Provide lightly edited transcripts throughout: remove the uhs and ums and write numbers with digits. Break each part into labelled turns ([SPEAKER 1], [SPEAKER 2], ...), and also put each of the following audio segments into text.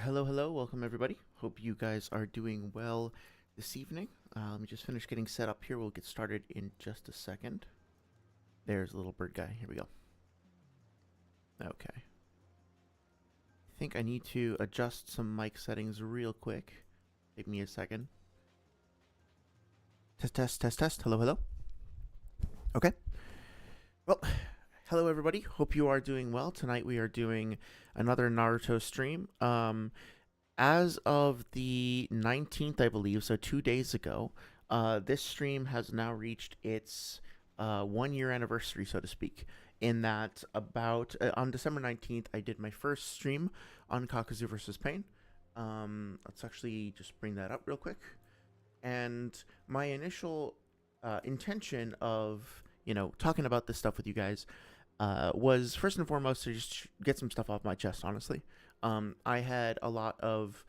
[SPEAKER 1] Hello, welcome everybody. Hope you guys are doing well this evening. Let me just finish getting set up here. We'll get started in just a second. There's a little bird guy. Here we go. Okay. I think I need to adjust some mic settings real quick. Take me a second. Test. Hello. Okay. Well, hello everybody. Hope you are doing well. Tonight we are doing another Naruto stream. As of the 19th, I believe, so 2 days ago, this stream has now reached its 1 year anniversary, so to speak. In that, about on December 19th, I did my first stream on Kakuzu versus Pain. Let's actually just bring that up real quick. And my initial intention of, talking about this stuff with you guys was first and foremost to just get some stuff off my chest, honestly. I had a lot of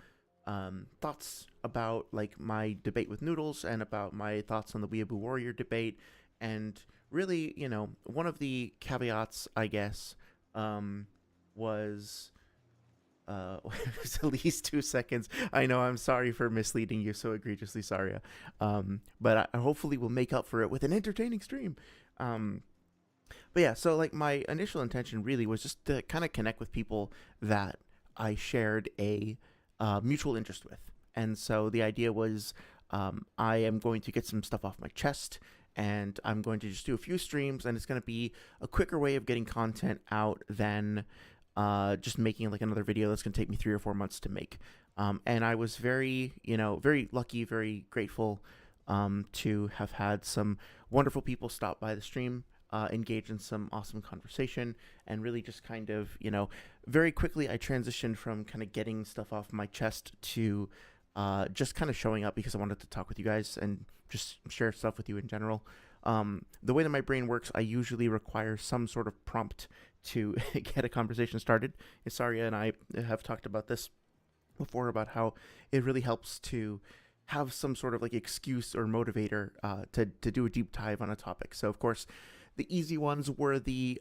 [SPEAKER 1] thoughts about like my debate with Noodles and about my thoughts on the Weeaboo Warrior debate. And really, one of the caveats, I guess, was it's at least 2 seconds. I know, I'm sorry for misleading you so egregiously, sorry. But I hopefully will make up for it with an entertaining stream. But yeah, so like my initial intention really was just to kind of connect with people that I shared a mutual interest with. And so the idea was I am going to get some stuff off my chest and I'm going to just do a few streams, and it's going to be a quicker way of getting content out than just making like another video that's going to take me 3 or 4 months to make. And I was very, very lucky, very grateful to have had some wonderful people stop by the stream, engage in some awesome conversation, and really just kind of, very quickly I transitioned from kind of getting stuff off my chest to just kind of showing up because I wanted to talk with you guys and just share stuff with you in general. The way that my brain works, I usually require some sort of prompt to get a conversation started. Isaria and I have talked about this before, about how it really helps to have some sort of like excuse or motivator to do a deep dive on a topic. So of course, the easy ones were the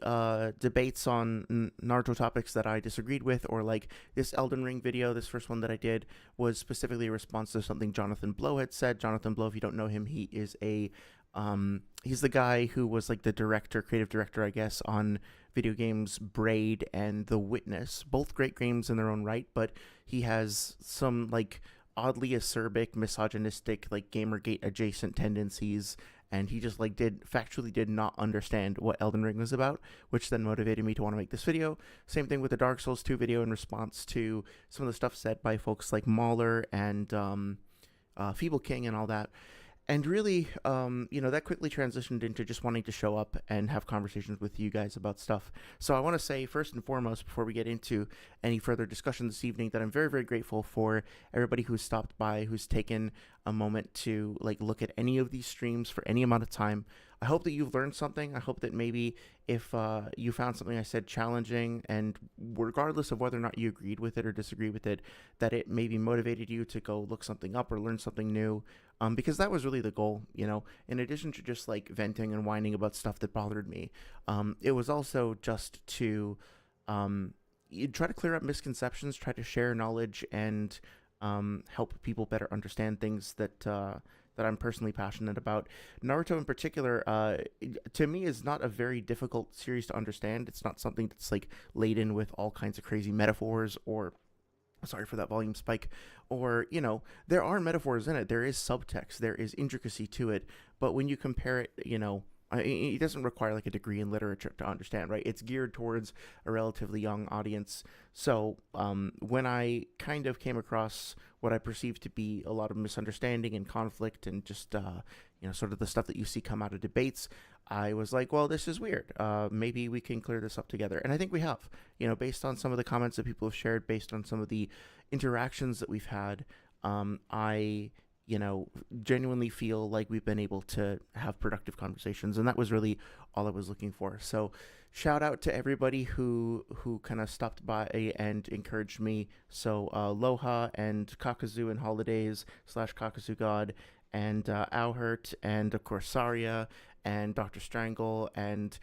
[SPEAKER 1] debates on Naruto topics that I disagreed with, or like this Elden Ring video. This first one that I did was specifically a response to something Jonathan Blow had said. Jonathan Blow, if you don't know him, he is he's the guy who was like the creative director, I guess, on video games Braid and The Witness. Both great games in their own right, but he has some like oddly acerbic, misogynistic, like Gamergate adjacent tendencies, and he just like factually did not understand what Elden Ring was about, which then motivated me to want to make this video. Same thing with the Dark Souls 2 video in response to some of the stuff said by folks like Mauler and Feeble King and all that. And really, that quickly transitioned into just wanting to show up and have conversations with you guys about stuff. So I want to say, first and foremost, before we get into any further discussion this evening, that I'm very, very grateful for everybody who's stopped by, who's taken a moment to like look at any of these streams for any amount of time. I hope that you've learned something. I hope that maybe if you found something I said challenging, and regardless of whether or not you agreed with it or disagreed with it, that it maybe motivated you to go look something up or learn something new. Because that was really the goal, in addition to just like venting and whining about stuff that bothered me. It was also just to try to clear up misconceptions, try to share knowledge, and help people better understand things that I'm personally passionate about. Naruto in particular, to me, is not a very difficult series to understand. It's not something that's like laden with all kinds of crazy metaphors, or sorry for that volume spike, or there are metaphors in it, there is subtext, there is intricacy to it, but when you compare it, it doesn't require like a degree in literature to understand, right? It's geared towards a relatively young audience. So when I kind of came across what I perceived to be a lot of misunderstanding and conflict and just sort of the stuff that you see come out of debates, I was like, well, this is weird. Maybe we can clear this up together. And I think we have, based on some of the comments that people have shared, based on some of the interactions that we've had. I genuinely feel like we've been able to have productive conversations, and that was really all I was looking for. So shout out to everybody who kind of stopped by and encouraged me. So Loha and Kakazu and Holidays / Kakazu God, and Auhurt, and of course Saria, and Dr. Strangle, and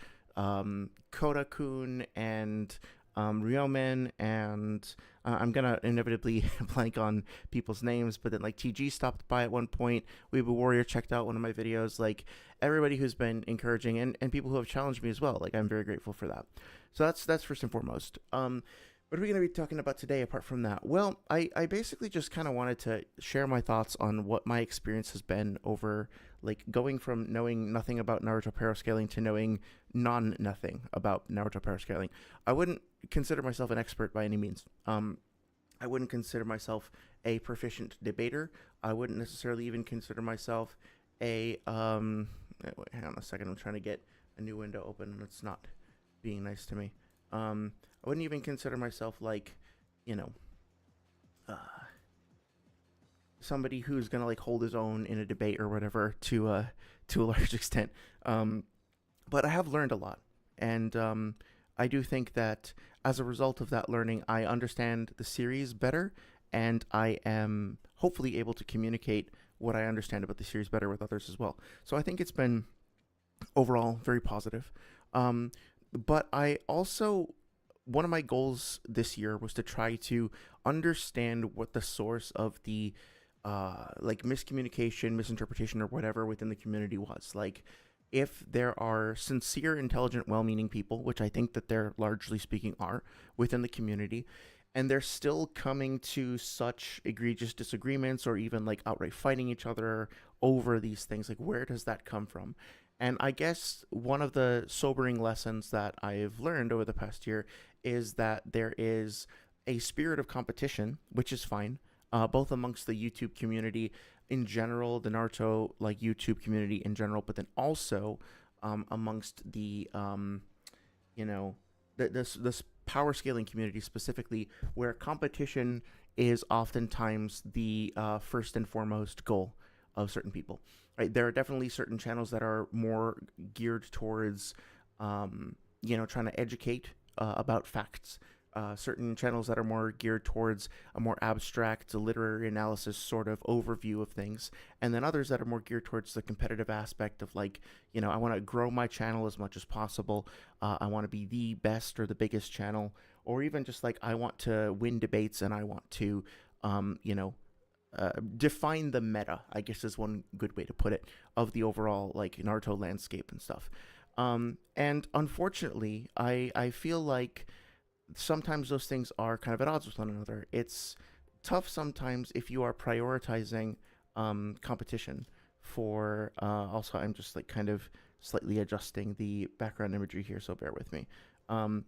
[SPEAKER 1] Koda-kun, and Ryomen, and I'm gonna inevitably blank on people's names, but then like TG stopped by at one point. Weeble Warrior checked out one of my videos. Like everybody who's been encouraging and people who have challenged me as well. Like I'm very grateful for that. So that's first and foremost. What are we going to be talking about today apart from that? Well, I basically just kind of wanted to share my thoughts on what my experience has been over, like, going from knowing nothing about Naruto Powerscaling to knowing nothing about Naruto Powerscaling. I wouldn't consider myself an expert by any means. I wouldn't consider myself a proficient debater. I wouldn't necessarily even consider myself a, wait, hang on a second, I'm trying to get a new window open and it's not being nice to me. I wouldn't even consider myself like, you know, uh, somebody who's gonna like hold his own in a debate or whatever to a large extent. Um, but I have learned a lot, and I do think that as a result of that learning, I understand the series better, and I am hopefully able to communicate what I understand about the series better with others as well. So I think it's been overall very positive. Um, but I also, one of my goals this year was to try to understand what the source of the like miscommunication, misinterpretation, or whatever within the community was. Like, if there are sincere, intelligent, well-meaning people, which I think that there largely speaking are within the community, and they're still coming to such egregious disagreements or even like outright fighting each other over these things, like where does that come from? And I guess one of the sobering lessons that I've learned over the past year is that there is a spirit of competition, which is fine, both amongst the YouTube community in general, the Naruto like YouTube community in general, but then also amongst the you know this power scaling community specifically, where competition is oftentimes the first and foremost goal of certain people. Right, there are definitely certain channels that are more geared towards trying to educate about facts. Certain channels that are more geared towards a more abstract literary analysis sort of overview of things, and then others that are more geared towards the competitive aspect of, like, I want to grow my channel as much as possible. I want to be the best or the biggest channel, or even just like I want to win debates and I want to, define the meta, I guess is one good way to put it, of the overall like Naruto landscape and stuff. And unfortunately, I feel like sometimes those things are kind of at odds with one another. It's tough sometimes if you are prioritizing competition for. Also, I'm just like kind of slightly adjusting the background imagery here, so bear with me. Um,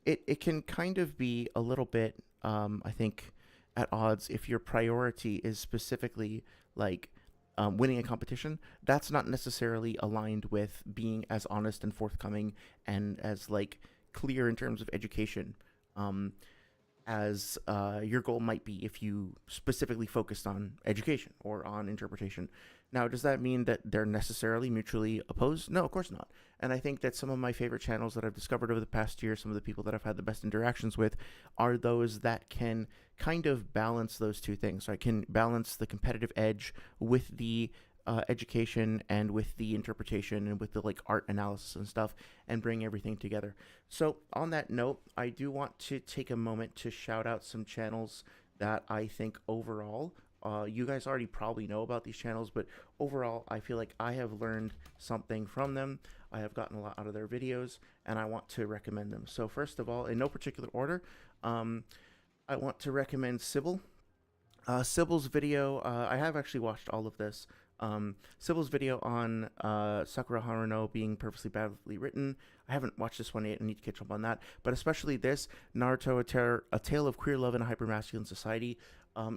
[SPEAKER 1] it can kind of be a little bit, I think, at odds if your priority is specifically like winning a competition. That's not necessarily aligned with being as honest and forthcoming and as like clear in terms of education um, as your goal might be if you specifically focused on education or on interpretation. Now, does that mean that they're necessarily mutually opposed? No, of course not. And I think that some of my favorite channels that I've discovered over the past year, some of the people that I've had the best interactions with, are those that can kind of balance those two things. So I can balance the competitive edge with the education and with the interpretation and with the like art analysis and stuff, and bring everything together. So on that note, I do want to take a moment to shout out some channels that I think overall, you guys already probably know about these channels, but overall I feel like I have learned something from them. I have gotten a lot out of their videos, and I want to recommend them. So first of all, in no particular order, I want to recommend Sybil. Sybil's video, I have actually watched all of this. Sybil's video on Sakura Haruno being purposely badly written. I haven't watched this one yet. I need to catch up on that. But especially this, Naruto, a Tale of Queer Love in a Hypermasculine Society,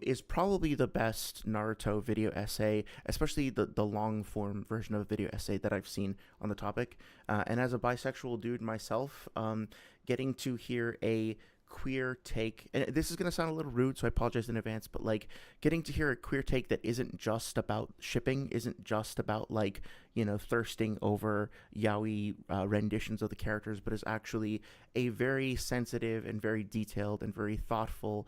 [SPEAKER 1] is probably the best Naruto video essay, especially the long form version of a video essay that I've seen on the topic. And as a bisexual dude myself, getting to hear a queer take, and this is going to sound a little rude, so I apologize in advance, but like getting to hear a queer take that isn't just about shipping, isn't just about like, thirsting over yaoi renditions of the characters, but is actually a very sensitive and very detailed and very thoughtful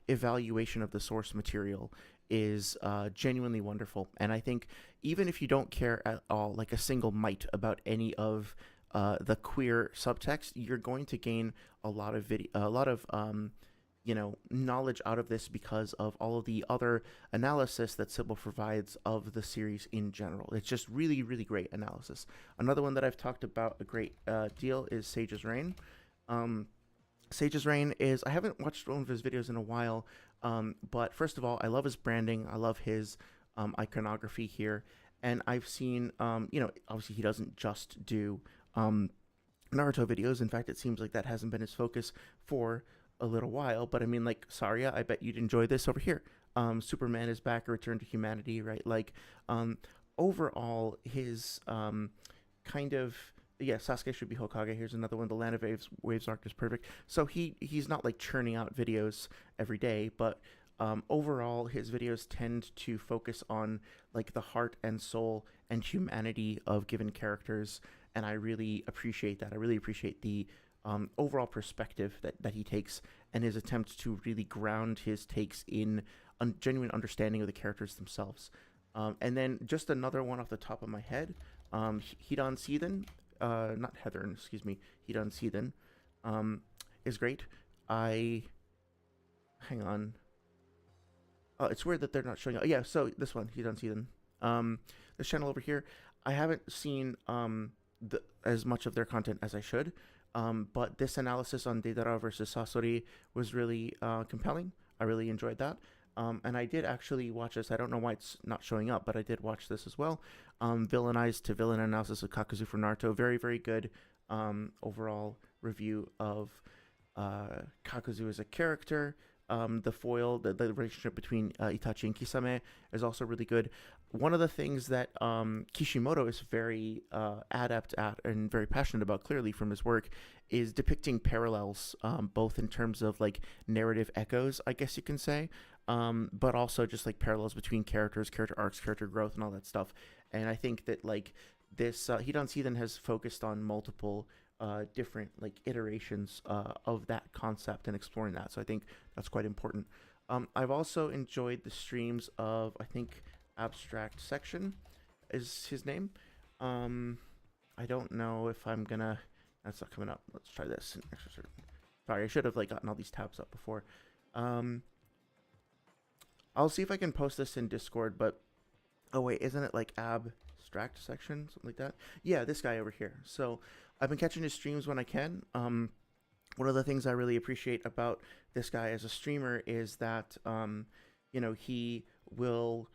[SPEAKER 1] evaluation of the source material, is genuinely wonderful. And I think even if you don't care at all, like a single mite, about any of the queer subtext, you're going to gain a lot of knowledge out of this because of all of the other analysis that Sybil provides of the series in general. It's just really, really great analysis. Another one that I've talked about a great deal is Sage's Reign. Sage's Reign is, I haven't watched one of his videos in a while, but first of all, I love his branding. I love his iconography here. And I've seen, obviously he doesn't just do Naruto videos. In fact, it seems like that hasn't been his focus for a little while. But I mean, like, Saria, I bet you'd enjoy this over here. Superman is back, a return to humanity, right? Like, overall, his kind of, yeah, Sasuke should be Hokage. Here's another one. The Land of Waves arc is perfect. So he's not like churning out videos every day, but overall, his videos tend to focus on like the heart and soul and humanity of given characters, and I really appreciate that. I really appreciate the overall perspective that he takes and his attempt to really ground his takes in genuine understanding of the characters themselves. And then just another one off the top of my head, Hidan Seethan, not Heather, excuse me, Hidan Seethan, is great. Hang on. Oh, it's weird that they're not showing up. Yeah, so this one, Hidan Seethan. This channel over here, I haven't seen as much of their content as I should. But this analysis on Deidara versus Sasori was really compelling. I really enjoyed that. And I did actually watch this. I don't know why it's not showing up, but I did watch this as well. Villainized to Villain analysis of Kakuzu for Naruto. Very, very good overall review of Kakuzu as a character. The foil, the relationship between Itachi and Kisame is also really good. One of the things that Kishimoto is very adept at and very passionate about, clearly from his work, is depicting parallels, both in terms of like narrative echoes, I guess you can say, but also just like parallels between characters, character arcs, character growth, and all that stuff. And I think that like this, Hidan Seethan has focused on multiple different like iterations of that concept and exploring that. So I think that's quite important. I've also enjoyed the streams of, I think, Abstract Section is his name. I don't know if I'm gonna, that's not coming up. Let's try this. Sorry, I should have like gotten all these tabs up before. I'll see if I can post this in Discord, but oh wait, isn't it like Abstract Section, something like that? Yeah, this guy over here. So I've been catching his streams when I can. One of the things I really appreciate about this guy as a streamer is that, he will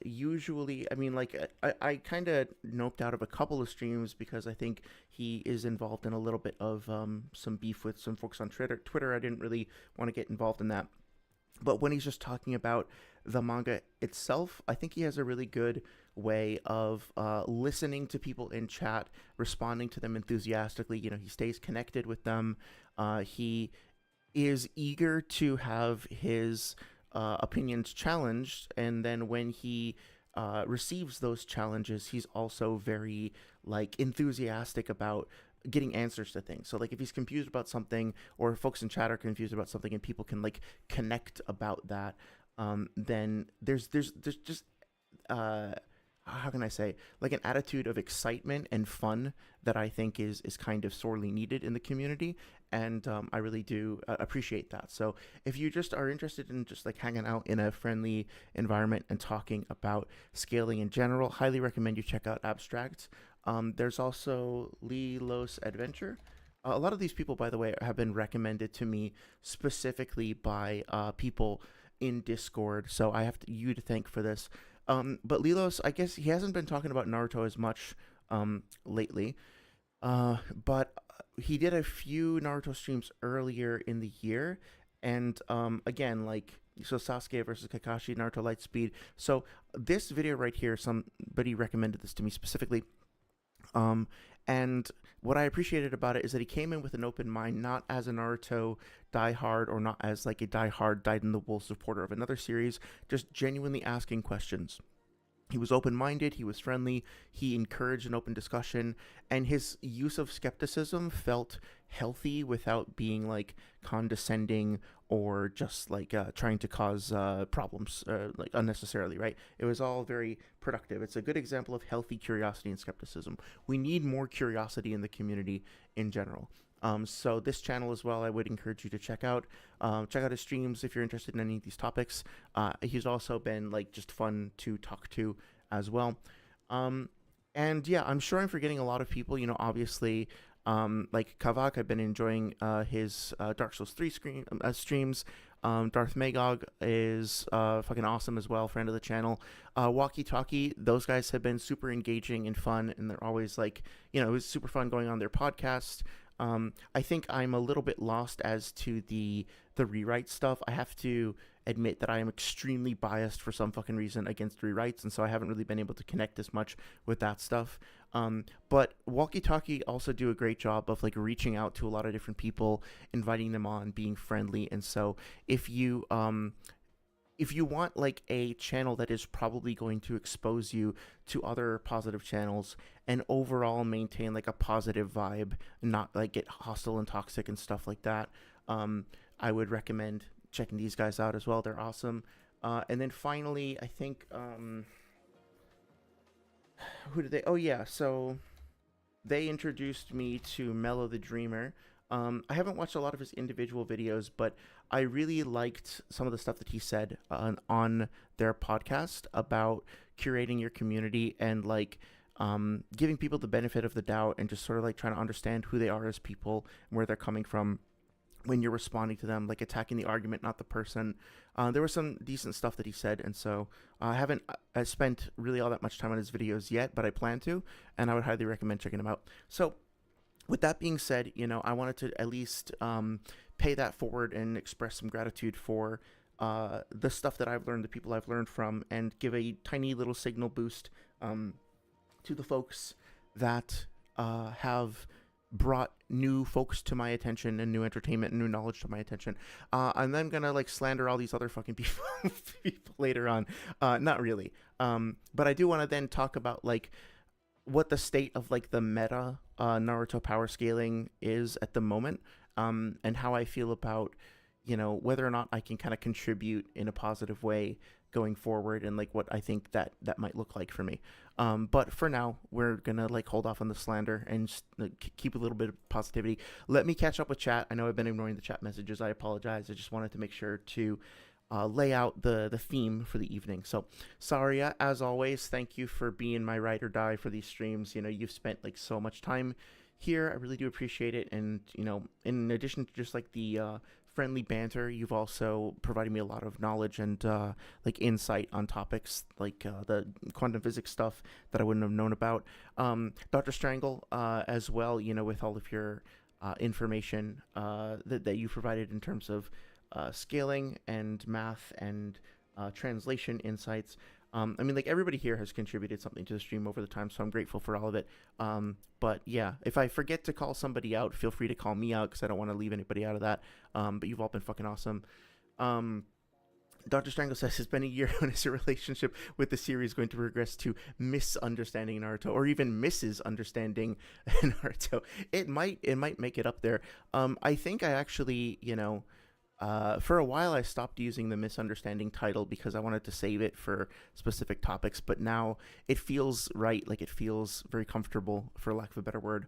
[SPEAKER 1] usually, I mean, like, I kind of noped out of a couple of streams because I think he is involved in a little bit of some beef with some folks on Twitter. I didn't really want to get involved in that. But when he's just talking about the manga itself, I think he has a really good way of listening to people in chat, responding to them enthusiastically. He stays connected with them. He is eager to have his opinions challenged, and then when he receives those challenges, he's also very like enthusiastic about getting answers to things. So like if he's confused about something, or folks in chat are confused about something and people can like connect about that, then there's just how can I say, like an attitude of excitement and fun that I think is kind of sorely needed in the community. And I really do appreciate that. So if you just are interested in just like hanging out in a friendly environment and talking about scaling in general, highly recommend you check out Abstract. There's also Lilo's Adventure. A lot of these people, by the way, have been recommended to me specifically by people in Discord. So I have you to thank for this. But Lilos, I guess he hasn't been talking about Naruto as much lately. But he did a few Naruto streams earlier in the year. And again, like, so Sasuke versus Kakashi, Naruto Lightspeed. So this video right here, somebody recommended this to me specifically. And what I appreciated about it is that he came in with an open mind, not as a Naruto diehard or not as like a diehard dyed-in-the-wool supporter of another series, just genuinely asking questions. He was open-minded, he was friendly, he encouraged an open discussion, and his use of skepticism felt healthy without being like condescending or just like trying to cause problems like unnecessarily, right? It was all very productive. It's a good example of healthy curiosity and skepticism. We need more curiosity in the community in general. So this channel as well, I would encourage you to check out. Check out his streams if you're interested in any of these topics. He's also been like just fun to talk to as well. Um, and yeah, I'm sure I'm forgetting a lot of people. You know, obviously, like Kavak, I've been enjoying his Dark Souls 3 streams. Darth Magog is fucking awesome as well, friend of the channel. Walkie Talkie, those guys have been super engaging and fun, and they're always like, you know, it was super fun going on their podcast. I think I'm a little bit lost as to the rewrite stuff. I have to admit that I am extremely biased for some fucking reason against rewrites, and so I haven't really been able to connect as much with that stuff. But Walkie Talkie also do a great job of like reaching out to a lot of different people, inviting them on, being friendly, and so if you if you want like a channel that is probably going to expose you to other positive channels and overall maintain like a positive vibe, not like get hostile and toxic and stuff like that, I would recommend checking these guys out as well. They're awesome. And then finally, I think who did they? Oh yeah, so they introduced me to Mellow the Dreamer. I haven't watched a lot of his individual videos, but I really liked some of the stuff that he said on their podcast about curating your community and like giving people the benefit of the doubt and just sort of like trying to understand who they are as people and where they're coming from when you're responding to them, like attacking the argument, not the person. There was some decent stuff that he said, and so I haven't spent really all that much time on his videos yet, but I plan to, and I would highly recommend checking them out. So with that being said, you know, I wanted to at least pay that forward and express some gratitude for the stuff that I've learned, the people I've learned from, and give a tiny little signal boost to the folks that have brought new folks to my attention and new entertainment and new knowledge to my attention. And then gonna like slander all these other fucking people, people later on. Not really. But I do want to then talk about like what the state of like the meta Naruto power scaling is at the moment, and how I feel about, you know, whether or not I can kind of contribute in a positive way going forward, and like what I think that might look like for me. But for now, we're gonna like hold off on the slander and just keep a little bit of positivity. Let me catch up with chat. I know I've been ignoring the chat messages. I apologize. I just wanted to make sure to lay out the theme for the evening. So, Saria, as always, thank you for being my ride or die for these streams. You know, you've spent like so much time here. I really do appreciate it. And, you know, in addition to just like the friendly banter, you've also provided me a lot of knowledge and like insight on topics like the quantum physics stuff that I wouldn't have known about. Dr. Strangle, as well, you know, with all of your information that you provided in terms of scaling and math and translation insights. I mean, like everybody here has contributed something to the stream over the time, so I'm grateful for all of it. But yeah, if I forget to call somebody out, feel free to call me out because I don't want to leave anybody out of that. But you've all been fucking awesome. Dr. Strangle says it's been a year. When is your relationship with the series going to regress to misunderstanding Naruto, or even Mrs. Understanding Naruto? It might make it up there. I think I actually, you know, for a while I stopped using the misunderstanding title because I wanted to save it for specific topics, but now it feels right, like it feels very comfortable, for lack of a better word.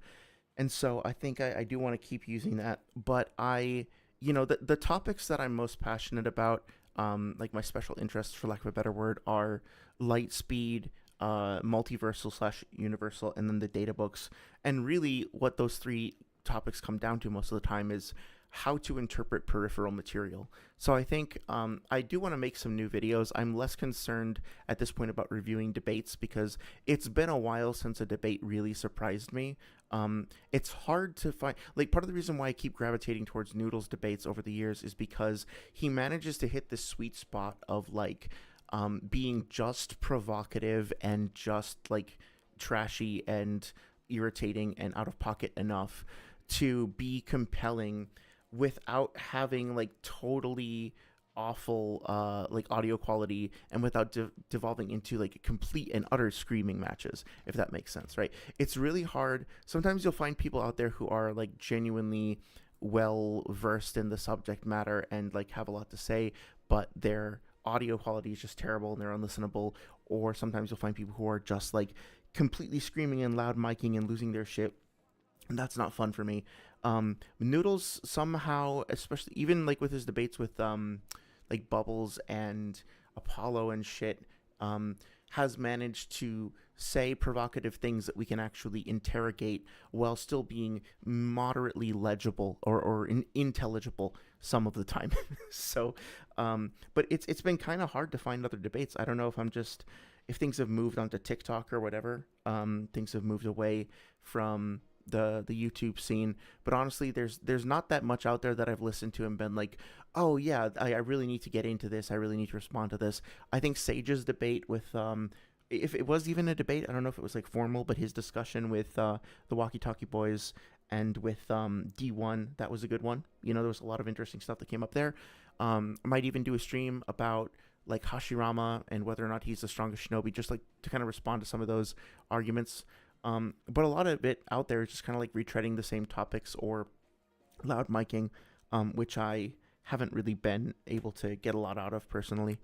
[SPEAKER 1] And so I think I do want to keep using that. But you know, the topics that I'm most passionate about, like my special interests, for lack of a better word, are light speed, multiversal slash universal, and then the data books. And really what those three topics come down to most of the time is how to interpret peripheral material. So I think I do want to make some new videos. I'm less concerned at this point about reviewing debates because it's been a while since a debate really surprised me. It's hard to find, like, part of the reason why I keep gravitating towards Noodle's debates over the years is because he manages to hit the sweet spot of like being just provocative and just like trashy and irritating and out of pocket enough to be compelling without having like totally awful like audio quality and without devolving into like complete and utter screaming matches, if that makes sense, right? It's really hard. Sometimes you'll find people out there who are like genuinely well versed in the subject matter and like have a lot to say, but their audio quality is just terrible and they're unlistenable. Or sometimes you'll find people who are just like completely screaming and loud miking and losing their shit, and that's not fun for me. Noodles somehow, especially even like with his debates with like Bubbles and Apollo and shit, has managed to say provocative things that we can actually interrogate while still being moderately legible or intelligible some of the time. So, but it's been kind of hard to find other debates. I don't know if I'm just if things have moved onto TikTok or whatever. Things have moved away from the YouTube scene, but honestly, there's not that much out there that I've listened to and been like, oh yeah, I really need to get into this. I really need to respond to this. I think Sage's debate with if it was even a debate, I don't know if it was like formal, but his discussion with the Walkie Talkie Boys and with D1, that was a good one. You know, there was a lot of interesting stuff that came up there. I might even do a stream about like Hashirama and whether or not he's the strongest shinobi, just like to kind of respond to some of those arguments. But a lot of it out there is just kind of like retreading the same topics or loud miking, which I haven't really been able to get a lot out of personally.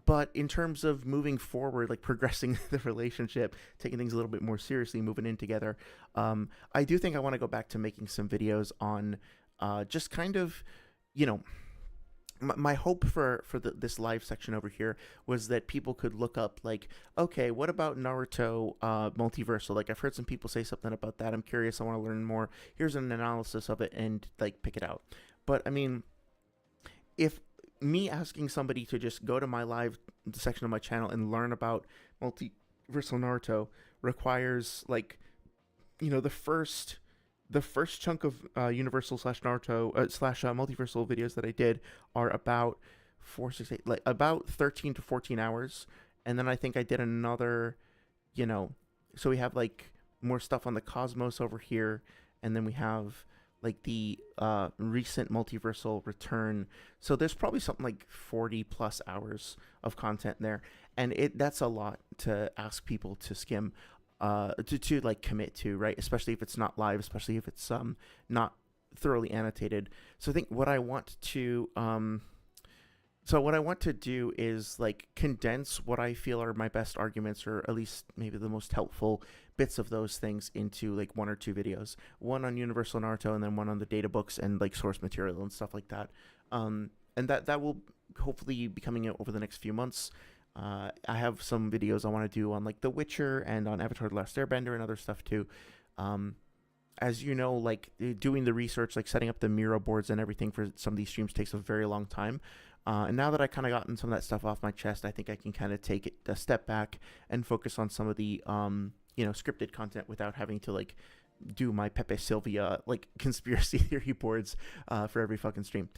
[SPEAKER 1] But in terms of moving forward, like progressing the relationship, taking things a little bit more seriously, moving in together, I do think I want to go back to making some videos on just kind of, you know, my hope for this live section over here was that people could look up like, okay, what about Naruto multiversal? Like I've heard some people say something about that. I'm curious. I want to learn more. Here's an analysis of it and like pick it out. But I mean, if me asking somebody to just go to my live section of my channel and learn about multiversal Naruto requires like, you know, the first chunk of Universal slash Naruto slash multiversal videos that I did are about 4, 6, 8, like about 13 to 14 hours, and then I think I did another, you know, so we have like more stuff on the Cosmos over here, and then we have like the recent multiversal return. So there's probably something like 40 plus hours of content there, and that's a lot to ask people to skim to like commit to, right? Especially if it's not live, especially if it's not thoroughly annotated. So I think what I want to do is like condense what I feel are my best arguments, or at least maybe the most helpful bits of those things, into like 1 or 2 videos. One on Universal Naruto, and then one on the data books and like source material and stuff like that. And that will hopefully be coming out over the next few months. I have some videos I want to do on like The Witcher and on Avatar: The Last Airbender and other stuff too. As you know, like doing the research, like setting up the Miro boards and everything for some of these streams takes a very long time. And now that I kind of gotten some of that stuff off my chest, I think I can kind of take it a step back and focus on some of the scripted content without having to like do my Pepe Sylvia like conspiracy theory boards for every fucking stream.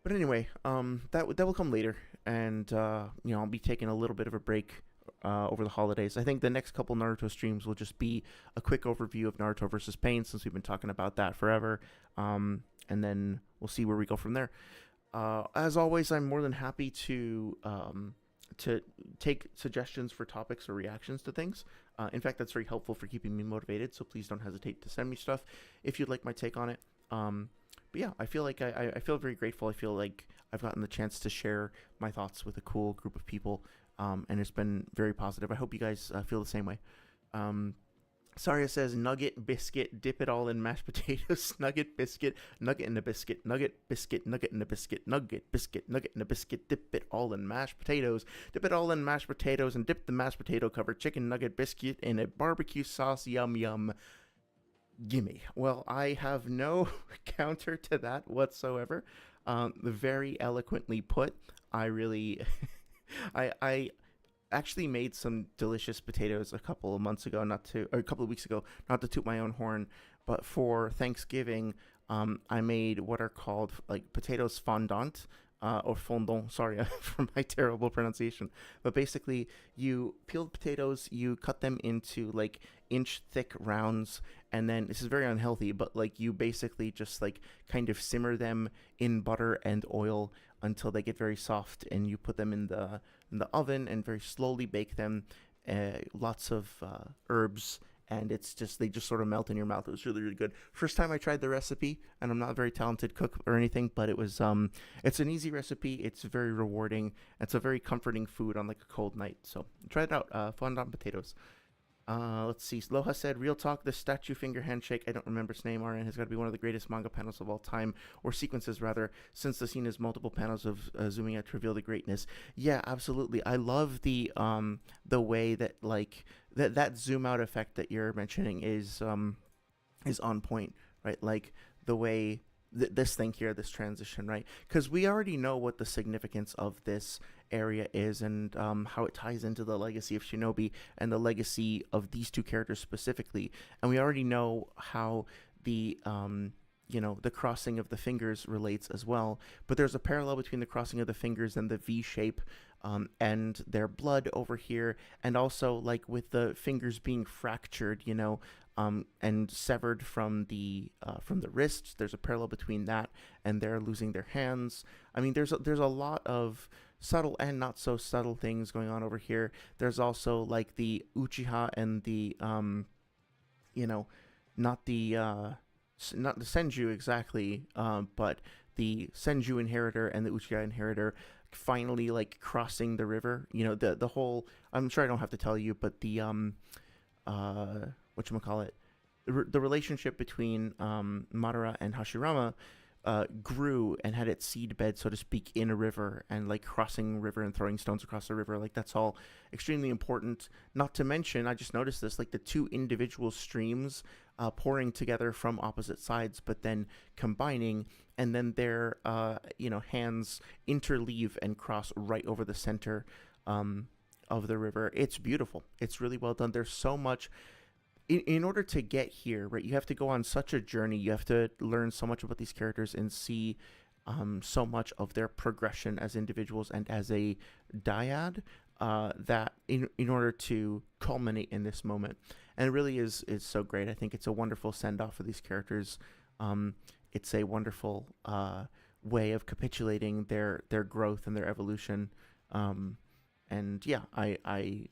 [SPEAKER 1] But anyway, that will come later, and I'll be taking a little bit of a break over the holidays. I think the next couple Naruto streams will just be a quick overview of Naruto versus Pain, since we've been talking about that forever, and then we'll see where we go from there. As always, I'm more than happy to take suggestions for topics or reactions to things. In fact, that's very helpful for keeping me motivated, so please don't hesitate to send me stuff if you'd like my take on it. But yeah, I feel like I feel very grateful. I feel like I've gotten the chance to share my thoughts with a cool group of people, and it's been very positive. I hope you guys feel the same way. Saria says, nugget, biscuit, dip it all in mashed potatoes, nugget, biscuit, nugget in a biscuit, nugget, biscuit, nugget in a biscuit, nugget, biscuit, nugget in a biscuit, dip it all in mashed potatoes, dip it all in mashed potatoes, and dip the mashed potato covered chicken nugget biscuit in a barbecue sauce, yum, yum. Gimme. Well, I have no counter to that whatsoever. Very eloquently put. I really, I actually made some delicious potatoes a couple of weeks ago, not to toot my own horn, but for Thanksgiving, I made what are called like potatoes fondant. Or fondant, sorry for my terrible pronunciation. But basically, you peel potatoes, you cut them into like inch thick rounds, and then this is very unhealthy, but like you basically just like kind of simmer them in butter and oil until they get very soft, and you put them in the oven and very slowly bake them. Lots of herbs, and it's just they just sort of melt in your mouth. It was really really good. First time I tried the recipe, and I'm not a very talented cook or anything, but it was it's an easy recipe. It's very rewarding. It's a very comforting food on like a cold night. So try it out. Fondant potatoes. Let's see. Loha said, "Real talk. The statue finger handshake. I don't remember its name. RN has got to be one of the greatest manga panels of all time, or sequences rather, since the scene has multiple panels of zooming out to reveal the greatness." Yeah, absolutely. I love the way that like that zoom out effect that you're mentioning is on point, right? Like the way this thing here, this transition, right? Because we already know what the significance of this area is, and how it ties into the legacy of Shinobi and the legacy of these two characters specifically. And we already know how the the crossing of the fingers relates as well. But there's a parallel between the crossing of the fingers and the V shape, and their blood over here, and also like with the fingers being fractured, and severed from the wrists. There's a parallel between that and they're losing their hands. I mean, there's a lot of subtle and not so subtle things going on over here. There's also like the Uchiha and the you know, not the not the Senju exactly, but the Senju inheritor and the Uchiha inheritor finally like crossing the river. The whole. I'm sure I don't have to tell you, but the whatchamacallit, the relationship between Madara and Hashirama grew and had its seedbed, so to speak, in a river, and like crossing river and throwing stones across the river. Like that's all extremely important. Not to mention, I just noticed this, like the two individual streams pouring together from opposite sides, but then combining, and then their hands interleave and cross right over the center of the river. It's beautiful. It's really well done. There's so much. In order to get here, right, you have to go on such a journey. You have to learn so much about these characters and see so much of their progression as individuals and as a dyad, that in order to culminate in this moment. And it really is so great. I think it's a wonderful send-off for these characters. It's a wonderful way of capitulating their growth and their evolution. And yeah, I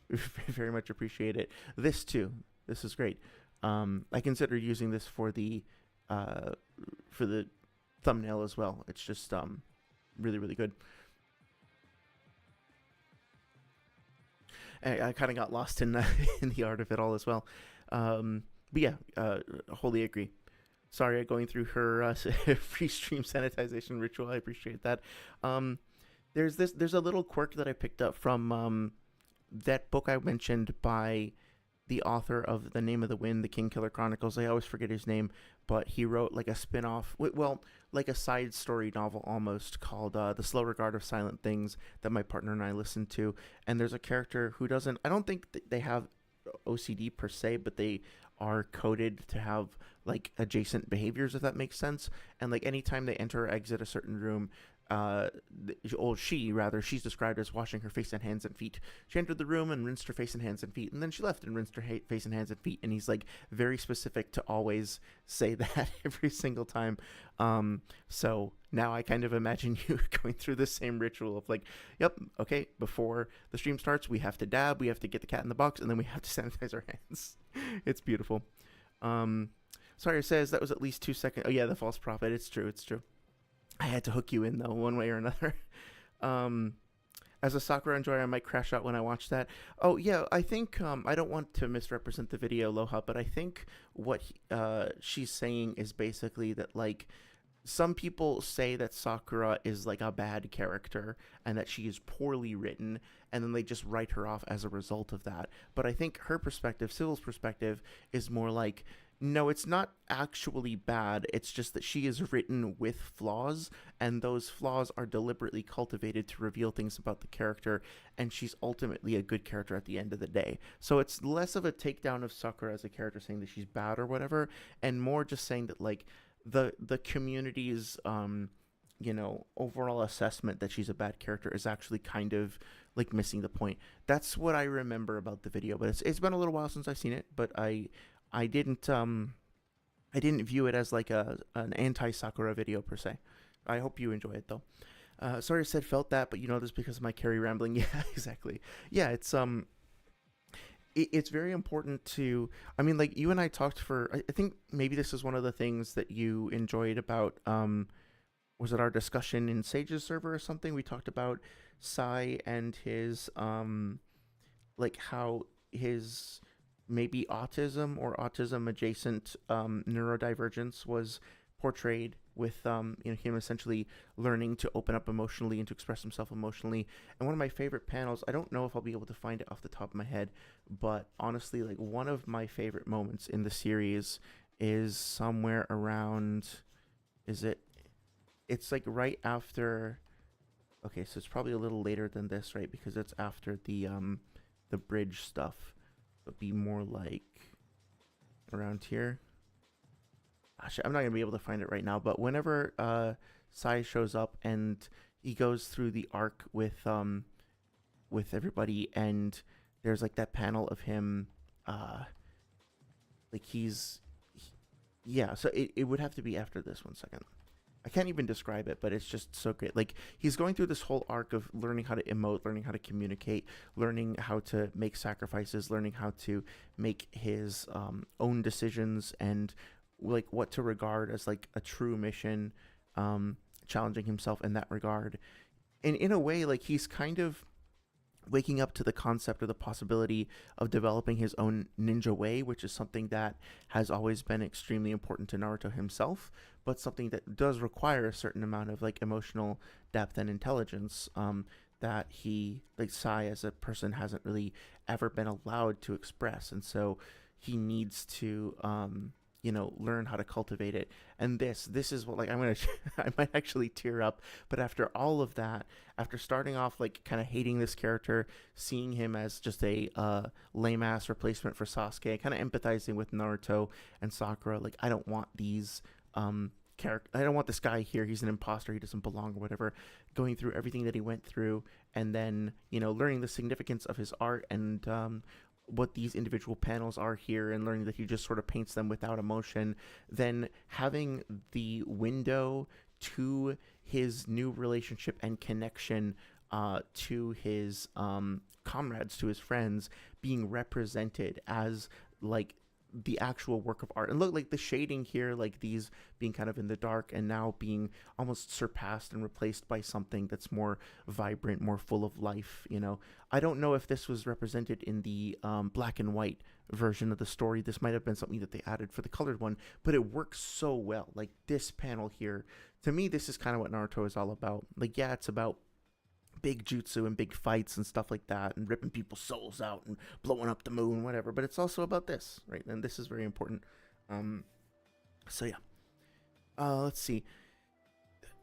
[SPEAKER 1] very much appreciate it. This too. This is great. I consider using this for the thumbnail as well. It's just really really good. I kind of got lost in in the art of it all as well. But yeah, wholly agree. Sorry, going through her free stream sanitization ritual. I appreciate that. There's a little quirk that I picked up from that book I mentioned by the author of The Name of the Wind, The King Killer Chronicles. I always forget his name, but he wrote like a spin-off, well, like a side story novel almost, called The Slow Regard of Silent Things, that my partner and I listened to. And there's a character who doesn't, I don't think they have OCD per se, but they are coded to have like adjacent behaviors, if that makes sense. And like anytime they enter or exit a certain room, she's described as washing her face and hands and feet. She entered the room and rinsed her face and hands and feet, and then she left and rinsed her face and hands and feet. And he's like very specific to always say that every single time. So now I kind of imagine you going through the same ritual of like, yep, okay, before the stream starts, we have to dab, we have to get the cat in the box, and then we have to sanitize our hands. It's beautiful. Sorry, it says that was at least 2 seconds. Oh yeah, the false prophet. It's true. I had to hook you in though, one way or another. As a Sakura enjoyer, I might crash out when I watch that. Oh yeah, I think I don't want to misrepresent the video, Loha, but I think what she's saying is basically that like some people say that Sakura is like a bad character and that she is poorly written, and then they just write her off as a result of that. But I think her perspective, Sybil's perspective, is more like, no, it's not actually bad. It's just that she is written with flaws, and those flaws are deliberately cultivated to reveal things about the character, and she's ultimately a good character at the end of the day. So it's less of a takedown of Sakura as a character saying that she's bad or whatever, and more just saying that like the community's overall assessment that she's a bad character is actually kind of like missing the point. That's what I remember about the video, but it's been a little while since I've seen it, but I didn't I didn't view it as like a an anti Sakura video per se. I hope you enjoy it though. Sorry I said felt that, but you know this because of my carry rambling. Yeah, exactly. Yeah, it's very important to. I mean, like you and I talked for. I think maybe this is one of the things that you enjoyed about. Was it our discussion in Sage's server or something? We talked about Sai and his like how his maybe autism or autism adjacent neurodivergence was portrayed with him essentially learning to open up emotionally and to express himself emotionally. And one of my favorite panels, I don't know if I'll be able to find it off the top of my head, but honestly, like one of my favorite moments in the series is somewhere around, is it, it's like right after, okay, so it's probably a little later than this, right? Because it's after the bridge stuff. So it'd be more like around here. Actually, I'm not gonna be able to find it right now, but whenever Sai shows up and he goes through the arc with everybody, and there's like that panel of him, like yeah. So it would have to be after this. 1 second. I can't even describe it, but it's just so great. Like he's going through this whole arc of learning how to emote, learning how to communicate, learning how to make sacrifices, learning how to make his own decisions, and like what to regard as like a true mission, challenging himself in that regard. And in a way, like he's kind of waking up to the concept or the possibility of developing his own ninja way, which is something that has always been extremely important to Naruto himself, but something that does require a certain amount of like emotional depth and intelligence, that he, like Sai as a person, hasn't really ever been allowed to express. And so he needs to learn how to cultivate it. And this is what, like, I'm gonna I might actually tear up. But after all of that, after starting off like kind of hating this character, seeing him as just a lame ass replacement for Sasuke, kind of empathizing with Naruto and Sakura, like I don't want these I don't want this guy here, he's an imposter, he doesn't belong or whatever. Going through everything that he went through, and then learning the significance of his art, and what these individual panels are here, and learning that he just sort of paints them without emotion, then having the window to his new relationship and connection to his comrades, to his friends, being represented as like the actual work of art. And look, like the shading here, like these being kind of in the dark and now being almost surpassed and replaced by something that's more vibrant, more full of life. I don't know if this was represented in the black and white version of the story. This might have been something that they added for the colored one, but it works so well. Like this panel here, to me, this is kind of what Naruto is all about. Like, yeah, it's about big jutsu and big fights and stuff like that, and ripping people's souls out and blowing up the moon, whatever. But it's also about this, right? And this is very important. So yeah. Let's see.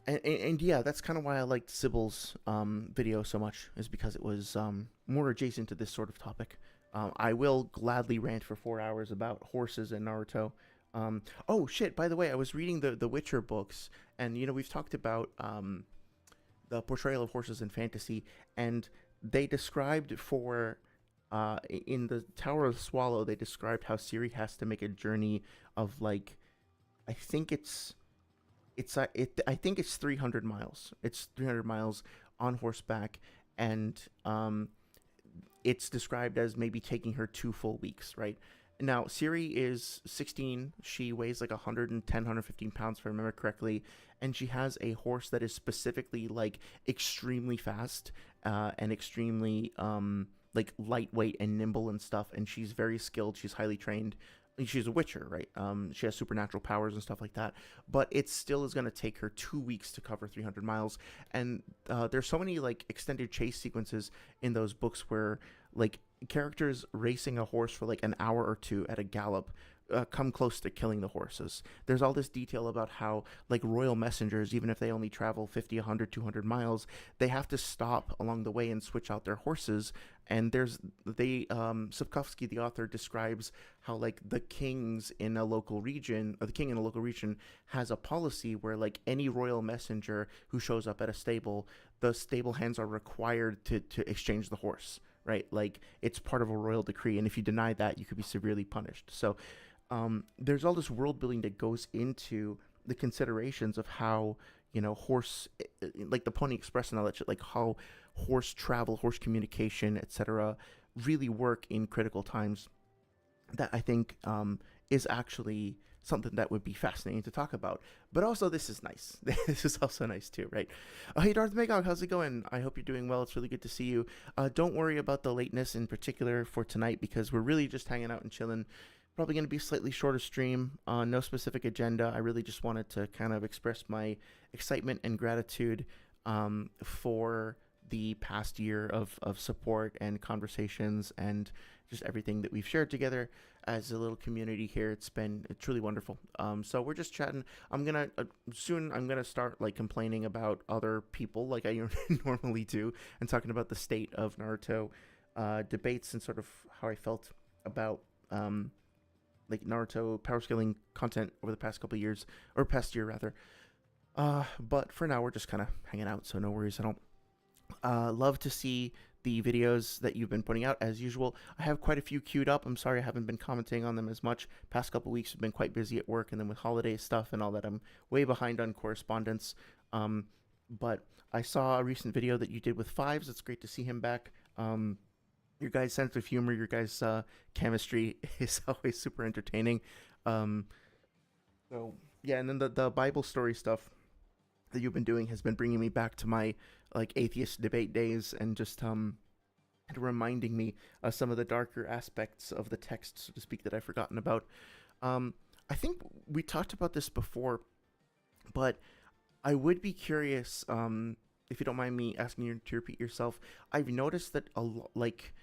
[SPEAKER 1] And yeah, that's kind of why I liked Sybil's video so much, is because it was more adjacent to this sort of topic. I will gladly rant for 4 hours about horses and Naruto. Oh shit! By the way, I was reading the Witcher books, and we've talked about the portrayal of horses in fantasy, and they described for in the Tower of the Swallow, they described how Ciri has to make a journey of like, I think I think it's 300 miles. It's 300 miles on horseback, and it's described as maybe taking her 2 full weeks, right? Now, Ciri is 16. She weighs like 110, 115 pounds, if I remember correctly. And she has a horse that is specifically like extremely fast and extremely like lightweight and nimble and stuff. And she's very skilled. She's highly trained. She's a witcher, right? She has supernatural powers and stuff like that. But it still is going to take her 2 weeks to cover 300 miles. And there's so many like extended chase sequences in those books where like characters racing a horse for like an hour or two at a gallop come close to killing the horses. There's all this detail about how like royal messengers, even if they only travel 50, 100, 200 miles, they have to stop along the way and switch out their horses. And Sapkowski, the author, describes how like the kings in a local region, or the king in a local region, has a policy where like any royal messenger who shows up at a stable, the stable hands are required to exchange the horse, right? Like it's part of a royal decree, and if you deny that, you could be severely punished. So there's all this world building that goes into the considerations of how, horse, like the Pony Express and all that shit, like how horse travel, horse communication, etc., really work in critical times. That I think is actually something that would be fascinating to talk about. But also, this is nice. This is also nice too, right? Hey, Darth Magog, how's it going? I hope you're doing well. It's really good to see you. Don't worry about the lateness in particular for tonight because we're really just hanging out and chilling. Probably going to be a slightly shorter stream. No specific agenda. I really just wanted to kind of express my excitement and gratitude for the past year of support and conversations and just everything that we've shared together as a little community here. It's been truly wonderful. So we're just chatting. I'm gonna soon. I'm gonna start like complaining about other people like I normally do, and talking about the state of Naruto debates and sort of how I felt about like Naruto power scaling content over the past couple of years, or past year rather. But for now, we're just kind of hanging out, so no worries. I don't love to see the videos that you've been putting out as usual. I have quite a few queued up. I'm sorry I haven't been commenting on them as much. Past couple weeks have been quite busy at work, and then with holiday stuff and all that, I'm way behind on correspondence. But I saw a recent video that you did with Fives. It's great to see him back. Your guys' sense of humor, your guys' chemistry is always super entertaining. So yeah, and then the Bible story stuff that you've been doing has been bringing me back to my like atheist debate days and just reminding me of some of the darker aspects of the text, so to speak, that I've forgotten about. I think we talked about this before, but I would be curious, if you don't mind me asking you to repeat yourself. I've noticed that like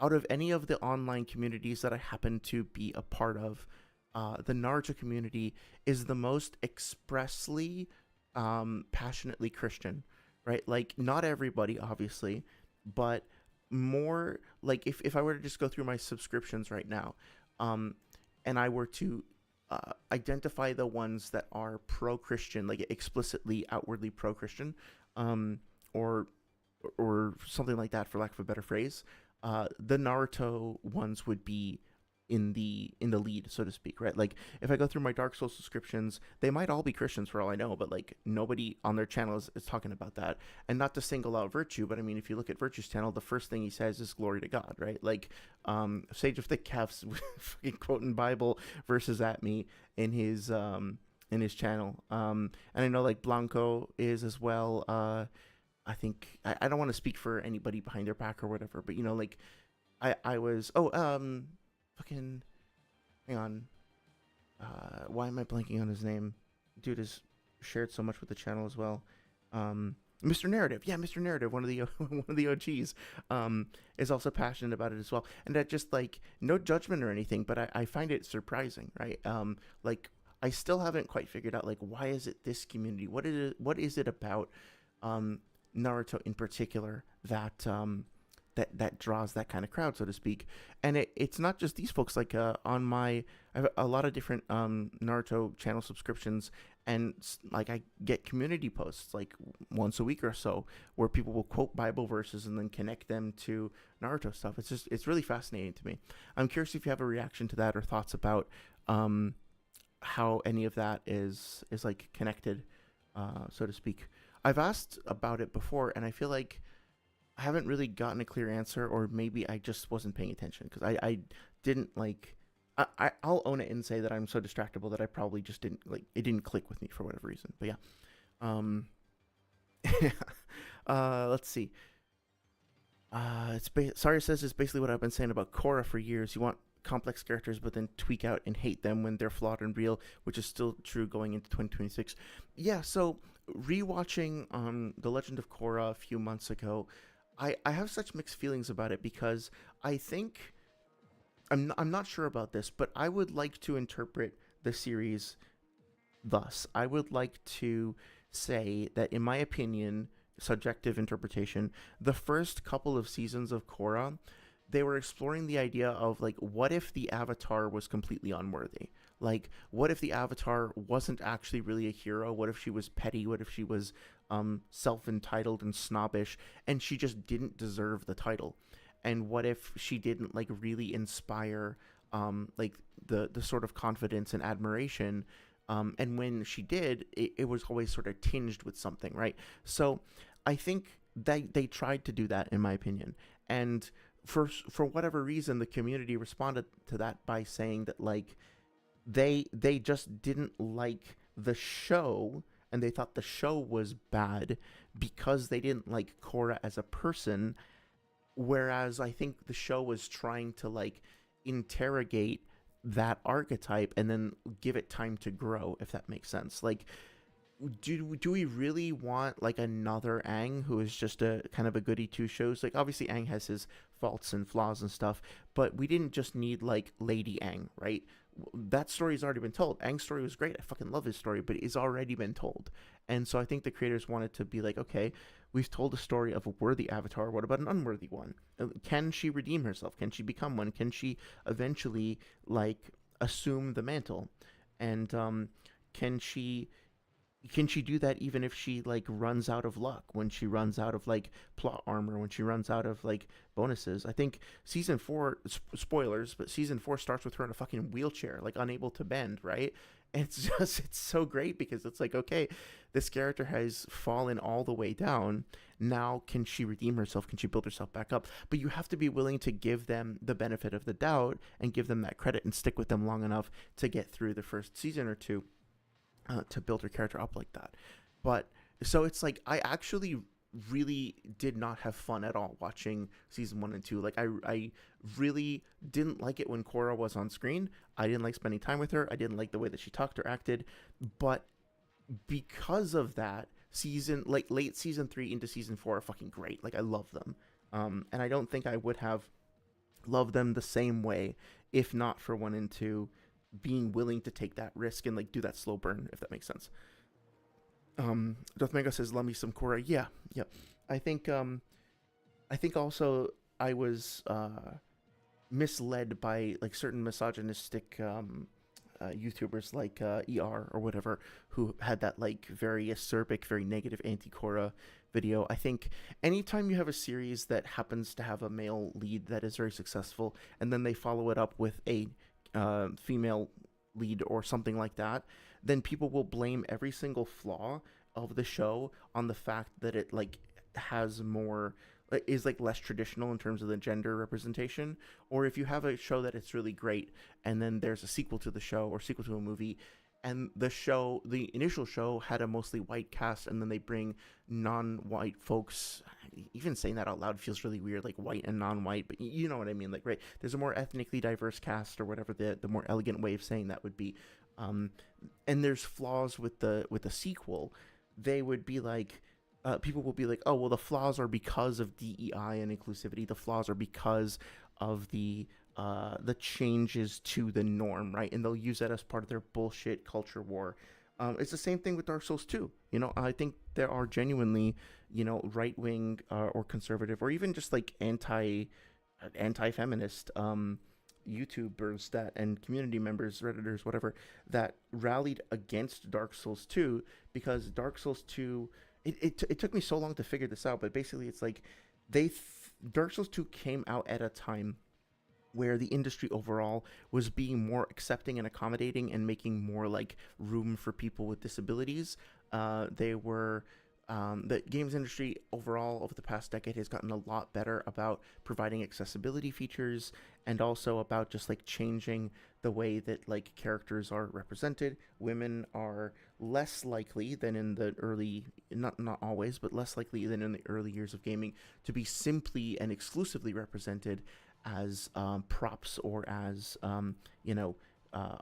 [SPEAKER 1] out of any of the online communities that I happen to be a part of, the Naruto community is the most expressly passionately Christian, right? Like not everybody obviously, but more like if I were to just go through my subscriptions right now, and I were to identify the ones that are pro-Christian, like explicitly outwardly pro-Christian, or something like that, for lack of a better phrase, the Naruto ones would be in the lead, so to speak, right? Like if I go through my Dark Souls subscriptions, they might all be Christians for all I know, but like nobody on their channel is talking about that. And not to single out Virtue, but I mean, if you look at Virtue's channel, the first thing he says is glory to God, right? Like Sage of Thick Calves fucking quoting Bible verses at me in his channel. And I know like Blanco is as well. I think I don't want to speak for anybody behind their back or whatever, but like I was fucking hang on. Why am I blanking on his name? Dude has shared so much with the channel as well. Mr. Narrative, yeah, Mr. Narrative, one of the one of the OGs, is also passionate about it as well. And that just like no judgment or anything, but I find it surprising, right? Like I still haven't quite figured out like why is it this community? What is it about Naruto in particular that that draws that kind of crowd, so to speak? And it's not just these folks. Like on I have a lot of different Naruto channel subscriptions, and like I get community posts like once a week or so where people will quote Bible verses and then connect them to Naruto stuff. It's really fascinating to me. I'm curious if you have a reaction to that or thoughts about how any of that is like connected, so to speak. I've asked about it before, and I feel like I haven't really gotten a clear answer, or maybe I just wasn't paying attention because I didn't like. I'll own it and say that I'm so distractible that I probably just didn't like it didn't click with me for whatever reason. But yeah, let's see. Sorry says it's basically what I've been saying about Korra for years. You want complex characters, but then tweak out and hate them when they're flawed and real, which is still true going into 2026. Yeah, so rewatching The Legend of Korra a few months ago, I have such mixed feelings about it because I think I'm not sure about this, but I would like to interpret the series thus. I would like to say that, in my opinion, subjective interpretation, the first couple of seasons of Korra, they were exploring the idea of like, what if the Avatar was completely unworthy? Like, what if the Avatar wasn't actually really a hero? What if she was petty? What if she was self-entitled and snobbish, and she just didn't deserve the title? And what if she didn't like really inspire like the sort of confidence and admiration. And when she did, it was always sort of tinged with something, right? So I think they tried to do that, in my opinion. And for whatever reason, the community responded to that by saying that like they just didn't like the show, and they thought the show was bad because they didn't like Korra as a person, whereas I think the show was trying to like interrogate that archetype and then give it time to grow, if that makes sense. Like, do we really want like another Aang who is just a kind of a goody two shows? Like, obviously Aang has his faults and flaws and stuff, but we didn't just need like Lady Aang, right? That story's already been told. Aang's story was great. I fucking love his story, but it's already been told. And so I think the creators wanted to be like, okay, we've told a story of a worthy avatar. What about an unworthy one? Can she redeem herself? Can she become one? Can she eventually like assume the mantle? And can she do that even if she like runs out of luck, when she runs out of like plot armor, when she runs out of like bonuses? I think season 4, spoilers, but season 4 starts with her in a fucking wheelchair, like unable to bend, right? And it's just, it's so great because it's like, okay, this character has fallen all the way down. Now can she redeem herself? Can she build herself back up? But you have to be willing to give them the benefit of the doubt and give them that credit and stick with them long enough to get through the first season or two, to build her character up like that. But so it's like, I actually really did not have fun at all watching season 1 and 2. Like, I really didn't like it when Korra was on screen. I didn't like spending time with her. I didn't like the way that she talked or acted. But because of that, season like late season 3 into season 4 are fucking great. Like, I love them. And I don't think I would have loved them the same way if not for 1 and 2 being willing to take that risk and like do that slow burn, if that makes sense. Doth Mega says, "Love me some Korra." Yeah, yeah. I think also I was misled by like certain misogynistic YouTubers like ER or whatever, who had that like very acerbic, very negative anti-Korra video. I think anytime you have a series that happens to have a male lead that is very successful, and then they follow it up with a female lead or something like that, then people will blame every single flaw of the show on the fact that it like has more, is like less traditional in terms of the gender representation. Or if you have a show that it's really great and then there's a sequel to the show or sequel to a movie, and the initial show had a mostly white cast, and then they bring non-white folks. Even saying that out loud feels really weird, like white and non-white, but you know what I mean. Like, right, there's a more ethnically diverse cast, or whatever the more elegant way of saying that would be. And there's flaws with the sequel. They would be like, people will be like, oh, well, the flaws are because of DEI and inclusivity. The flaws are because of the changes to the norm, right? And they'll use that as part of their bullshit culture war. It's the same thing with Dark Souls 2. You know, I think there are genuinely, you know, right wing or conservative or even just like anti-feminist YouTubers that and community members, Redditors, whatever, that rallied against Dark Souls 2 because Dark Souls 2. It took me so long to figure this out, but basically it's like Dark Souls 2 came out at a time where the industry overall was being more accepting and accommodating and making more like room for people with disabilities. The games industry overall over the past decade has gotten a lot better about providing accessibility features, and also about just like changing the way that like characters are represented. Women are less likely than in the early, not always, but less likely than in the early years of gaming to be simply and exclusively represented as props or as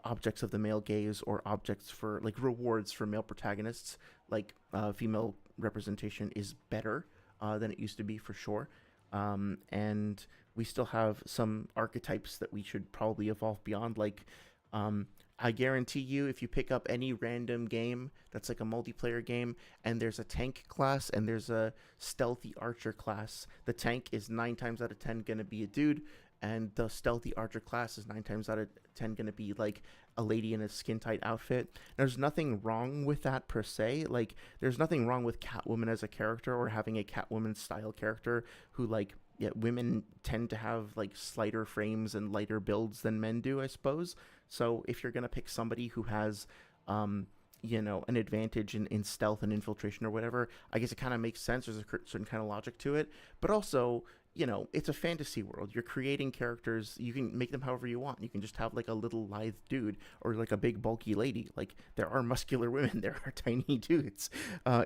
[SPEAKER 1] objects of the male gaze, or objects for like rewards for male protagonists. Like female representation is better than it used to be, for sure. And we still have some archetypes that we should probably evolve beyond. Like, I guarantee you, if you pick up any random game that's like a multiplayer game, and there's a tank class and there's a stealthy archer class, the tank is 9 times out of 10 gonna be a dude, and the stealthy archer class is 9 times out of 10 gonna be like a lady in a skin tight outfit. There's nothing wrong with that per se. Like, there's nothing wrong with Catwoman as a character, or having a Catwoman style character who like yeah, women tend to have like slighter frames and lighter builds than men do, I suppose. So if you're gonna pick somebody who has, um, an advantage in stealth and infiltration or whatever, I guess it kind of makes sense. There's a certain kind of logic to it, but also, it's a fantasy world. You're creating characters. You can make them however you want. You can just have like a little lithe dude or like a big bulky lady. Like there are muscular women, there are tiny dudes,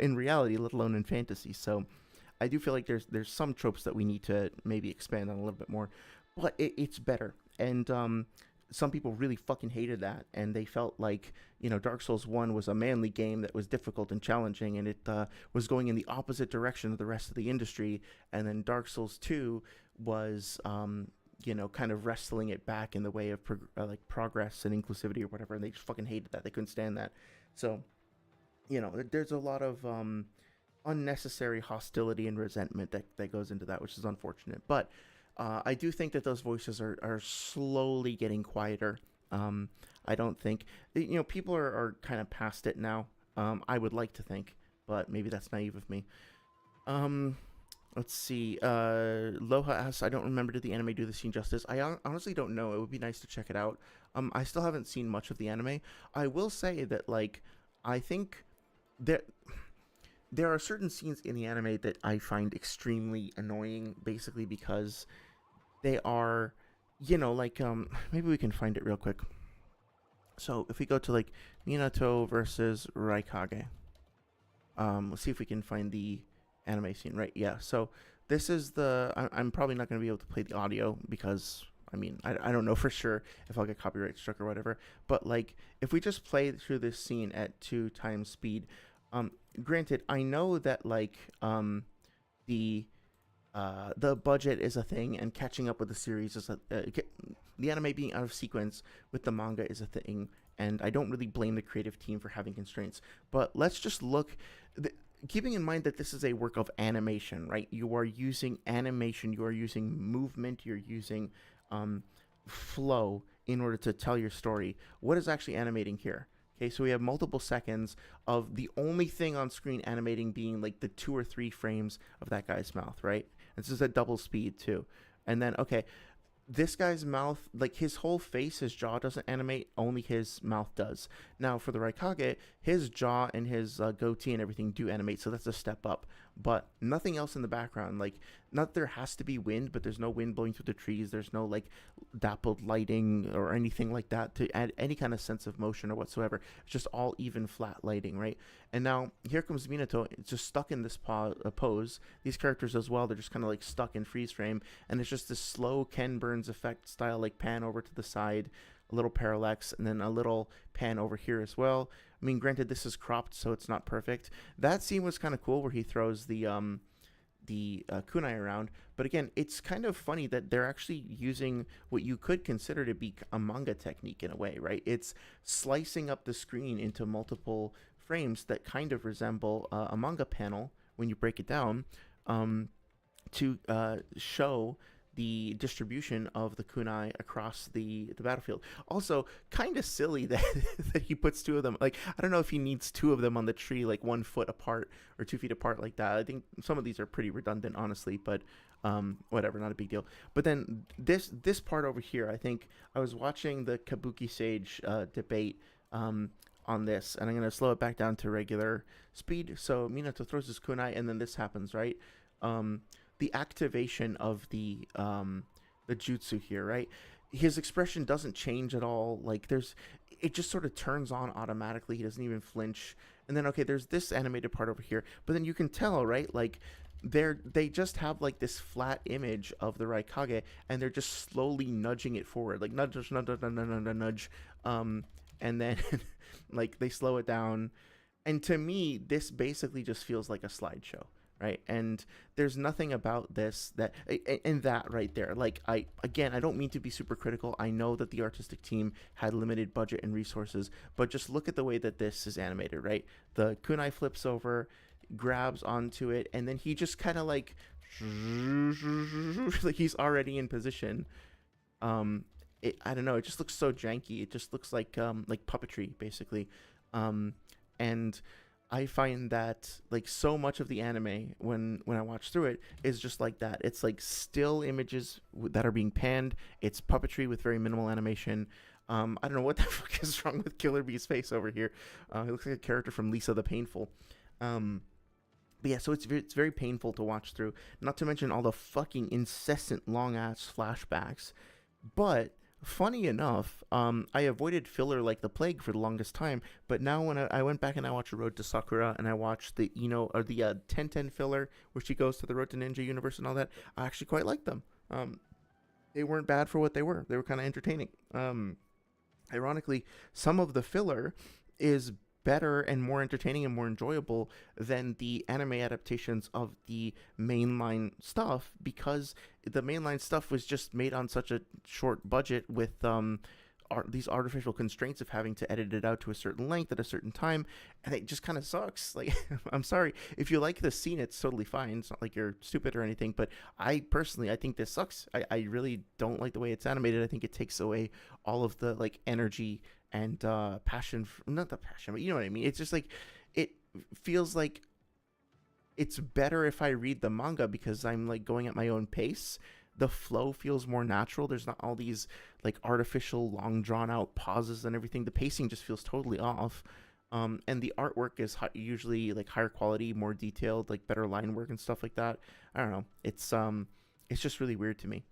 [SPEAKER 1] in reality, let alone in fantasy. So I do feel like there's some tropes that we need to maybe expand on a little bit more, but it's better. And some people really fucking hated that, and they felt like Dark Souls One was a manly game that was difficult and challenging, and it was going in the opposite direction of the rest of the industry. And then Dark Souls Two was kind of wrestling it back in the way of like progress and inclusivity or whatever, and they just fucking hated that. They couldn't stand that. So there's a lot of unnecessary hostility and resentment that goes into that, which is unfortunate. But I do think that those voices are slowly getting quieter. I don't think, people are kind of past it now. I would like to think, but maybe that's naive of me. Let's see. Loha asks, I don't remember, did the anime do the scene justice? I honestly don't know. It would be nice to check it out. I still haven't seen much of the anime. I will say that, like, I think that there are certain scenes in the anime that I find extremely annoying, basically because they are, maybe we can find it real quick. So if we go to like Minato versus Raikage, let's see if we can find the anime scene, right? Yeah. So this is I'm probably not going to be able to play the audio because I don't know for sure if I'll get copyright struck or whatever. But like if we just play through this scene at 2 times speed, granted, I know that like the budget is a thing, and catching up with the series is the anime being out of sequence with the manga is a thing, and I don't really blame the creative team for having constraints. But let's just look, keeping in mind that this is a work of animation, right? You are using animation, you are using movement, you're using flow in order to tell your story. What is actually animating here? Okay, so we have multiple seconds of the only thing on screen animating being like the 2 or 3 frames of that guy's mouth, right? This is at double speed too. And then, okay, this guy's mouth, like his whole face, his jaw doesn't animate, only his mouth does. Now for the Raikage, his jaw and his goatee and everything do animate, so that's a step up. But nothing else in the background, like, not there has to be wind, but there's no wind blowing through the trees, there's no like dappled lighting or anything like that to add any kind of sense of motion or whatsoever. It's just all even flat lighting, right? And now here comes Minato, it's just stuck in this pose. These characters as well, they're just kind of like stuck in freeze frame, and it's just this slow Ken Burns effect style, like pan over to the side, a little parallax, and then a little pan over here as well. I mean, granted, this is cropped, so it's not perfect. That scene was kind of cool where he throws the kunai around, but again, it's kind of funny that they're actually using what you could consider to be a manga technique in a way, right? It's slicing up the screen into multiple frames that kind of resemble a manga panel when you break it down, to show the distribution of the kunai across the battlefield. Also, kind of silly that that he puts 2 of them. Like, I don't know if he needs 2 of them on the tree, like 1 foot apart or 2 feet apart like that. I think some of these are pretty redundant, honestly, but whatever, not a big deal. But then this part over here, I think I was watching the Kabuki Sage debate on this, and I'm going to slow it back down to regular speed. So Minato throws his kunai, and then this happens, right? The activation of the jutsu here, right? His expression doesn't change at all. Like it just sort of turns on automatically. He doesn't even flinch. And then, okay, there's this animated part over here, but then you can tell, right? Like they just have like this flat image of the Raikage, and they're just slowly nudging it forward, like nudge, nudge, nudge, nudge, nudge. And then like they slow it down. And to me, this basically just feels like a slideshow. Right, and there's nothing about this that in that right there. Like, I don't mean to be super critical. I know that the artistic team had limited budget and resources, but just look at the way that this is animated. Right, the kunai flips over, grabs onto it, and then he just kind of like like he's already in position. I don't know. It just looks so janky. It just looks like puppetry basically, and I find that like so much of the anime when I watch through it is just like that. It's like still images that are being panned. It's puppetry with very minimal animation. I don't know what the fuck is wrong with Killer Bee's face over here. He looks like a character from Lisa the Painful. Um, but yeah, so it's very painful to watch through. Not to mention all the fucking incessant long ass flashbacks. But funny enough, I avoided filler like the plague for the longest time. But now when I went back and I watched Road to Sakura and I watched the or the 1010 filler where she goes to the Road to Ninja universe and all that, I actually quite liked them. They weren't bad for what they were. They were kind of entertaining. Ironically, some of the filler is better and more entertaining and more enjoyable than the anime adaptations of the mainline stuff because the mainline stuff was just made on such a short budget with these artificial constraints of having to edit it out to a certain length at a certain time, and it just kind of sucks. Like, I'm sorry if you like the scene, it's totally fine. It's not like you're stupid or anything, but I personally, I think this sucks. I really don't like the way it's animated. I think it takes away all of the like energy and passion. Not the passion, but you know what I mean. It's just like it feels like it's better if I read the manga because I'm like going at my own pace. The flow feels more natural. There's not all these like artificial, long drawn out pauses and everything. The pacing just feels totally off. And the artwork is usually like higher quality, more detailed, like better line work and stuff like that. I don't know. It's just really weird to me.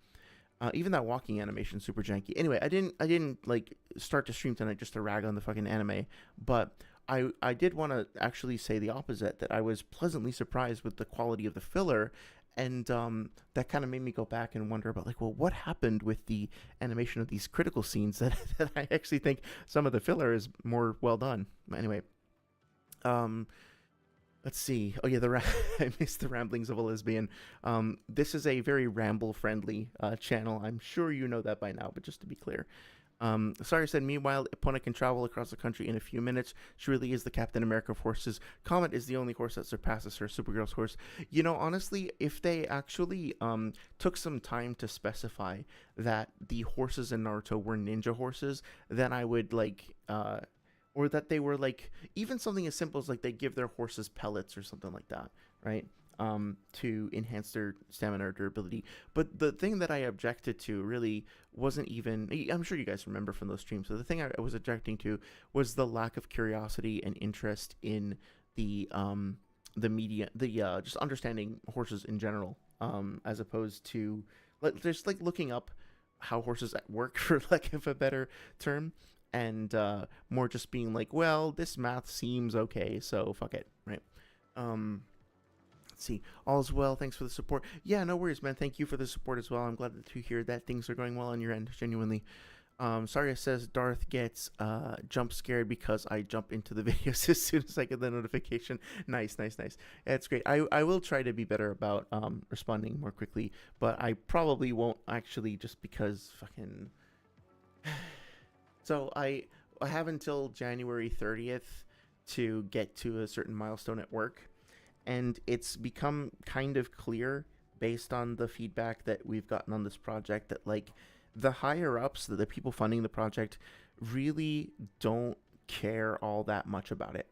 [SPEAKER 1] Even that walking animation super janky. Anyway, I didn't like start to stream tonight just to rag on the fucking anime, but I did want to actually say the opposite, that I was pleasantly surprised with the quality of the filler, and that kind of made me go back and wonder about like, well, what happened with the animation of these critical scenes that, that I actually think some of the filler is more well done. Anyway, um, let's see. Oh yeah, I missed the ramblings of a lesbian. This is a very ramble friendly channel. I'm sure you know that by now, but just to be clear. Sari said, meanwhile, Epona can travel across the country in a few minutes. She really is the Captain America of horses. Comet is the only horse that surpasses her, Supergirl's horse. You know, honestly, if they actually took some time to specify that the horses in Naruto were ninja horses, then I would like or that they were like even something as simple as like they give their horses pellets or something like that, right? To enhance their stamina or durability. But the thing that I objected to really wasn't even. I'm sure you guys remember from those streams. So the thing I was objecting to was the lack of curiosity and interest in the media, the just understanding horses in general, as opposed to like just like looking up how horses work for lack of a better term, and more just being like, well, this math seems okay, so fuck it, right? Um, let's see. All's well. Thanks for the support. Yeah, no worries, man. Thank you for the support as well. I'm glad to hear that things are going well on your end, genuinely. Saria says Darth gets jump scared because I jump into the videos as soon as I get the notification. Nice, nice, nice. That's great. I will try to be better about responding more quickly, but I probably won't actually just because fucking. So I have until January 30th to get to a certain milestone at work, and it's become kind of clear based on the feedback that we've gotten on this project that like the higher ups, the people funding the project, really don't care all that much about it.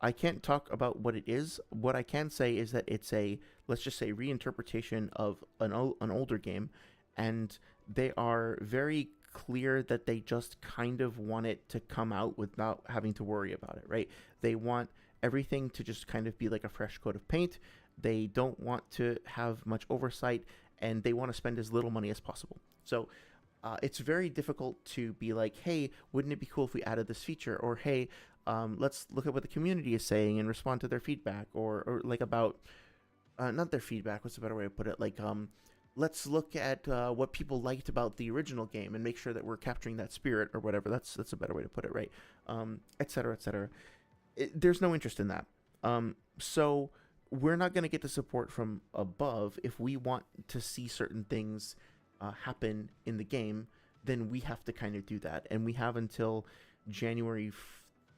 [SPEAKER 1] I can't talk about what it is. What I can say is that it's a, let's just say, reinterpretation of an older game, and they are very clear that they just kind of want it to come out without having to worry about it, right? They want everything to just kind of be like a fresh coat of paint. They don't want to have much oversight, and they want to spend as little money as possible. So it's very difficult to be like, hey, wouldn't it be cool if we added this feature? Or hey, let's look at what the community is saying and respond to their feedback, or like about not their feedback. What's a better way to put it? Like let's look at what people liked about the original game and make sure that we're capturing that spirit or whatever. That's a better way to put it, right? Et cetera, et cetera. There's no interest in that. So we're not going to get the support from above. If we want to see certain things happen in the game, then we have to kind of do that. And we have until January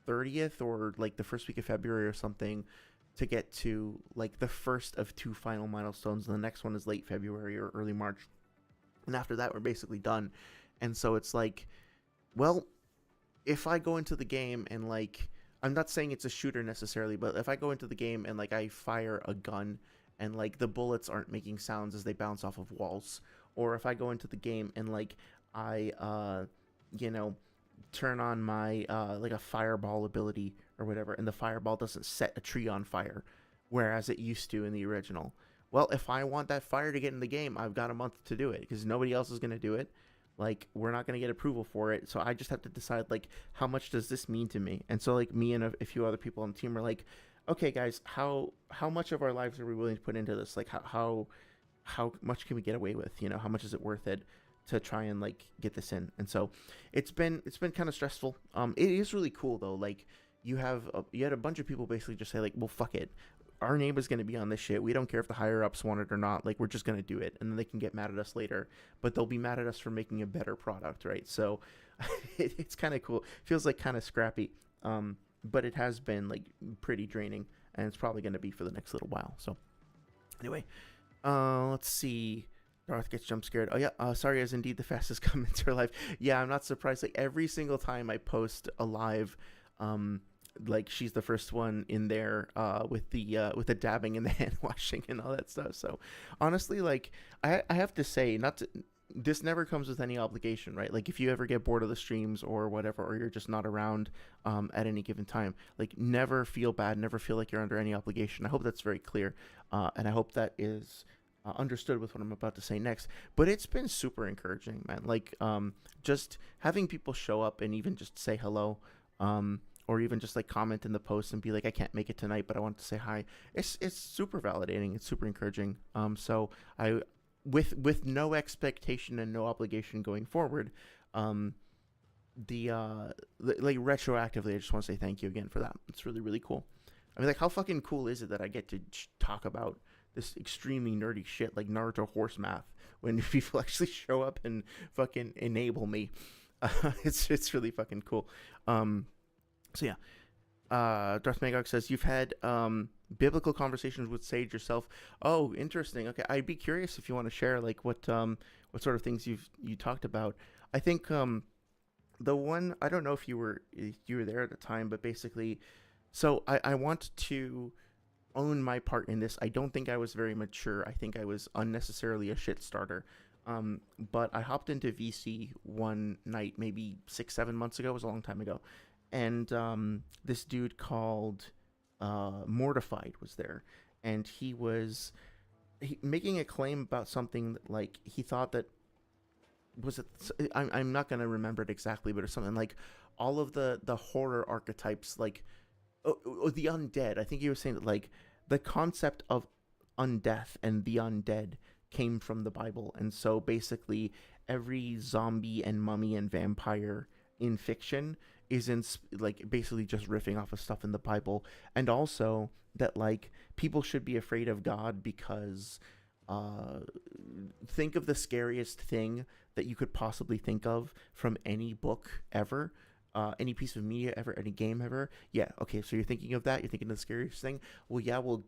[SPEAKER 1] 30th or like the first week of February or something to get to like the first of two final milestones. And the next one is late February or early March. And after that, we're basically done. And so it's like, well, if I go into the game and like I'm not saying it's a shooter necessarily, but if I go into the game and like I fire a gun and like the bullets aren't making sounds as they bounce off of walls, or if I go into the game and like I you know turn on my like a fireball ability or whatever, and the fireball doesn't set a tree on fire, whereas it used to in the original. Well, if I want that fire to get in the game, I've got a month to do it because nobody else is going to do it. Like we're not going to get approval for it, so I just have to decide like how much does this mean to me. And so like me and a few other people on the team are like, okay, guys, how much of our lives are we willing to put into this? Like how much can we get away with? How much is it worth it to try and like get this in? And so it's been kind of stressful. It is really cool though. Like you had a bunch of people basically just say like, well, fuck it. Our name is going to be on this shit. We don't care if the higher ups want it or not. Like we're just going to do it, and then they can get mad at us later. But they'll be mad at us for making a better product, right? So it's kind of cool. Feels like kind of scrappy, but it has been like pretty draining, and it's probably going to be for the next little while. So anyway, let's see. Darth gets jump scared. Oh yeah, sorry is indeed the fastest commenter alive. Yeah, I'm not surprised. Like every single time I post a live, like she's the first one in there with the dabbing and the hand washing and all that stuff. So honestly, like I have to say, this never comes with any obligation, right? Like if you ever get bored of the streams or whatever, or you're just not around at any given time, like never feel bad, never feel like you're under any obligation. I hope that's very clear, and I hope that is understood with what I'm about to say next. But it's been super encouraging, man. Like just having people show up and even just say hello, or even just like comment in the post and be like, I can't make it tonight, but I want to say hi. It's super validating. It's super encouraging. So I, with no expectation and no obligation going forward, like retroactively, I just want to say thank you again for that. It's really, really cool. I mean, like, how fucking cool is it that I get to talk about this extremely nerdy shit like Naruto horse math when people actually show up and fucking enable me? It's really fucking cool. So yeah, Darth Magog says you've had biblical conversations with Sage yourself. Oh, interesting. Okay, I'd be curious if you want to share like what sort of things you talked about. I think the one, I don't know if you were there at the time, but basically, so I want to own my part in this. I don't think I was very mature. I think I was unnecessarily a shit starter. But I hopped into VC one night, maybe 6-7 months ago. It was a long time ago. And this dude called Mortified was there, and he was making a claim about something that, like, he thought that was it. I'm not gonna remember it exactly, but it's something like all of the horror archetypes, like the undead. I think he was saying that like the concept of undeath and the undead came from the Bible, and so basically every zombie and mummy and vampire in fiction is in like basically just riffing off of stuff in the Bible. And also that like people should be afraid of God because think of the scariest thing that you could possibly think of from any book ever, any piece of media ever, any game ever. Yeah, okay, so you're thinking of that, you're thinking of the scariest thing. Well, yeah, well,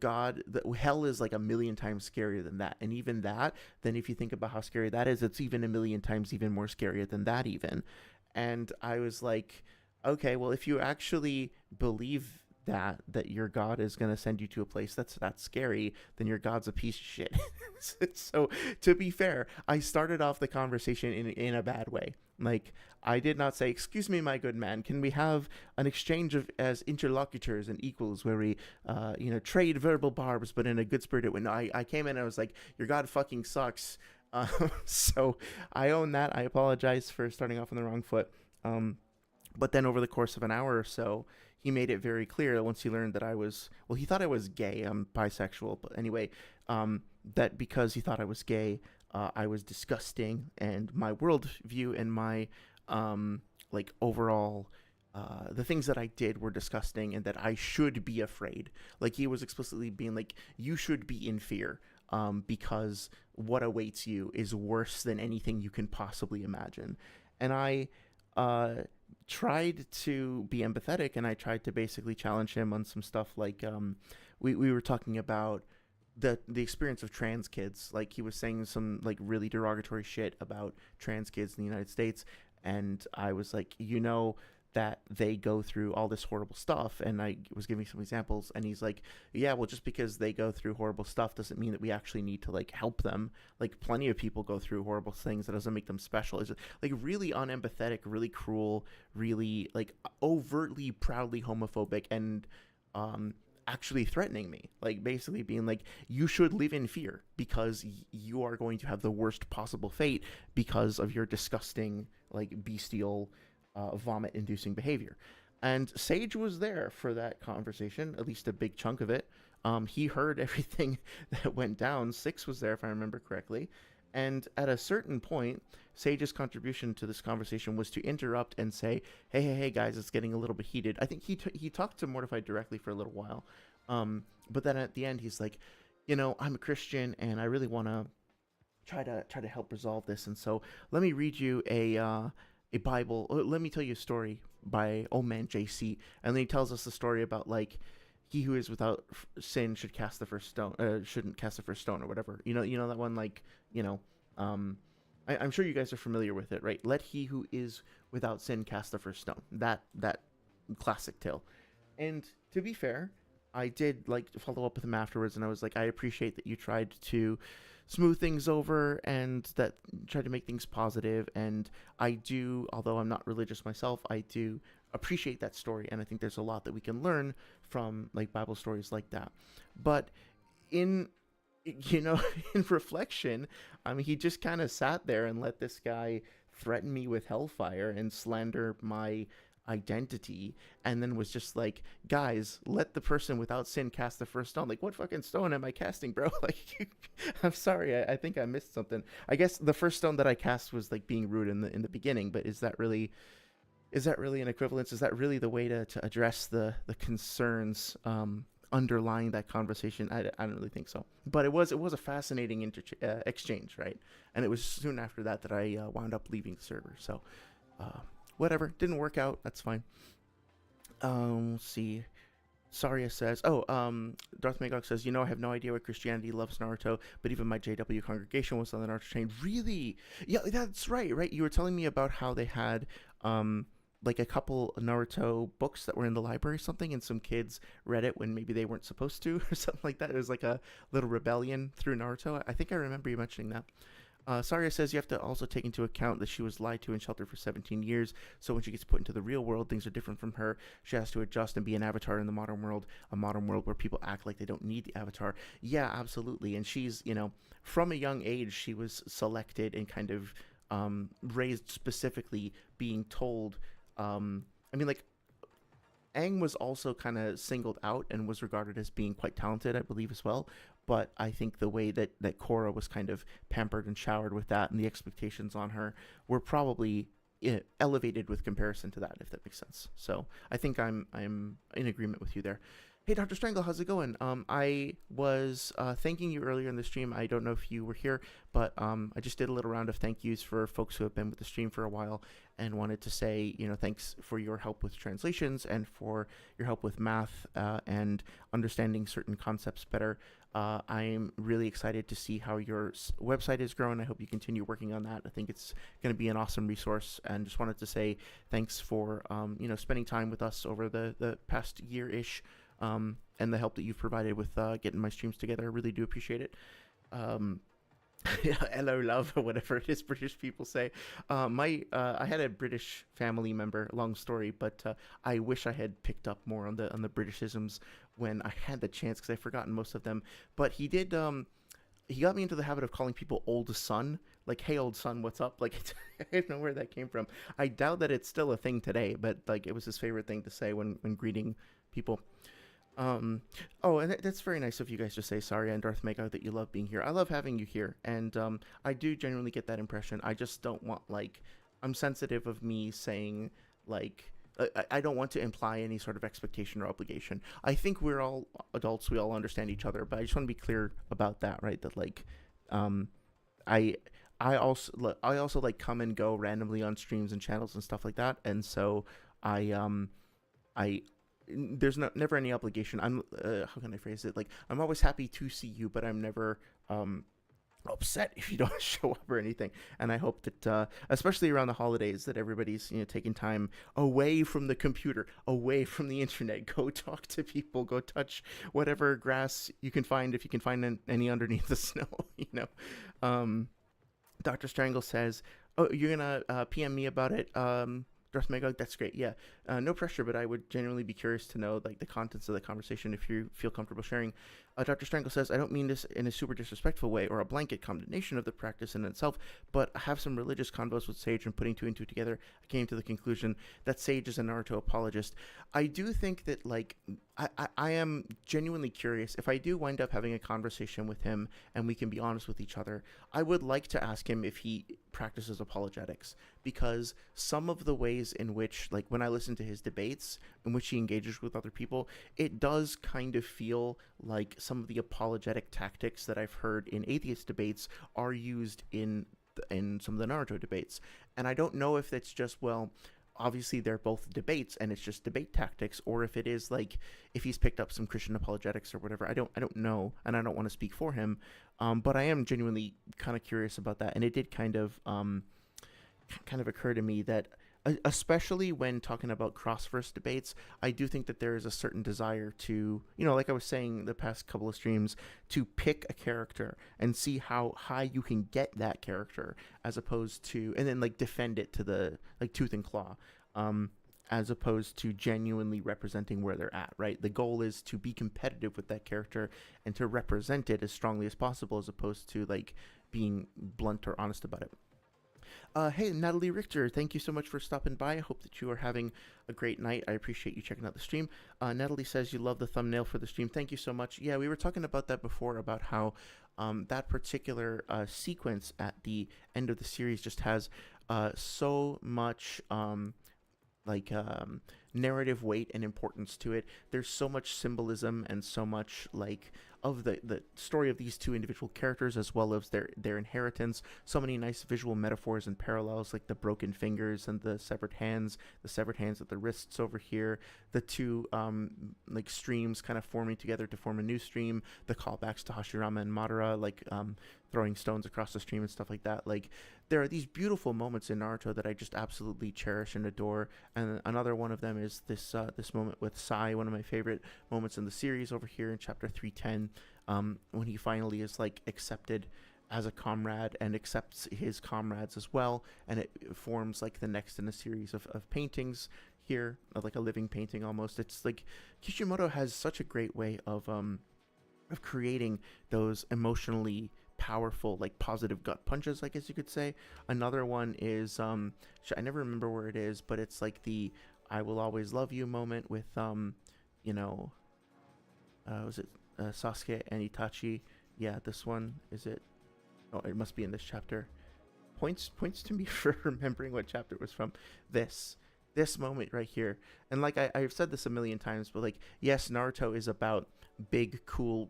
[SPEAKER 1] hell is like a million times scarier than that. And even that, then if you think about how scary that is, it's even a million times even more scarier than that even. And I was like, okay, well, if you actually believe that your God is going to send you to a place that's scary, then your God's a piece of shit. So to be fair, I started off the conversation in a bad way. Like, I did not say, excuse me, my good man, can we have an exchange of as interlocutors and equals where we, trade verbal barbs, but in a good spirit? When I came in and I was like, your God fucking sucks. So I own that. I apologize for starting off on the wrong foot. But then over the course of an hour or so, he made it very clear that once he learned that he thought I was gay. I'm bisexual, but anyway, that because he thought I was gay, I was disgusting, and my worldview and my, overall, the things that I did were disgusting, and that I should be afraid. Like, he was explicitly being like, you should be in fear, because what awaits you is worse than anything you can possibly imagine. And I tried to be empathetic, and I tried to basically challenge him on some stuff like we were talking about the experience of trans kids. Like, he was saying some like really derogatory shit about trans kids in the United States, and I was like, that they go through all this horrible stuff. And I was giving some examples, and he's like, yeah, well, just because they go through horrible stuff doesn't mean that we actually need to like help them. Like plenty of people go through horrible things. That doesn't make them special. It's like really unempathetic, really cruel, really like overtly proudly homophobic, and um actually threatening me, like basically being like, you should live in fear because you are going to have the worst possible fate because of your disgusting, like bestial, vomit inducing behavior. And Sage was there for that conversation, at least a big chunk of it. He heard everything that went down. Six was there, if I remember correctly. And at a certain point, Sage's contribution to this conversation was to interrupt and say, hey, guys, it's getting a little bit heated. I think he talked to Mortified directly for a little while. But then at the end, he's like, I'm a Christian and I really want to try to help resolve this. And so let me read you a Bible. Let me tell you a story by old man JC. And then he tells us the story about like, he who is without sin should cast the first stone. Shouldn't cast the first stone or whatever. You know that one. Like, I'm sure you guys are familiar with it, right? Let he who is without sin cast the first stone. That classic tale. And to be fair, I did like follow up with him afterwards, and I was like, I appreciate that you tried to smooth things over and that tried to make things positive. And I do, although I'm not religious myself, I do appreciate that story, and I think there's a lot that we can learn from like Bible stories like that. But in in reflection, I mean, he just kind of sat there and let this guy threaten me with hellfire and slander my identity, and then was just like, guys, let the person without sin cast the first stone. Like, what fucking stone am I casting, bro? Like, I'm sorry, I think I missed something. I guess the first stone that I cast was like being rude in the beginning, but is that really an equivalence? Is that really the way to address the concerns underlying that conversation? I don't really think so. But it was a fascinating exchange, right? And it was soon after that I wound up leaving the server. So whatever, didn't work out. That's fine. Let's see. Saria says, Darth Magog says, I have no idea why Christianity loves Naruto, but even my JW congregation was on the Naruto train. Really? Yeah, that's right? You were telling me about how they had, like a couple Naruto books that were in the library or something, and some kids read it when maybe they weren't supposed to or something like that. It was like a little rebellion through Naruto. I think I remember you mentioning that. Saria says you have to also take into account that she was lied to and sheltered for 17 years, so when she gets put into the real world, things are different from her. She has to adjust and be an avatar in the modern world, a modern world where people act like they don't need the avatar. Yeah, absolutely. And she's, from a young age, she was selected and kind of raised specifically, being told, like, Aang was also kind of singled out and was regarded as being quite talented, I believe, as well. But I think the way that Korra was kind of pampered and showered with that, and the expectations on her were probably elevated with comparison to that, if that makes sense. So I think I'm in agreement with you there. Hey, Dr. Strangle, how's it going? I was thanking you earlier in the stream. I don't know if you were here, but I just did a little round of thank yous for folks who have been with the stream for a while, and wanted to say, thanks for your help with translations and for your help with math and understanding certain concepts better. I'm really excited to see how your website is growing. I hope you continue working on that. I think it's going to be an awesome resource, and just wanted to say thanks for spending time with us over the past year-ish. And the help that you've provided with getting my streams together. I really do appreciate it. Hello, love, or whatever it is British people say. I had a British family member, long story, but I wish I had picked up more on the Britishisms when I had the chance, because I've forgotten most of them. But he did. He got me into the habit of calling people old son, like, hey, old son, what's up? Like, I don't know where that came from. I doubt that it's still a thing today, but like, it was his favorite thing to say when greeting people. And that's very nice of you guys to say, Saria and Darth Mega, that you love being here. I love having you here, and I do genuinely get that impression. I just don't want, like, I'm sensitive of me saying, like, I don't want to imply any sort of expectation or obligation. I think we're all adults, we all understand each other, but I just want to be clear about that, right? That, like, I also like come and go randomly on streams and channels and stuff like that, and so I there's never any obligation. I'm how can I phrase it? Like, I'm always happy to see you, but I'm never upset if you don't show up or anything. And I hope that, especially around the holidays, that everybody's taking time away from the computer, away from the internet. Go talk to people. Go touch whatever grass you can find, if you can find any underneath the snow. You know, um, Dr. Strangle says, "Oh, you're gonna PM me about it." Darth Magog, that's great. Yeah, no pressure, but I would genuinely be curious to know like the contents of the conversation if you feel comfortable sharing. Dr. Strangle says, "I don't mean this in a super disrespectful way or a blanket condemnation of the practice in itself, but I have some religious convos with Sage and putting two and two together, I came to the conclusion that Sage is a Naruto apologist. I do think that like I am genuinely curious if I do wind up having a conversation with him and we can be honest with each other. I would like to ask him if he practices apologetics, because some of the ways in which, like when I listen to his debates in which he engages with other people, it does kind of feel like some of the apologetic tactics that I've heard in atheist debates are used in some of the Naruto debates. And I don't know if it's just, well, obviously they're both debates and it's just debate tactics, or if it is like if he's picked up some Christian apologetics or whatever. I don't know, and I don't want to speak for him, but I am genuinely kind of curious about that. And it did kind of occur to me that, especially when talking about cross-verse debates, I do think that there is a certain desire to, like I was saying the past couple of streams, to pick a character and see how high you can get that character, as opposed to, and then like defend it to the like tooth and claw, as opposed to genuinely representing where they're at, right? The goal is to be competitive with that character and to represent it as strongly as possible, as opposed to like being blunt or honest about it. Hey, Natalie Richter, thank you so much for stopping by. I hope that you are having a great night. I appreciate you checking out the stream. Natalie says you love the thumbnail for the stream. Thank you so much. Yeah, we were talking about that before, about how that particular sequence at the end of the series just has so much like narrative weight and importance to it. There's so much symbolism and so much like of the story of these two individual characters, as well as their inheritance. So many nice visual metaphors and parallels, like the broken fingers and the severed hands at the wrists over here, the two like streams kind of forming together to form a new stream, the callbacks to Hashirama and Madara, like throwing stones across the stream and stuff like that. Like, there are these beautiful moments in Naruto that I just absolutely cherish and adore. And another one of them is this moment with Sai, one of my favorite moments in the series over here in chapter 310, when he finally is like accepted as a comrade and accepts his comrades as well, and it forms like the next in a series of paintings here, of like a living painting almost. It's like Kishimoto has such a great way of creating those emotionally powerful, like positive gut punches, I guess you could say. Another one is I never remember where it is, but it's like the "I will always love you" moment with was it Sasuke and Itachi? Yeah, this one is it. Oh, it must be in this chapter. Points to me for remembering what chapter it was from. This moment right here. And like I've said this a million times, but like, yes, Naruto is about big, cool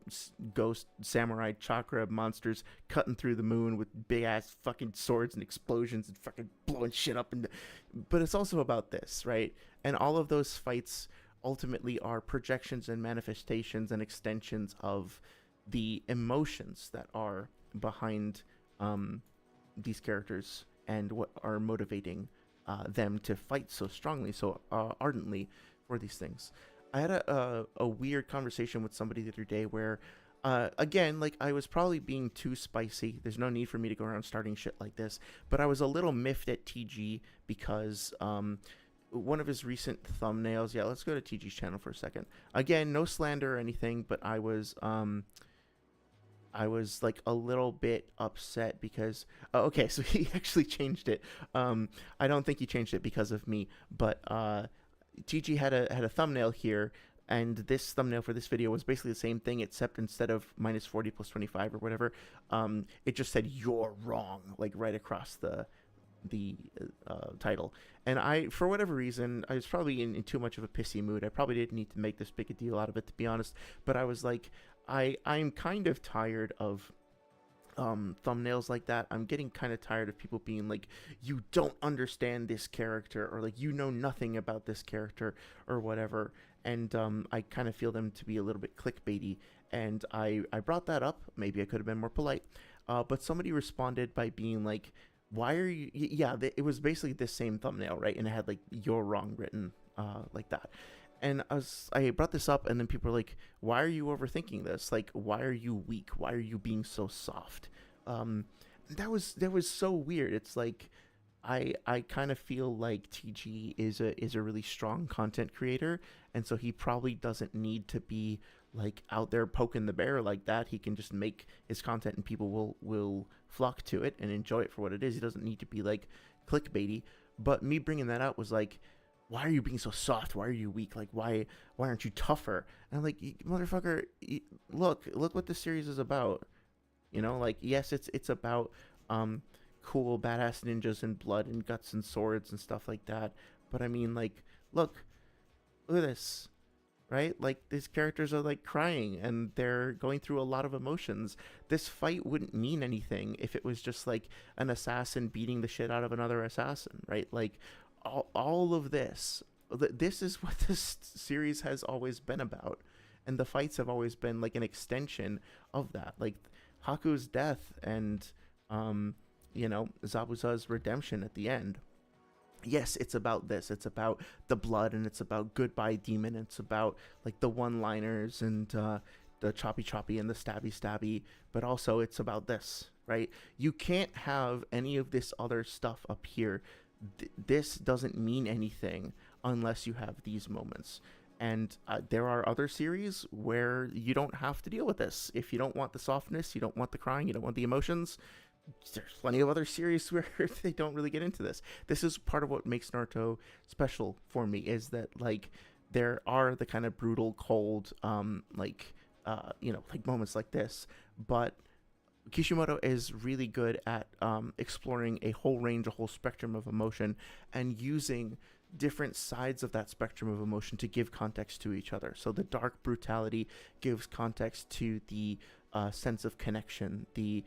[SPEAKER 1] ghost samurai chakra monsters cutting through the moon with big ass fucking swords and explosions and fucking blowing shit up. But it's also about this, right? And all of those fights ultimately are projections and manifestations and extensions of the emotions that are behind these characters and what are motivating them to fight so strongly, so ardently for these things. I had a weird conversation with somebody the other day where, again, like I was probably being too spicy. There's no need for me to go around starting shit like this, but I was a little miffed at TG because one of his recent thumbnails. Yeah, let's go to TG's channel for a second. Again, no slander or anything, but I was like a little bit upset because okay, so he actually changed it. I don't think he changed it because of me, but TG had a thumbnail here, and this thumbnail for this video was basically the same thing, except instead of -40 + 25 or whatever, it just said "you're wrong" like right across the title. And I, for whatever reason, I was probably in too much of a pissy mood. I probably didn't need to make this big a deal out of it, to be honest, but I was like, I'm kind of tired of thumbnails like that. I'm getting kind of tired of people being like, "You don't understand this character," or like, "You know nothing about this character," or whatever. And I kind of feel them to be a little bit clickbaity. And I brought that up. Maybe I could have been more polite. But somebody responded by being like, "Why are you?" Yeah, it was basically the same thumbnail, right? And it had like "You're wrong" written like that. And I brought this up, and then people were like, "Why are you overthinking this? Like, why are you weak? Why are you being so soft?" Um, that was so weird. It's like I kind of feel like TG is a really strong content creator, and so he probably doesn't need to be like out there poking the bear like that. He can just make his content, and people will flock to it and enjoy it for what it is. He doesn't need to be like clickbaity. But me bringing that up was like, why are you being so soft? Why are you weak? Like, why aren't you tougher? And I'm like, motherfucker, look what this series is about. Like, yes, it's about um cool badass ninjas and blood and guts and swords and stuff like that. But I mean, like, look at this, right? Like, these characters are like crying and they're going through a lot of emotions. This fight wouldn't mean anything if it was just like an assassin beating the shit out of another assassin, right? Like, all of this is what this series has always been about. And the fights have always been like an extension of that. Like, Haku's death and Zabuza's redemption at the end. Yes, it's about this. It's about the blood, and it's about goodbye demon. It's about like the one-liners and the choppy choppy and the stabby stabby. But also, it's about this, right? You can't have any of this other stuff up here. This doesn't mean anything unless you have these moments. And there are other series where you don't have to deal with this. If you don't want the softness, you don't want the crying, you don't want the emotions, there's plenty of other series where they don't really get into this. This is part of what makes Naruto special for me, is that like there are the kind of brutal, cold, like moments like this, but Kishimoto is really good at exploring a whole range, a whole spectrum of emotion, and using different sides of that spectrum of emotion to give context to each other. So the dark brutality gives context to the sense of connection, the,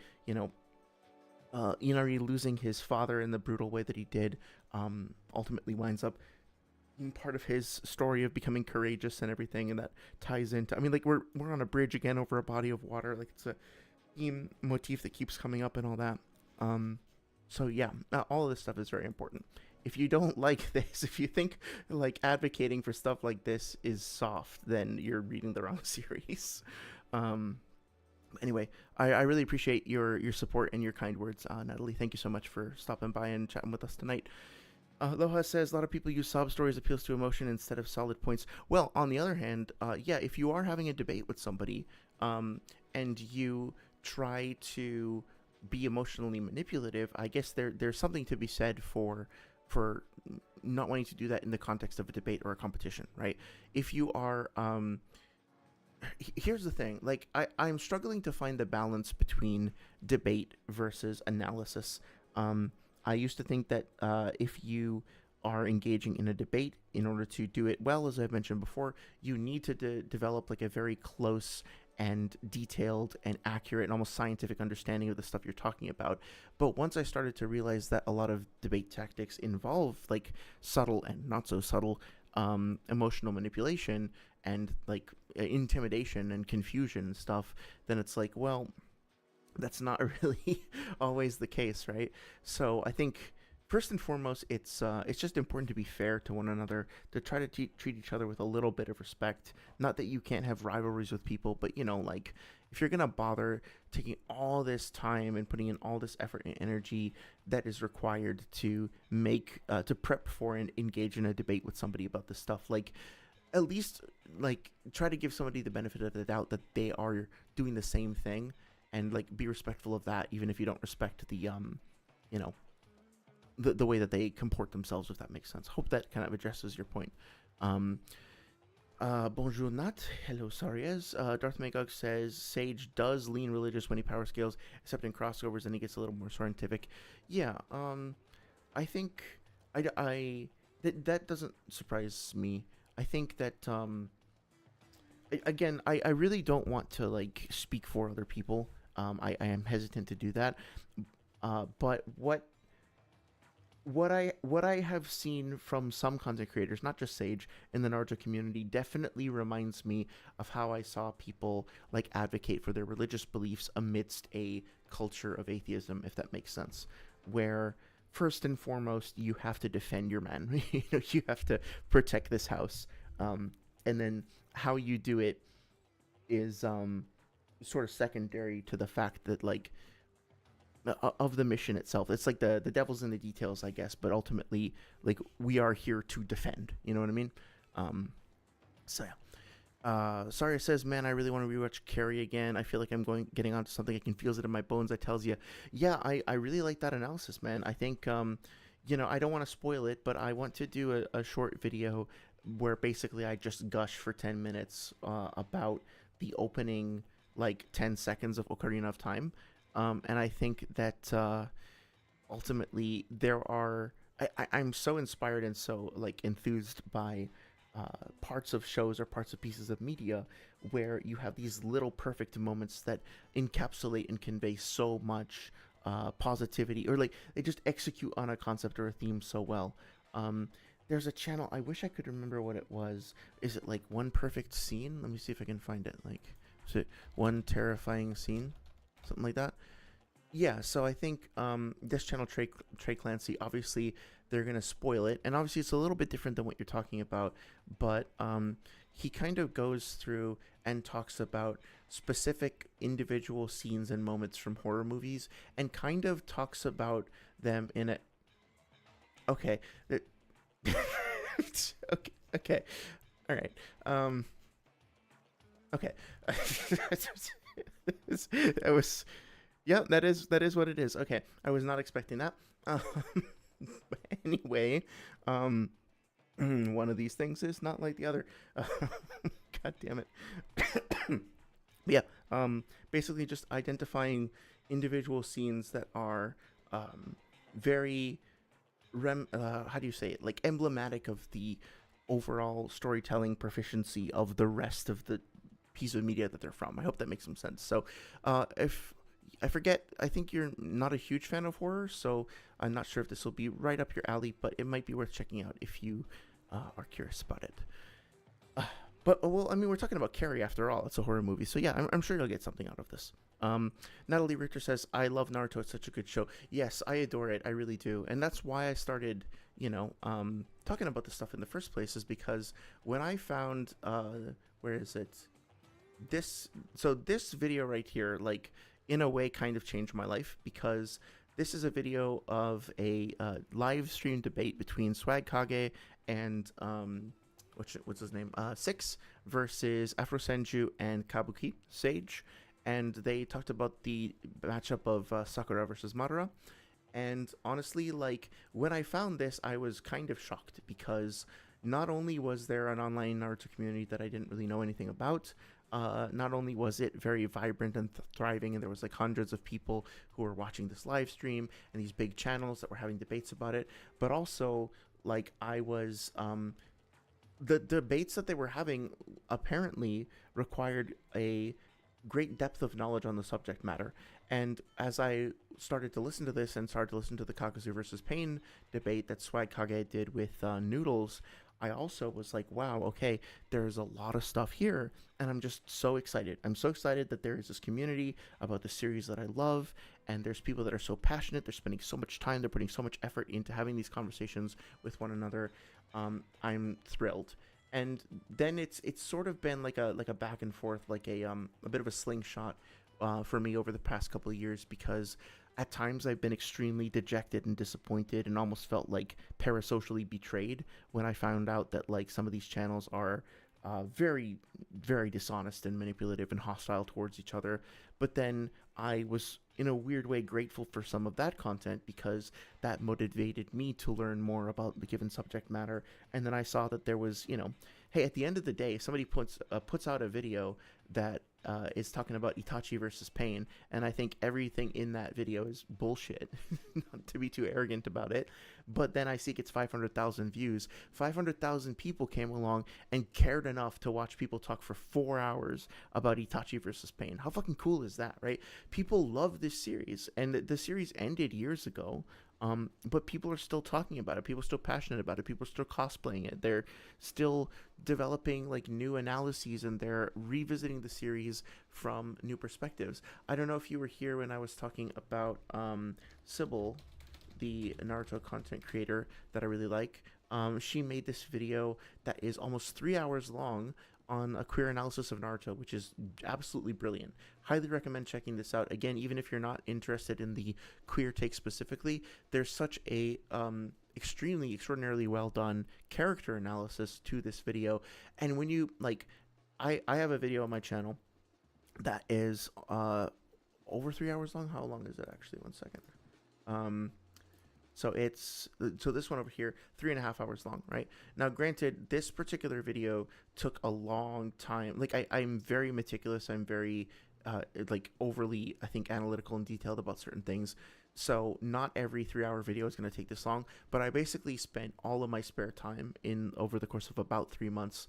[SPEAKER 1] Inari losing his father in the brutal way that he did ultimately winds up being part of his story of becoming courageous and everything, and that ties into, I mean, like, we're on a bridge again over a body of water, like it's a theme motif that keeps coming up and all that. So yeah, all of this stuff is very important. If you don't like this, if you think like advocating for stuff like this is soft, then you're reading the wrong series. Anyway, I really appreciate your support and your kind words, Natalie. Thank you so much for stopping by and chatting with us tonight. Loha says, a lot of people use sob stories appeals to emotion instead of solid points. Well, on the other hand, yeah, if you are having a debate with somebody and you try to be emotionally manipulative, I guess there's something to be said for not wanting to do that in the context of a debate or a competition, right? If you are here's the thing, like I'm struggling to find the balance between debate versus analysis. I used to think that if you are engaging in a debate, in order to do it well, as I've mentioned before, you need to develop like a very close and detailed and accurate and almost scientific understanding of the stuff you're talking about. But once I started to realize that a lot of debate tactics involve like subtle and not so subtle emotional manipulation and like intimidation and confusion and stuff, then it's like, well, that's not really always the case, right? So I think first and foremost, it's just important to be fair to one another, to try to treat each other with a little bit of respect. Not that you can't have rivalries with people, but like if you're gonna bother taking all this time and putting in all this effort and energy that is required to make to prep for and engage in a debate with somebody about this stuff, like at least like try to give somebody the benefit of the doubt that they are doing the same thing, and like be respectful of that, even if you don't respect the the way that they comport themselves, if that makes sense. Hope that kind of addresses your point. Bonjour Nat, hello Sariez. Darth Magog says Sage does lean religious when he power scales, except in crossovers, and he gets a little more scientific. Yeah, I think that doesn't surprise me. I think that again, I really don't want to like speak for other people. I am hesitant to do that. But what I have seen from some content creators, not just Sage, in the Naruto community, definitely reminds me of how I saw people like advocate for their religious beliefs amidst a culture of atheism, if that makes sense. Where first and foremost you have to defend your man, you have to protect this house, um, and then how you do it is sort of secondary to the fact that like of the mission itself. It's like the devil's in the details, I guess. But ultimately, like we are here to defend. You know what I mean? Um, so yeah. Saria says, "Man, I really want to rewatch Carrie again. I feel like I'm getting onto something. I can feel it in my bones." That tells you, yeah, I really like that analysis, man. I think, I don't want to spoil it, but I want to do a short video where basically I just gush for 10 minutes about the opening like 10 seconds of Ocarina of Time, and I think that ultimately there are. I'm so inspired and so like enthused by parts of shows or parts of pieces of media where you have these little perfect moments that encapsulate and convey so much positivity, or like they just execute on a concept or a theme so well. Um, there's a channel, I wish I could remember what it was. Is it like One Perfect Scene? Let me see if I can find it. Like, is it One Terrifying Scene? Something like that. Yeah, so I think this channel, Trey Clancy, obviously they're gonna spoil it, and obviously it's a little bit different than what you're talking about, but he kind of goes through and talks about specific individual scenes and moments from horror movies, and kind of talks about them in a okay, okay, okay, all right, okay, that was yeah, that is what it is. Okay, I was not expecting that. But anyway, um, one of these things is not like the other. God damn it. Yeah. Basically, just identifying individual scenes that are very how do you say it? Like emblematic of the overall storytelling proficiency of the rest of the piece of media that they're from. I hope that makes some sense. So, if I forget, I think you're not a huge fan of horror, so I'm not sure if this will be right up your alley, but it might be worth checking out if you are curious about it. Uh, but well, I mean, we're talking about Carrie after all. It's a horror movie, so yeah, I'm sure you'll get something out of this. Natalie Richter says, "I love Naruto. It's such a good show." Yes, I adore it. I really do, and that's why I started, talking about this stuff in the first place. Is because when I found, where is it? This video right here, like in a way, kind of changed my life because this is a video of a live stream debate between Swag Kage and what's his name? Six versus Afro Senju and Kabuki Sage, and they talked about the matchup of Sakura versus Madara. And honestly, like when I found this, I was kind of shocked because not only was there an online Naruto community that I didn't really know anything about, not only was it very vibrant and thriving, and there was like hundreds of people who were watching this live stream and these big channels that were having debates about it, but also like I was the debates that they were having apparently required a great depth of knowledge on the subject matter. And as I started to listen to this and started to listen to the Kakazu versus Pain debate that Swag Kage did with Noodles, I also was like, wow, okay, there's a lot of stuff here. And I'm just so excited. I'm so excited that there is this community about the series that I love. And there's people that are so passionate. They're spending so much time. They're putting so much effort into having these conversations with one another. I'm thrilled. And then it's sort of been like a back and forth, like a bit of a slingshot for me over the past couple of years, because at times I've been extremely dejected and disappointed and almost felt like parasocially betrayed when I found out that like some of these channels are very, very dishonest and manipulative and hostile towards each other. But then I was in a weird way grateful for some of that content because that motivated me to learn more about the given subject matter. And then I saw that there was, hey, at the end of the day, somebody puts out a video that is talking about Itachi versus Pain, and I think everything in that video is bullshit. Not to be too arrogant about it, but then I see it gets 500,000 views. 500,000 people came along and cared enough to watch people talk for 4 hours about Itachi versus Pain. How fucking cool is that, right? People love this series, and the series ended years ago. But people are still talking about it. People are still passionate about it. People are still cosplaying it. They're still developing like new analyses, and they're revisiting the series from new perspectives. I don't know if you were here when I was talking about Sybil, the Naruto content creator that I really like. She made this video that is almost 3 hours long on a queer analysis of Naruto, which is absolutely brilliant. Highly recommend checking this out. Again, even if you're not interested in the queer take specifically, there's such a extremely extraordinarily well done character analysis to this video. And when you like, I have a video on my channel that is over 3 hours long. How long is it actually? One second. Um, so this one over here, 3.5 hours long, right? Now, granted, this particular video took a long time. Like I'm very meticulous. I'm very like overly, I think, analytical and detailed about certain things. So not every 3 hour video is going to take this long. But I basically spent all of my spare time in over the course of about 3 months,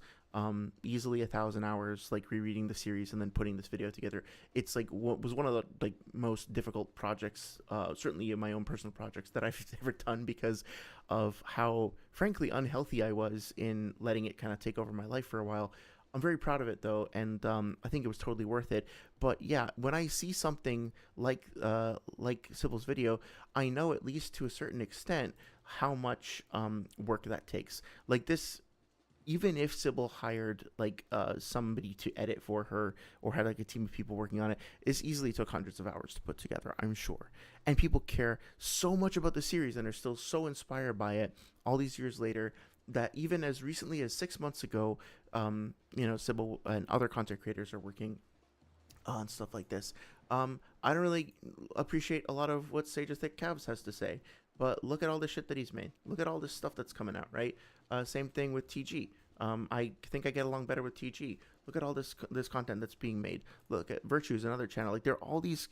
[SPEAKER 1] easily 1,000 hours, like rereading the series and then putting this video together. It's like what was one of the like most difficult projects, certainly in my own personal projects that I've ever done, because of how frankly unhealthy I was in letting it kind of take over my life for a while. I'm very proud of it though, and I think it was totally worth it. But yeah, when I see something like Sybil's video, I know at least to a certain extent how much work that takes. Like this, even if Sybil hired like somebody to edit for her or had like a team of people working on it, it easily took hundreds of hours to put together, I'm sure. And people care so much about the series and are still so inspired by it all these years later, that even as recently as 6 months ago, Sybil and other content creators are working on stuff like this. I don't really appreciate a lot of what Sage of Thick Calves has to say, but look at all the shit that he's made. Look at all this stuff that's coming out, right? Same thing with TG. I think I get along better with TG. Look at all this content that's being made. Look at Virtues, another channel. Like there are all these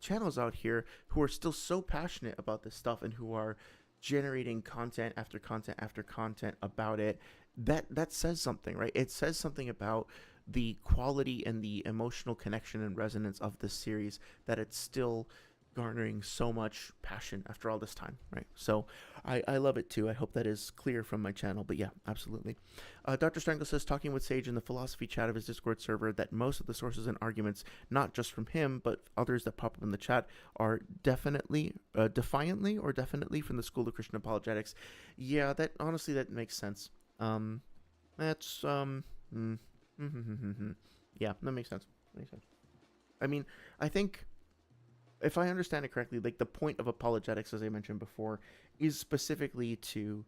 [SPEAKER 1] channels out here who are still so passionate about this stuff and who are generating content after content after content about it. That says something, right? It says something about the quality and the emotional connection and resonance of this series, that it's still garnering so much passion after all this time, right? So I love it too. I hope that is clear from my channel, but yeah, absolutely. Dr. Strangle says, talking with Sage in the philosophy chat of his Discord server, that most of the sources and arguments, not just from him, but others that pop up in the chat, are definitely, defiantly or definitely from the School of Christian Apologetics. Yeah, that honestly, that makes sense. That's, yeah, that makes sense. Makes sense. I mean, I think if I understand it correctly, like the point of apologetics, as I mentioned before, is specifically to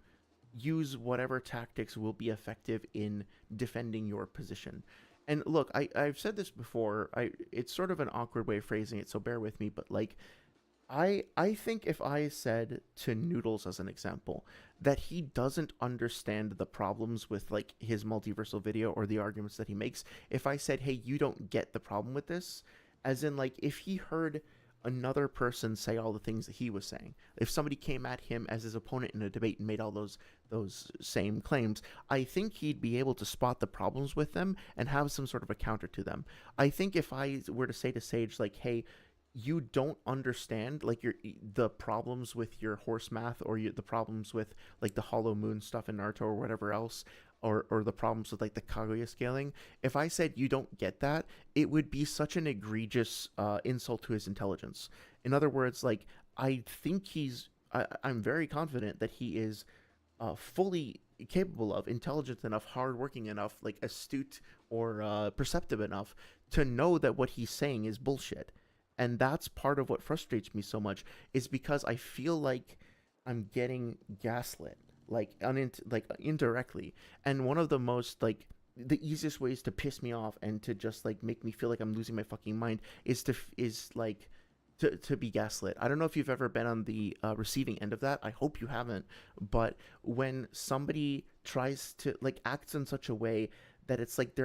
[SPEAKER 1] use whatever tactics will be effective in defending your position. And look, I've said this before. It's sort of an awkward way of phrasing it, so bear with me. But like, I think if I said to Noodles, as an example, that he doesn't understand the problems with like his multiversal video or the arguments that he makes, if I said, hey, you don't get the problem with this, as in like if he heard another person say all the things that he was saying, if somebody came at him as his opponent in a debate and made all those same claims, I think he'd be able to spot the problems with them and have some sort of a counter to them. I think if I were to say to Sage, like, hey, you don't understand like the problems with your horse math, or the problems with like the hollow moon stuff in Naruto or whatever else, or the problems with like the Kaguya scaling. If I said you don't get that, it would be such an egregious insult to his intelligence. In other words, like I think I'm very confident that he is fully capable of, intelligent enough, hardworking enough, like astute or perceptive enough to know that what he's saying is bullshit. And that's part of what frustrates me so much, is because I feel like I'm getting gaslit, like indirectly. And one of the most like the easiest ways to piss me off and to just like make me feel like I'm losing my fucking mind is to be gaslit. I don't know if you've ever been on the receiving end of that. I hope you haven't. But when somebody tries to like acts in such a way that it's like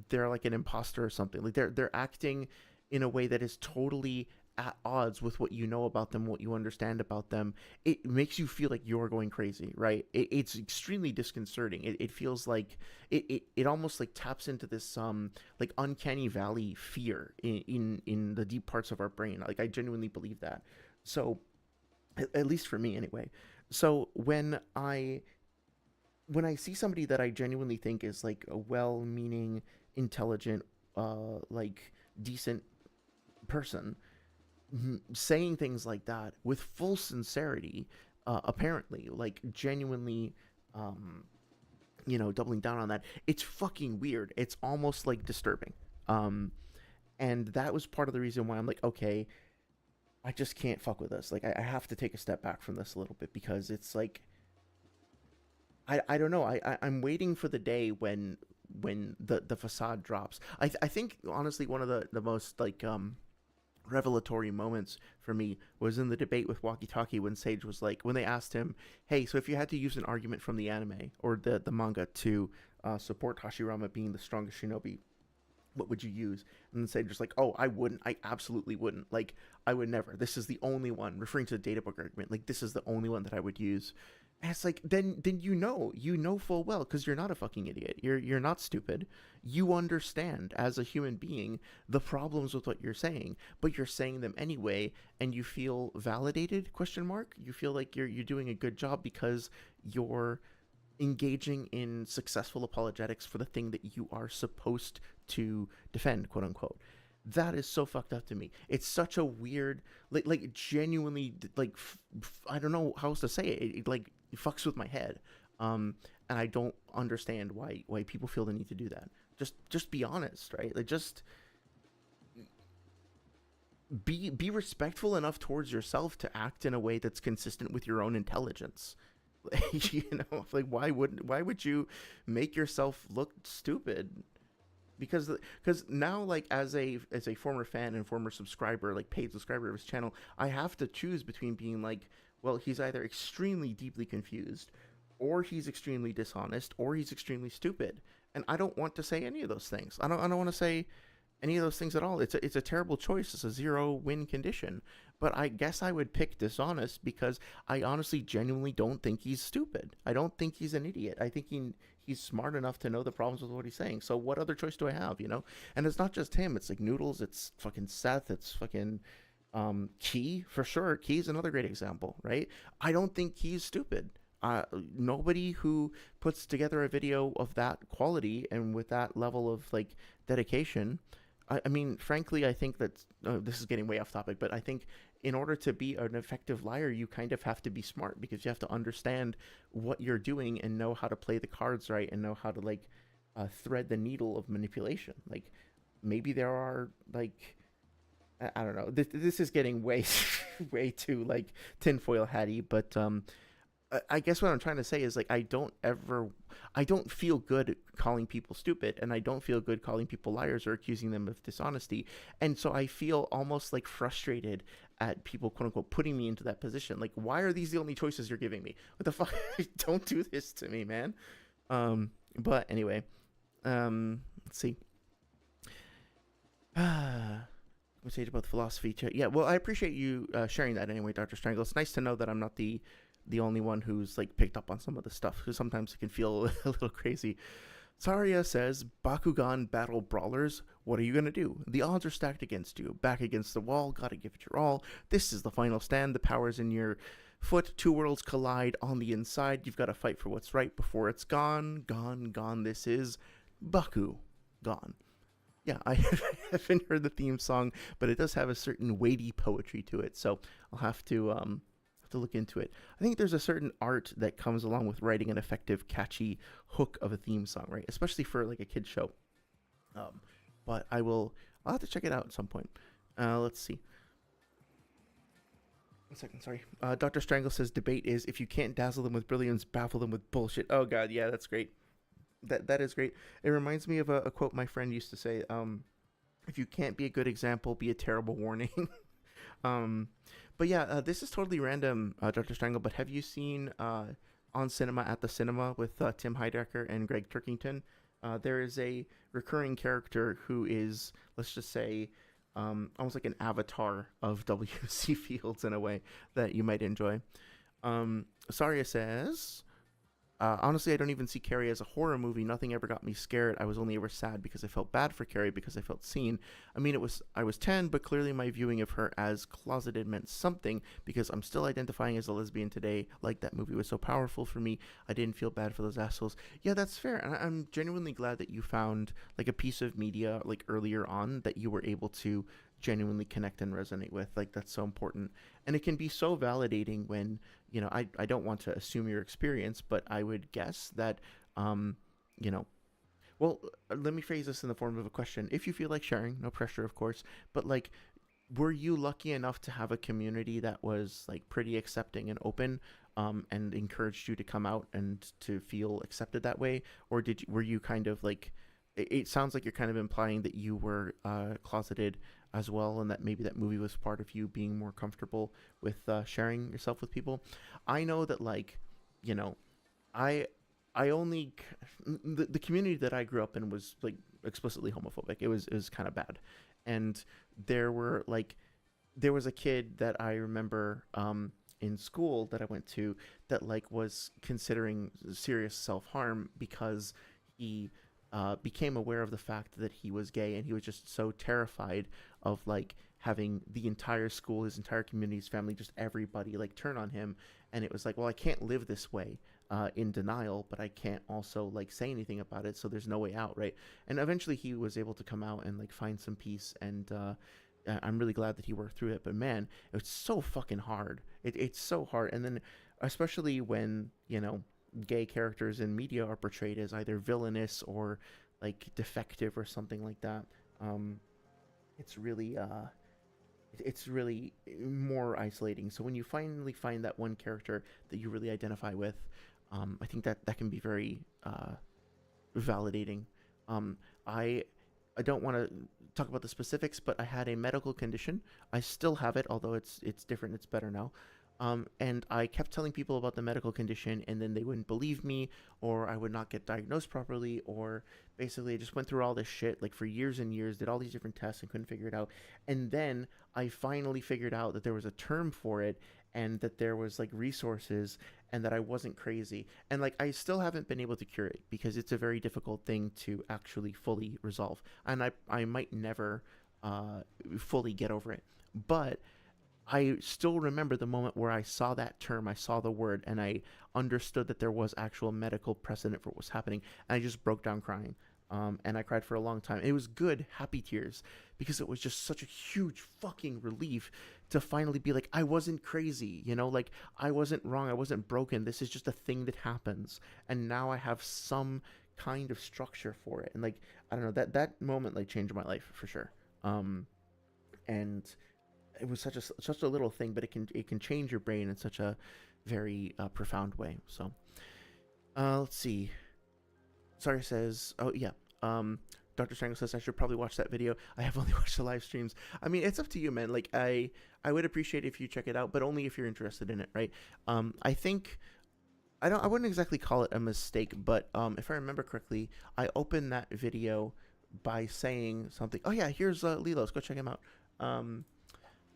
[SPEAKER 1] they're like an imposter or something, like they're acting in a way that is totally at odds with what you know about them, what you understand about them, it makes you feel like you're going crazy, right? It's extremely disconcerting. It feels like it almost like taps into this like uncanny valley fear in the deep parts of our brain. Like I genuinely believe that. So at least for me anyway. So when I see somebody that I genuinely think is like a well-meaning, intelligent, like decent person, saying things like that with full sincerity, apparently, like genuinely, um, doubling down on that, it's fucking weird. It's almost like disturbing. Um, and that was part of the reason why I'm like, okay, I just can't fuck with this. Like, I have to take a step back from this a little bit because it's like, I don't know. I'm waiting for the day when the facade drops. I think honestly one of the most like revelatory moments for me was in the debate with Walkie Talkie when Sage was like, when they asked him, hey, so if you had to use an argument from the anime or the manga to support Hashirama being the strongest shinobi, what would you use? And then Sage was like, oh, I wouldn't. I absolutely wouldn't. Like, I would never. This is the only one, referring to the data book argument. Like, this is the only one that I would use. And it's like, then you know full well, because you're not a fucking idiot. You're not stupid. You understand as a human being the problems with what you're saying, but you're saying them anyway, and you feel validated? Question mark. You feel like you're doing a good job because you're engaging in successful apologetics for the thing that you are supposed to defend, quote unquote. That is so fucked up to me. It's such a weird, like genuinely, like I don't know how else to say it. Like it fucks with my head, and I don't understand why people feel the need to do that. Just be honest, right? Like just be respectful enough towards yourself to act in a way that's consistent with your own intelligence. Like why would you make yourself look stupid? Because now, like as a former fan and former subscriber, like paid subscriber of his channel, I have to choose between being like, well, he's either extremely deeply confused, or he's extremely dishonest, or he's extremely stupid, and I don't want to say any of those things. I don't want to say any of those things at all. It's a terrible choice. It's a zero win condition. But I guess I would pick dishonest because I honestly, genuinely don't think he's stupid. I don't think he's an idiot. I think he's smart enough to know the problems with what he's saying. So what other choice do I have? And it's not just him. It's like Noodles. It's fucking Seth. It's fucking Key for sure. Key's another great example, right? I don't think he's stupid. Nobody who puts together a video of that quality and with that level of like dedication. I mean, frankly, I think that this is getting way off topic, but I think in order to be an effective liar, you kind of have to be smart because you have to understand what you're doing and know how to play the cards right and know how to like thread the needle of manipulation. Like maybe there are like I don't know. This is getting way way too like tinfoil hatty, but I guess what I'm trying to say is like I don't feel good calling people stupid, and I don't feel good calling people liars or accusing them of dishonesty, and so I feel almost like frustrated at people, quote unquote, putting me into that position. Like, why are these the only choices you're giving me? What the fuck? Don't do this to me, man. But anyway, let's see. What's say about the philosophy? Yeah, well, I appreciate you sharing that anyway, Dr. Strangle. It's nice to know that I'm not the only one who's like picked up on some of the stuff, because sometimes it can feel a little crazy. Saria says, Bakugan battle brawlers, what are you gonna do? The odds are stacked against you. Back against the wall, gotta give it your all. This is the final stand, the power's in your foot, two worlds collide on the inside. You've gotta fight for what's right before it's gone. Gone, gone, this is Baku. Gone. Yeah, I haven't heard the theme song, but it does have a certain weighty poetry to it, so I'll have to look into it. I think there's a certain art that comes along with writing an effective, catchy hook of a theme song, right? Especially for like a kid show. But I'll have to check it out at some point. Let's see. 1 second, sorry. Dr. Strangle says debate is if you can't dazzle them with brilliance, baffle them with bullshit. Oh god, yeah, that's great. That is great. It reminds me of a quote my friend used to say. If you can't be a good example, be a terrible warning. um, but yeah, this is totally random, Dr. Strangle. But have you seen on cinema at the cinema with Tim Heidecker and Greg Turkington? There is a recurring character who is, let's just say, almost like an avatar of W.C. Fields in a way that you might enjoy. Saria says, Honestly, I don't even see Carrie as a horror movie. Nothing ever got me scared. I was only ever sad because I felt bad for Carrie because I felt seen. I mean, it was I was 10, but clearly my viewing of her as closeted meant something because I'm still identifying as a lesbian today. Like that movie was so powerful for me. I didn't feel bad for those assholes. Yeah, that's fair. And I'm genuinely glad that you found like a piece of media like earlier on that you were able to genuinely connect and resonate with. Like that's so important. And it can be so validating when I don't want to assume your experience, but I would guess that, um, you know, well, let me phrase this in the form of a question. If you feel like sharing, no pressure, of course, but like, were you lucky enough to have a community that was like pretty accepting and open, and encouraged you to come out and to feel accepted that way? Or were you kind of like, it sounds like you're kind of implying that you were closeted as well, and that maybe that movie was part of you being more comfortable with sharing yourself with people. I know that like, you know, I I only the community that I grew up in was like explicitly homophobic. It was kind of bad, and there were like there was a kid that I remember in school that I went to that like was considering serious self harm because he became aware of the fact that he was gay, and he was just so terrified of like having the entire school, his entire community, his family, just everybody like turn on him. And it was like, well, I can't live this way in denial, but I can't also like say anything about it. So there's no way out, right? And eventually he was able to come out and like find some peace, and I'm really glad that he worked through it. But man, it's so fucking hard. It's so hard. And then especially when gay characters in media are portrayed as either villainous or like defective or something like that. Um, it's really it's really more isolating. So when you finally find that one character that you really identify with, I think that that can be very validating. Um, I I don't want to talk about the specifics, but I had a medical condition. I still have it, although it's different. It's better now. And I kept telling people about the medical condition, and then they wouldn't believe me, or I would not get diagnosed properly, or basically I just went through all this shit like for years and years, did all these different tests and couldn't figure it out. And then I finally figured out that there was a term for it, and that there was like resources, and that I wasn't crazy. And like I still haven't been able to cure it because it's a very difficult thing to actually fully resolve, and I might never uh, fully get over it, but I still remember the moment where I saw that term, I saw the word, and I understood that there was actual medical precedent for what was happening. And I just broke down crying. And I cried for a long time. It was good, happy tears, because it was just such a huge fucking relief to finally be like, I wasn't crazy, like I wasn't wrong, I wasn't broken. This is just a thing that happens. And now I have some kind of structure for it. And like, I don't know, that moment like changed my life for sure. Um, and it was such a little thing, but it can change your brain in such a very profound way. So let's see. Sorry says, oh yeah. Dr. Strangle says I should probably watch that video. I have only watched the live streams. I mean, it's up to you, man. Like I would appreciate if you check it out, but only if you're interested in it, right? I think I wouldn't exactly call it a mistake, but if I remember correctly, I opened that video by saying something. Oh yeah, here's Lilos. Go check him out.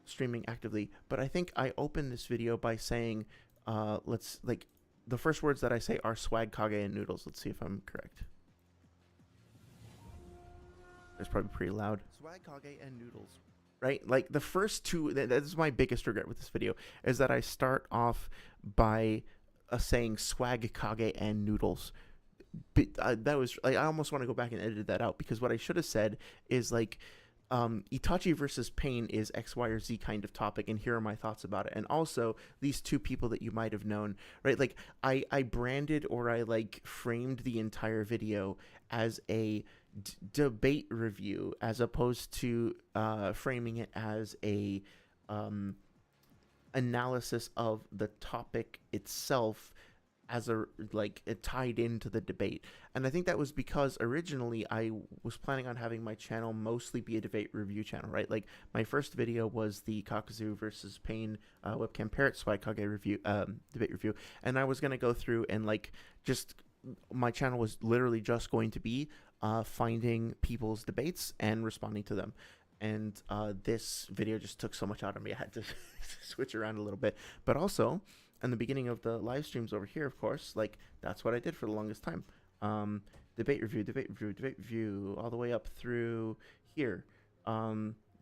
[SPEAKER 1] Streaming actively. But I think I opened this video by saying, let's like the first words that I say are swag kage and noodles. Let's see if I'm correct. It's probably pretty loud. Swag kage and noodles. Right? Like the first two, that's my biggest regret with this video, is that I start off by saying swag kage and noodles. But, that was like, I almost want to go back and edit that out, because what I should have said is like, Itachi versus Pain is X, Y, or Z kind of topic, and here are my thoughts about it. And also, these two people that you might have known, right? Like, I branded, or I like framed the entire video as a debate review, as opposed to framing it as a um, analysis of the topic itself, as a like it tied into the debate. And I think that was because originally I was planning on having my channel mostly be a debate review channel, right? Like my first video was the Kakuzu versus Pain webcam parrot swag kage review, debate review, and I was going to go through and like just my channel was literally just going to be finding people's debates and responding to them. And this video just took so much out of me, I had to switch around a little bit. But also, and the beginning of the live streams over here, of course, like that's what I did for the longest time. Um, debate review, debate review, debate review, all the way up through here.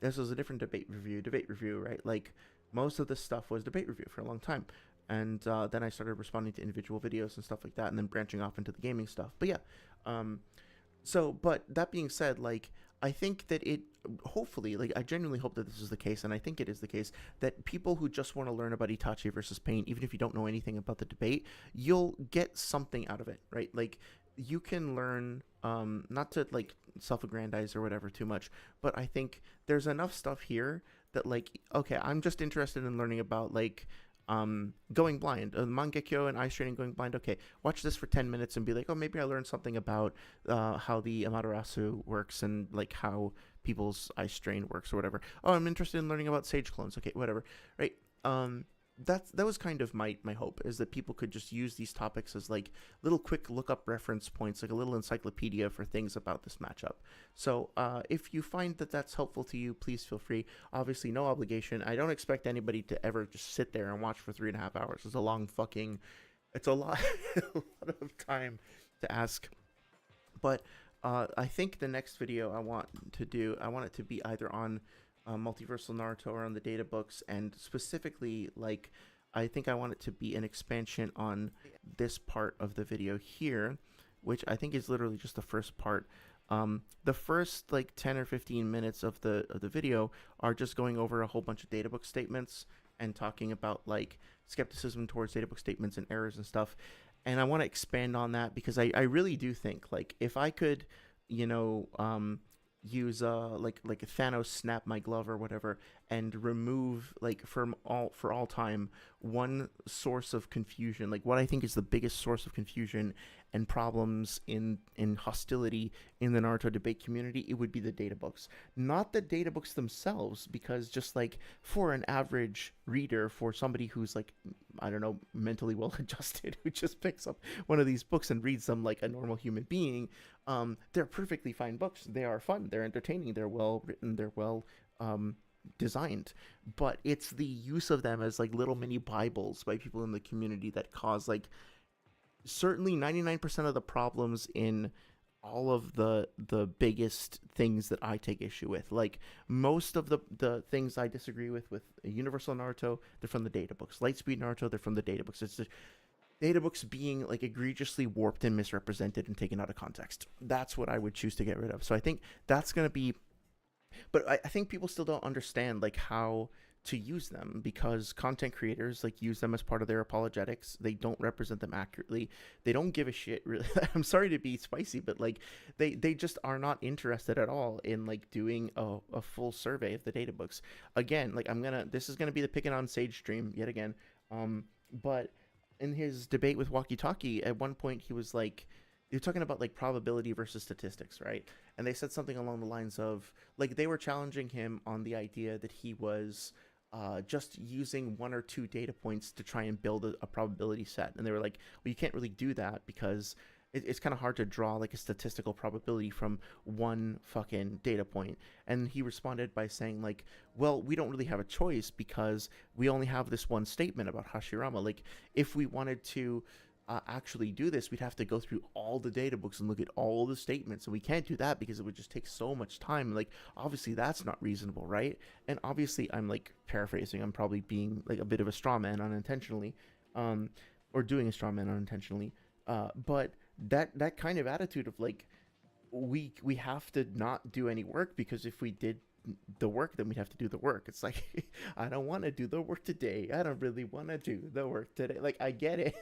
[SPEAKER 1] This was a different debate review, right? Like most of this stuff was debate review for a long time. And then I started responding to individual videos and stuff like that, and then branching off into the gaming stuff. But yeah, um, but that being said, like I think that it hopefully, like I genuinely hope that this is the case, and I think it is the case, that people who just want to learn about Itachi versus Pain, even if you don't know anything about the debate, you'll get something out of it, right? Like you can learn, not to like self-aggrandize or whatever too much, but I think there's enough stuff here that like, okay, I'm just interested in learning about like going blind, Mangekyo and eye straining going blind. Okay, watch this for 10 minutes and be like, oh, maybe I learned something about how the Amaterasu works and like how people's eye strain works or whatever. Oh, I'm interested in learning about sage clones. Okay, whatever, right? That was kind of my hope, is that people could just use these topics as like little quick lookup reference points, like a little encyclopedia for things about this matchup. So if you find that that's helpful to you, please feel free. Obviously, no obligation. I don't expect anybody to ever just sit there and watch for 3.5 hours. It's a long fucking, it's a lot, a lot of time to ask. But I think the next video I want it to be either on Multiversal Naruto or on the data books, and specifically, like, I think I want it to be an expansion on this part of the video here, which I think is literally just the first part. The first like 10 or 15 minutes of the video are just going over a whole bunch of data book statements and talking about like skepticism towards data book statements and errors and stuff. And I want to expand on that because I really do think, like, if I could, you know, use like a Thanos snap my glove or whatever and remove like for all time one source of confusion, like what I think is the biggest source of confusion and problems in hostility in the Naruto debate community, it would be the data books. Not the data books themselves, because just like for an average reader, for somebody who's like, I don't know, mentally well adjusted, who just picks up one of these books and reads them like a normal human being, they're perfectly fine books. They are fun, they're entertaining, they're well written, they're well designed. But it's the use of them as like little mini Bibles by people in the community that cause like certainly 99% of the problems in all of the biggest things that I take issue with. Like most of the things I disagree with Universal Naruto, they're from the data books. Lightspeed Naruto, they're from the data books. It's just data books being like egregiously warped and misrepresented and taken out of context. That's what I would choose to get rid of. So I think that's going to be, but I think people still don't understand like how to use them, because content creators like use them as part of their apologetics. They don't represent them accurately. They don't give a shit, really. I'm sorry to be spicy, but like they just are not interested at all in like doing a full survey of the data books. Again, like this is gonna be the picking on Sage stream yet again. But in his debate with Walkie Talkie, at one point he was like, you're talking about like probability versus statistics, right? And they said something along the lines of like they were challenging him on the idea that he was just using one or two data points to try and build a probability set. And they were like, well, you can't really do that because it's kind of hard to draw like a statistical probability from one fucking data point. And he responded by saying like, well, we don't really have a choice because we only have this one statement about Hashirama. Like if we wanted to actually do this, we'd have to go through all the data books and look at all the statements, and we can't do that because it would just take so much time. Like obviously that's not reasonable, right? And obviously I'm like paraphrasing, I'm probably being like a bit of a straw man unintentionally, or doing a straw man unintentionally, but that kind of attitude of like we have to not do any work, because if we did the work, then we'd have to do the work. It's like I don't want to do the work today, I don't really want to do the work today. Like I get it,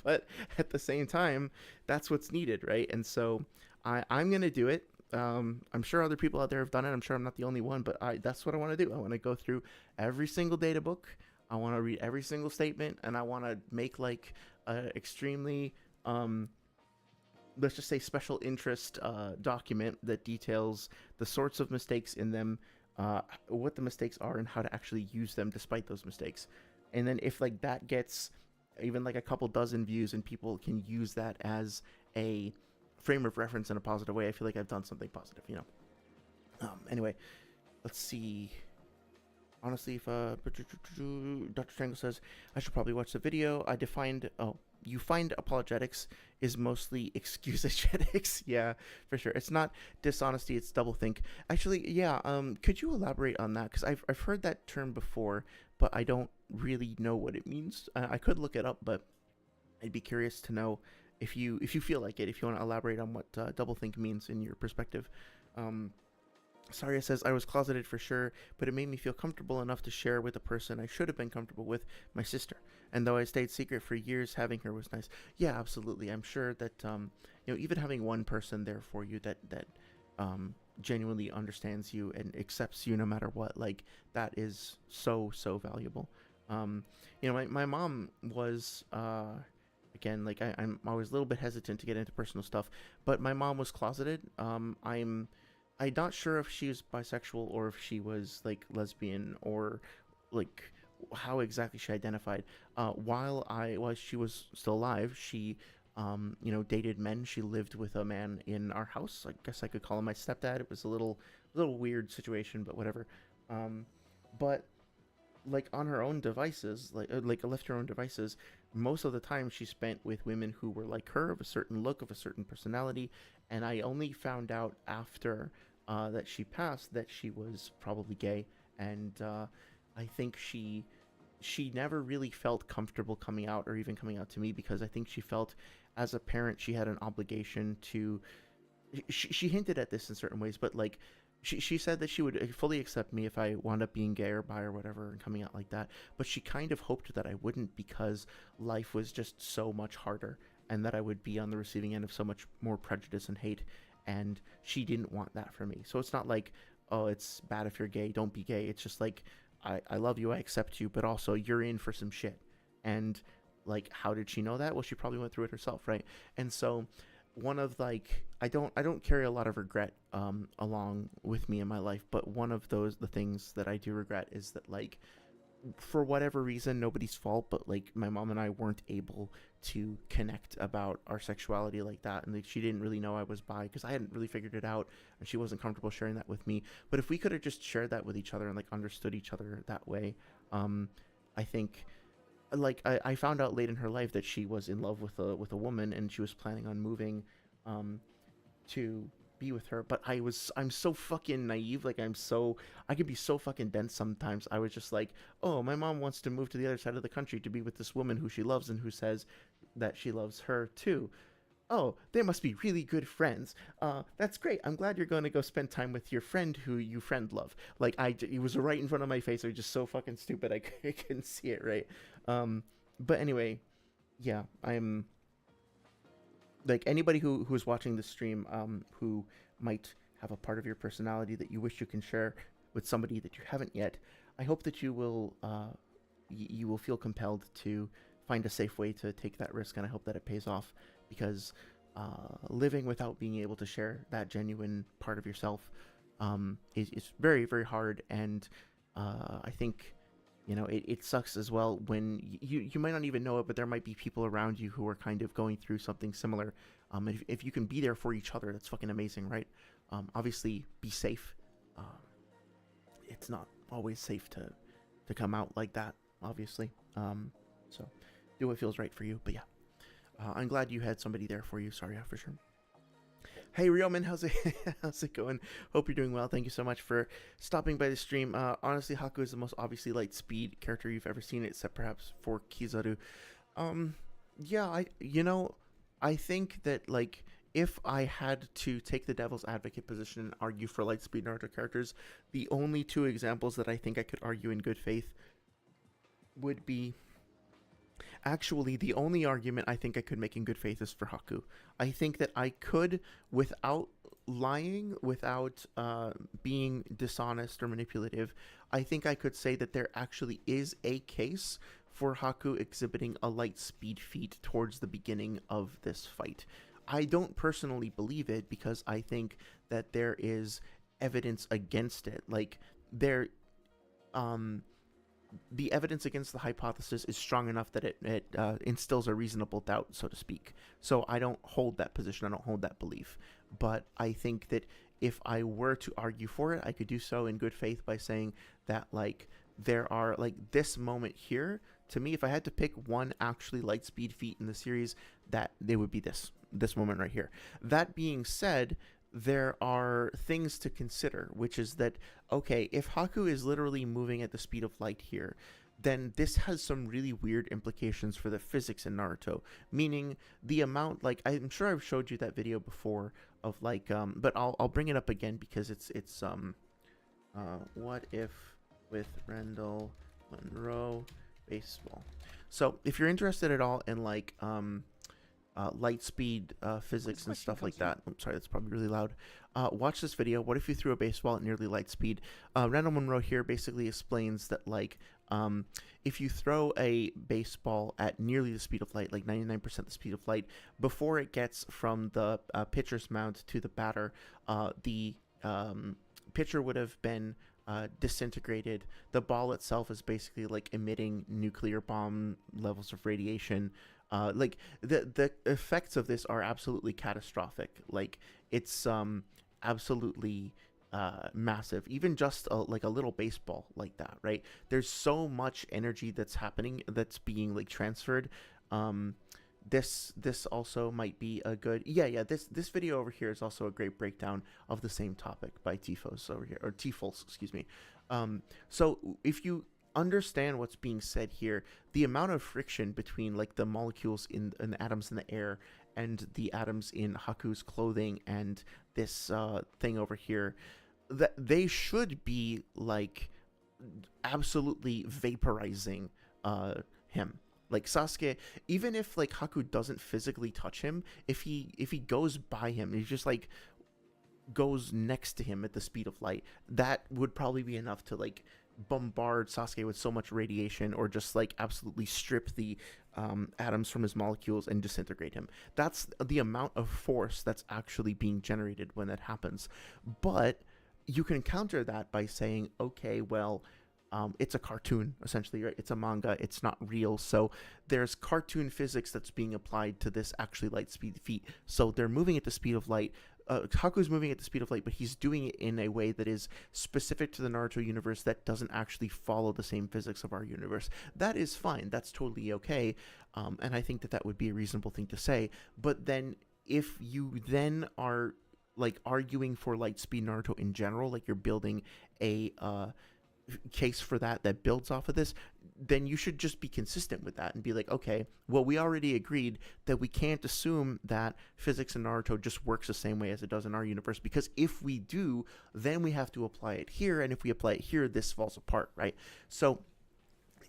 [SPEAKER 1] but at the same time, that's what's needed, right? And so I'm gonna do it. I'm sure other people out there have done it. I'm sure I'm not the only one, but that's what I want to do. I want to go through every single data book. I want to read every single statement, and I want to make like a extremely let's just say special interest document that details the sorts of mistakes in them, what the mistakes are, and how to actually use them despite those mistakes. And then if like that gets even like a couple dozen views and people can use that as a frame of reference in a positive way, I feel like I've done something positive, you know. Anyway, let's see. Honestly, if Dr. Strangle says I should probably watch the video, I defined. Oh, you find apologetics is mostly excusagetics. Yeah, for sure. It's not dishonesty; it's doublethink. Actually, yeah. Could you elaborate on that? Because I've heard that term before, but I don't really know what it means. I could look it up, but I'd be curious to know if you feel like it. If you want to elaborate on what doublethink means in your perspective. Um, Saria says, I was closeted for sure, but it made me feel comfortable enough to share with a person I should have been comfortable with, my sister. And though I stayed secret for years, having her was nice. Yeah, absolutely. I'm sure that, even having one person there for you that genuinely understands you and accepts you no matter what, like, that is so, so valuable. My mom was, again, like, I'm always a little bit hesitant to get into personal stuff, but my mom was closeted. I'm not sure if she was bisexual or if she was like lesbian or like how exactly she identified. While she was still alive, she dated men. She lived with a man in our house. I guess I could call him my stepdad. It was a little weird situation, but whatever. Um, but like on her own devices, like left her own devices, most of the time she spent with women who were like her, of a certain look, of a certain personality, and I only found out after that she passed that she was probably gay, and I think she never really felt comfortable coming out or even coming out to me because I think she felt as a parent she had an obligation to she hinted at this in certain ways, but like she said that she would fully accept me if I wound up being gay or bi or whatever and coming out like that. But she kind of hoped that I wouldn't because life was just so much harder and that I would be on the receiving end of so much more prejudice and hate. And she didn't want that for me. So it's not like, oh, it's bad if you're gay, don't be gay. It's just like, I love you, I accept you, but also you're in for some shit. And like, how did she know that? Well, she probably went through it herself, right? And so one of like I don't carry a lot of regret along with me in my life, but one of the things that I do regret is that like for whatever reason, nobody's fault, but like my mom and I weren't able to connect about our sexuality like that, and like she didn't really know I was bi because I hadn't really figured it out, and she wasn't comfortable sharing that with me. But if we could have just shared that with each other and like understood each other that way, um, I think like I found out late in her life that she was in love with a woman and she was planning on moving um to be with her, but I'm so fucking naive. Like I could be so fucking dense sometimes. I was just like, oh, my mom wants to move to the other side of the country to be with this woman who she loves and who says that she loves her too. Oh, they must be really good friends. That's great. I'm glad you're going to go spend time with your friend who you friend love. Like it was right in front of my face. I was just so fucking stupid. I couldn't see it right. But anyway, yeah, I'm like anybody who's watching this stream who might have a part of your personality that you wish you can share with somebody that you haven't yet. I hope that you will feel compelled to find a safe way to take that risk, and I hope that it pays off because living without being able to share that genuine part of yourself is very very hard, and I think it sucks as well when you might not even know it, but there might be people around you who are kind of going through something similar. If you can be there for each other, that's fucking amazing, right? Obviously, be safe. Um, it's not always safe to come out like that, obviously. So do what feels right for you. But yeah, I'm glad you had somebody there for you. Sorry, yeah, for sure. Hey Rioman, how's it how's it going? Hope you're doing well. Thank you so much for stopping by the stream. Honestly, Haku is the most obviously light speed character you've ever seen, except perhaps for Kizaru. Um, yeah, I think that like if I had to take the devil's advocate position and argue for light speed Naruto characters, the only two examples that I think I could argue in good faith would be actually, the only argument I think I could make in good faith is for Haku. I think that I could, without lying, without being dishonest or manipulative, I think I could say that there actually is a case for Haku exhibiting a light speed feat towards the beginning of this fight. I don't personally believe it because I think that there is evidence against it. Like, um, the evidence against the hypothesis is strong enough that it instills a reasonable doubt, so to speak. So I don't hold that position. I don't hold that belief. But I think that if I were to argue for it, I could do so in good faith by saying that, like, there are like this moment here. To me, if I had to pick one actually light speed feat in the series, that they would be this moment right here. That being said, there are things to consider, which is that okay, if Haku is literally moving at the speed of light here, then this has some really weird implications for the physics in Naruto. Meaning the amount, like I'm sure I've showed you that video before of like, but I'll bring it up again because what if with Randall Monroe baseball. So if you're interested at all in like light speed physics and stuff like that. I'm sorry, that's probably really loud. Watch this video. What if you threw a baseball at nearly light speed? Randall Monroe here basically explains that like if you throw a baseball at nearly the speed of light, like 99% the speed of light, before it gets from the pitcher's mound to the batter, the pitcher would have been disintegrated. The ball itself is basically like emitting nuclear bomb levels of radiation. Like the effects of this are absolutely catastrophic. Like it's absolutely massive. Even just like a little baseball like that, right? There's so much energy that's happening that's being like transferred. This also might be a good this video over here is also a great breakdown of the same topic by Tifos over here, or Tifos, excuse me. So if you understand what's being said here, the amount of friction between like the molecules in the atoms in the air and the atoms in Haku's clothing and this thing over here, that they should be like absolutely vaporizing him. Like Sasuke, even if like Haku doesn't physically touch him, if he goes by him, he just like goes next to him at the speed of light, that would probably be enough to like bombard Sasuke with so much radiation, or just like absolutely strip the atoms from his molecules and disintegrate him. That's the amount of force that's actually being generated when that happens. But you can counter that by saying, okay, well, it's a cartoon, essentially, right? It's a manga. It's not real. So there's cartoon physics that's being applied to this actually light speed feat. So they're moving at the speed of light. Haku's moving at the speed of light, but he's doing it in a way that is specific to the Naruto universe that doesn't actually follow the same physics of our universe. That is fine. That's totally okay. And I think that that would be a reasonable thing to say. But then if you then are like arguing for light speed Naruto in general, like you're building a case for that builds off of this, then you should just be consistent with that and be like, okay, well, we already agreed that we can't assume that physics in Naruto just works the same way as it does in our universe, because if we do, then we have to apply it here, and if we apply it here, this falls apart, right? So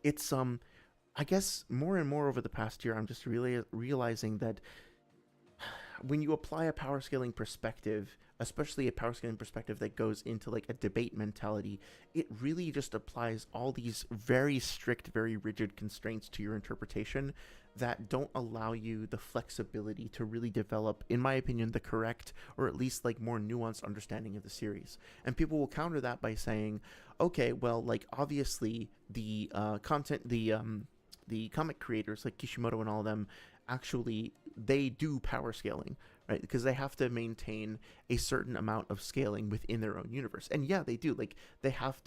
[SPEAKER 1] it's I guess more and more over the past year, I'm just really realizing that when you apply a power scaling perspective, especially a power scaling perspective that goes into like a debate mentality, it really just applies all these very strict, very rigid constraints to your interpretation that don't allow you the flexibility to really develop, in my opinion, the correct, or at least like more nuanced understanding of the series. And people will counter that by saying, okay, well, like obviously the the comic creators like Kishimoto and all of them, actually they do power scaling, right? Because they have to maintain a certain amount of scaling within their own universe. And yeah, they do. Like they have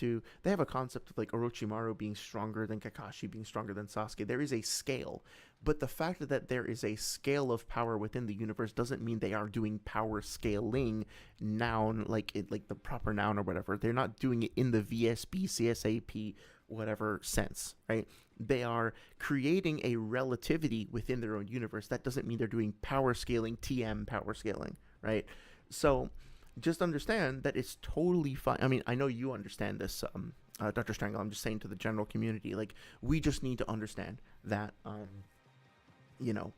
[SPEAKER 1] a concept of like Orochimaru being stronger than Kakashi, being stronger than Sasuke. There is a scale, but the fact that there is a scale of power within the universe doesn't mean they are doing power scaling noun, like the proper noun or whatever. They're not doing it in the VSP, CSAP, whatever sense, right? They are creating a relativity within their own universe. That doesn't mean they're doing power scaling, TM power scaling, right? So just understand that it's totally fine. I mean, I know you understand this, Dr. Strangle. I'm just saying to the general community, like, we just need to understand that, you know,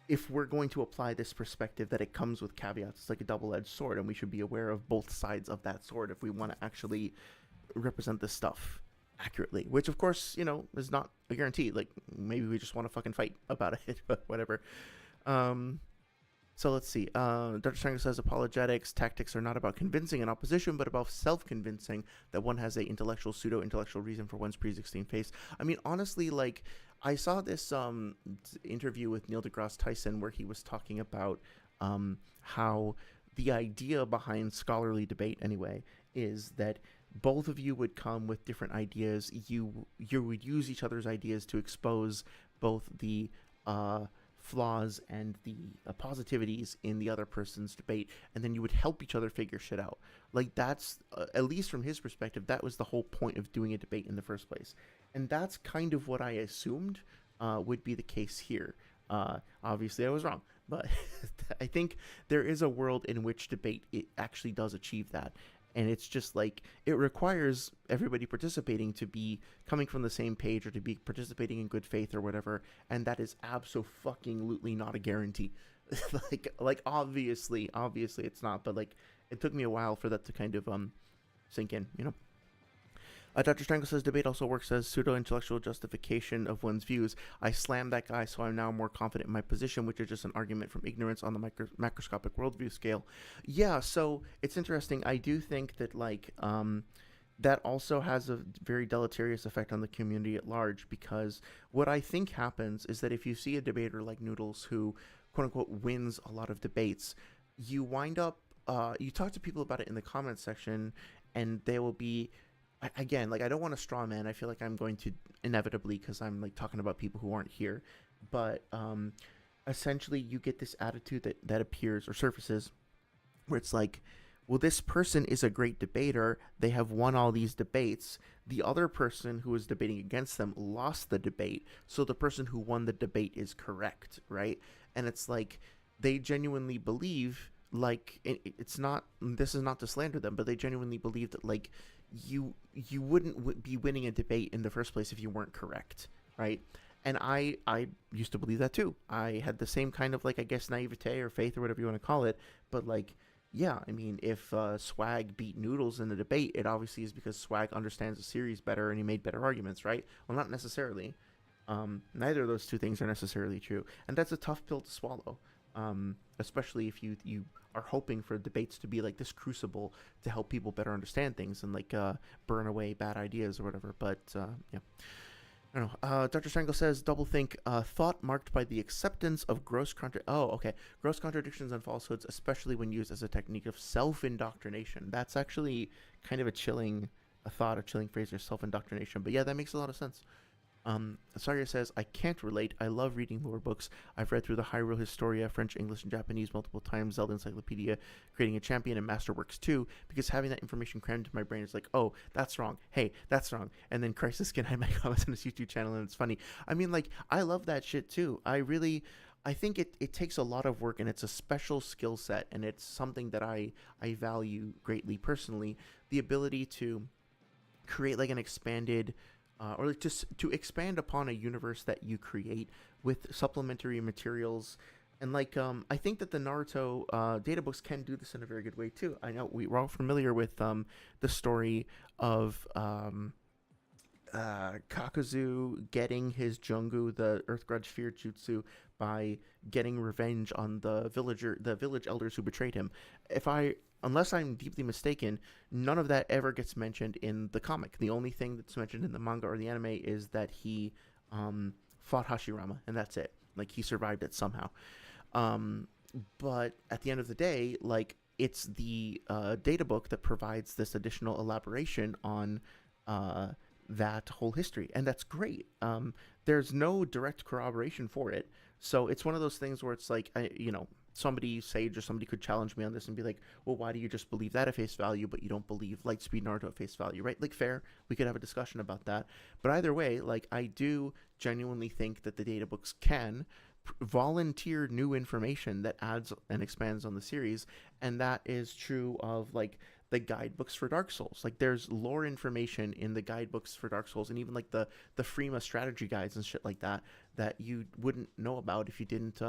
[SPEAKER 1] if we're going to apply this perspective, that it comes with caveats. It's like a double-edged sword, and we should be aware of both sides of that sword if we want to actually represent this stuff accurately, which of course, you know, is not a guarantee. Like maybe we just want to fucking fight about it, but whatever. So let's see. Dr. Strangle says apologetics tactics are not about convincing an opposition, but about self-convincing that one has a intellectual, pseudo-intellectual reason for one's pre-existing faith. I mean, honestly, like I saw this interview with Neil deGrasse Tyson where he was talking about how the idea behind scholarly debate, anyway, is that both of you would come with different ideas. You would use each other's ideas to expose both the uh, flaws and the positivities in the other person's debate, and then you would help each other figure shit out. Like that's at least from his perspective, that was the whole point of doing a debate in the first place, and that's kind of what I assumed would be the case here. Obviously, I was wrong, but I think there is a world in which debate it actually does achieve that, and it's just like it requires everybody participating to be coming from the same page or to be participating in good faith or whatever, and that is absolutely not a guarantee. Obviously it's not, but like it took me a while for that to kind of sink in, you know. Dr. Strangle says debate also works as pseudo-intellectual justification of one's views. I slammed that guy, so I'm now more confident in my position, which is just an argument from ignorance on the macroscopic worldview scale. Yeah, so it's interesting. I do think that that also has a very deleterious effect on the community at large, because what I think happens is that if you see a debater like Noodles who quote unquote wins a lot of debates, you wind up you talk to people about it in the comments section, and they will be again, like I don't want to straw man. I feel like I'm going to inevitably, because I'm like talking about people who aren't here, but essentially you get this attitude that appears or surfaces where it's like, well, this person is a great debater. They have won all these debates. The other person who was debating against them lost the debate, so the person who won the debate is correct, right? And it's like they genuinely believe, like it's not, this is not to slander them, but they genuinely believe that like you wouldn't be winning a debate in the first place if you weren't correct, right? And I used to believe that too. I had the same kind of like, I guess, naivete or faith or whatever you want to call it, but like, yeah, I mean, if Swag beat Noodles in the debate, it obviously is because Swag understands the series better and he made better arguments, right? Well, not necessarily. Neither of those two things are necessarily true, and that's a tough pill to swallow. Especially if you are hoping for debates to be like this crucible to help people better understand things and like burn away bad ideas or whatever. But yeah, I don't know. Dr. Strangle says doublethink thought marked by the acceptance of gross contradictions and falsehoods, especially when used as a technique of self-indoctrination. That's actually kind of a chilling phrase, or self-indoctrination. But yeah, that makes a lot of sense. Saria says, I can't relate. I love reading lore books. I've read through the Hyrule Historia, French, English, and Japanese multiple times, Zelda Encyclopedia, Creating a Champion, and Masterworks too, because having that information crammed into my brain is like, oh, that's wrong. Hey, that's wrong. And then Crisis can hide my comments on his YouTube channel, and it's funny. I mean, like, I love that shit too. I think it takes a lot of work, and it's a special skill set, and it's something that I value greatly personally. The ability to create like an expanded or like to expand upon a universe that you create with supplementary materials. And like I think that the Naruto data books can do this in a very good way too. I know we're all familiar with the story of Kakuzu getting his Jungu, the Earth Grudge Fear Jutsu, by getting revenge on the village elders who betrayed him. Unless I'm deeply mistaken, none of that ever gets mentioned in the comic. The only thing that's mentioned in the manga or the anime is that he fought Hashirama, and that's it. Like, he survived it somehow. But at the end of the day, like, it's the data book that provides this additional elaboration on that whole history, and that's great. There's no direct corroboration for it, so it's one of those things where it's like, somebody sage or somebody could challenge me on this and be like, well, why do you just believe that at face value, but you don't believe Lightspeed Naruto at face value, right? Like, fair, we could have a discussion about that. But either way, like, I do genuinely think that the data books can volunteer new information that adds and expands on the series, and that is true of like the guidebooks for Dark Souls. Like, there's lore information in the guidebooks for Dark Souls, and even like the Freema strategy guides and shit like that you wouldn't know about if you didn't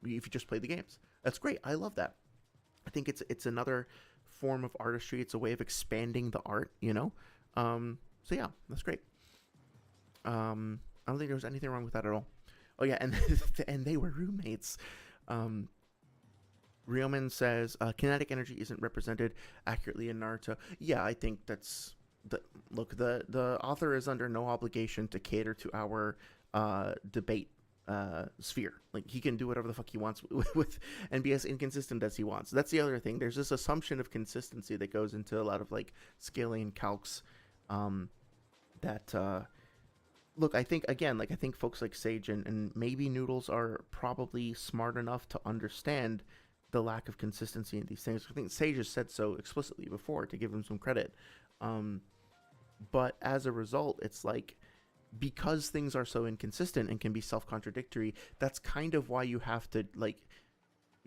[SPEAKER 1] if you just played the games. That's great. I love that. I think it's another form of artistry. It's a way of expanding the art, so yeah, that's great. I don't think there was anything wrong with that at all. Oh yeah, and and they were roommates. Ryoman says kinetic energy isn't represented accurately in Naruto. Yeah, I think that's the author is under no obligation to cater to our debate sphere. Like he can do whatever the fuck he wants with and be as inconsistent as he wants. That's the other thing. There's this assumption of consistency that goes into a lot of like scaling calcs. Um, that look, I think again, like I think folks like Sage and maybe Noodles are probably smart enough to understand the lack of consistency in these things. I think Sage has said so explicitly before to give him some credit. Um, but as a result, it's like because things are so inconsistent and can be self-contradictory, that's kind of why you have to like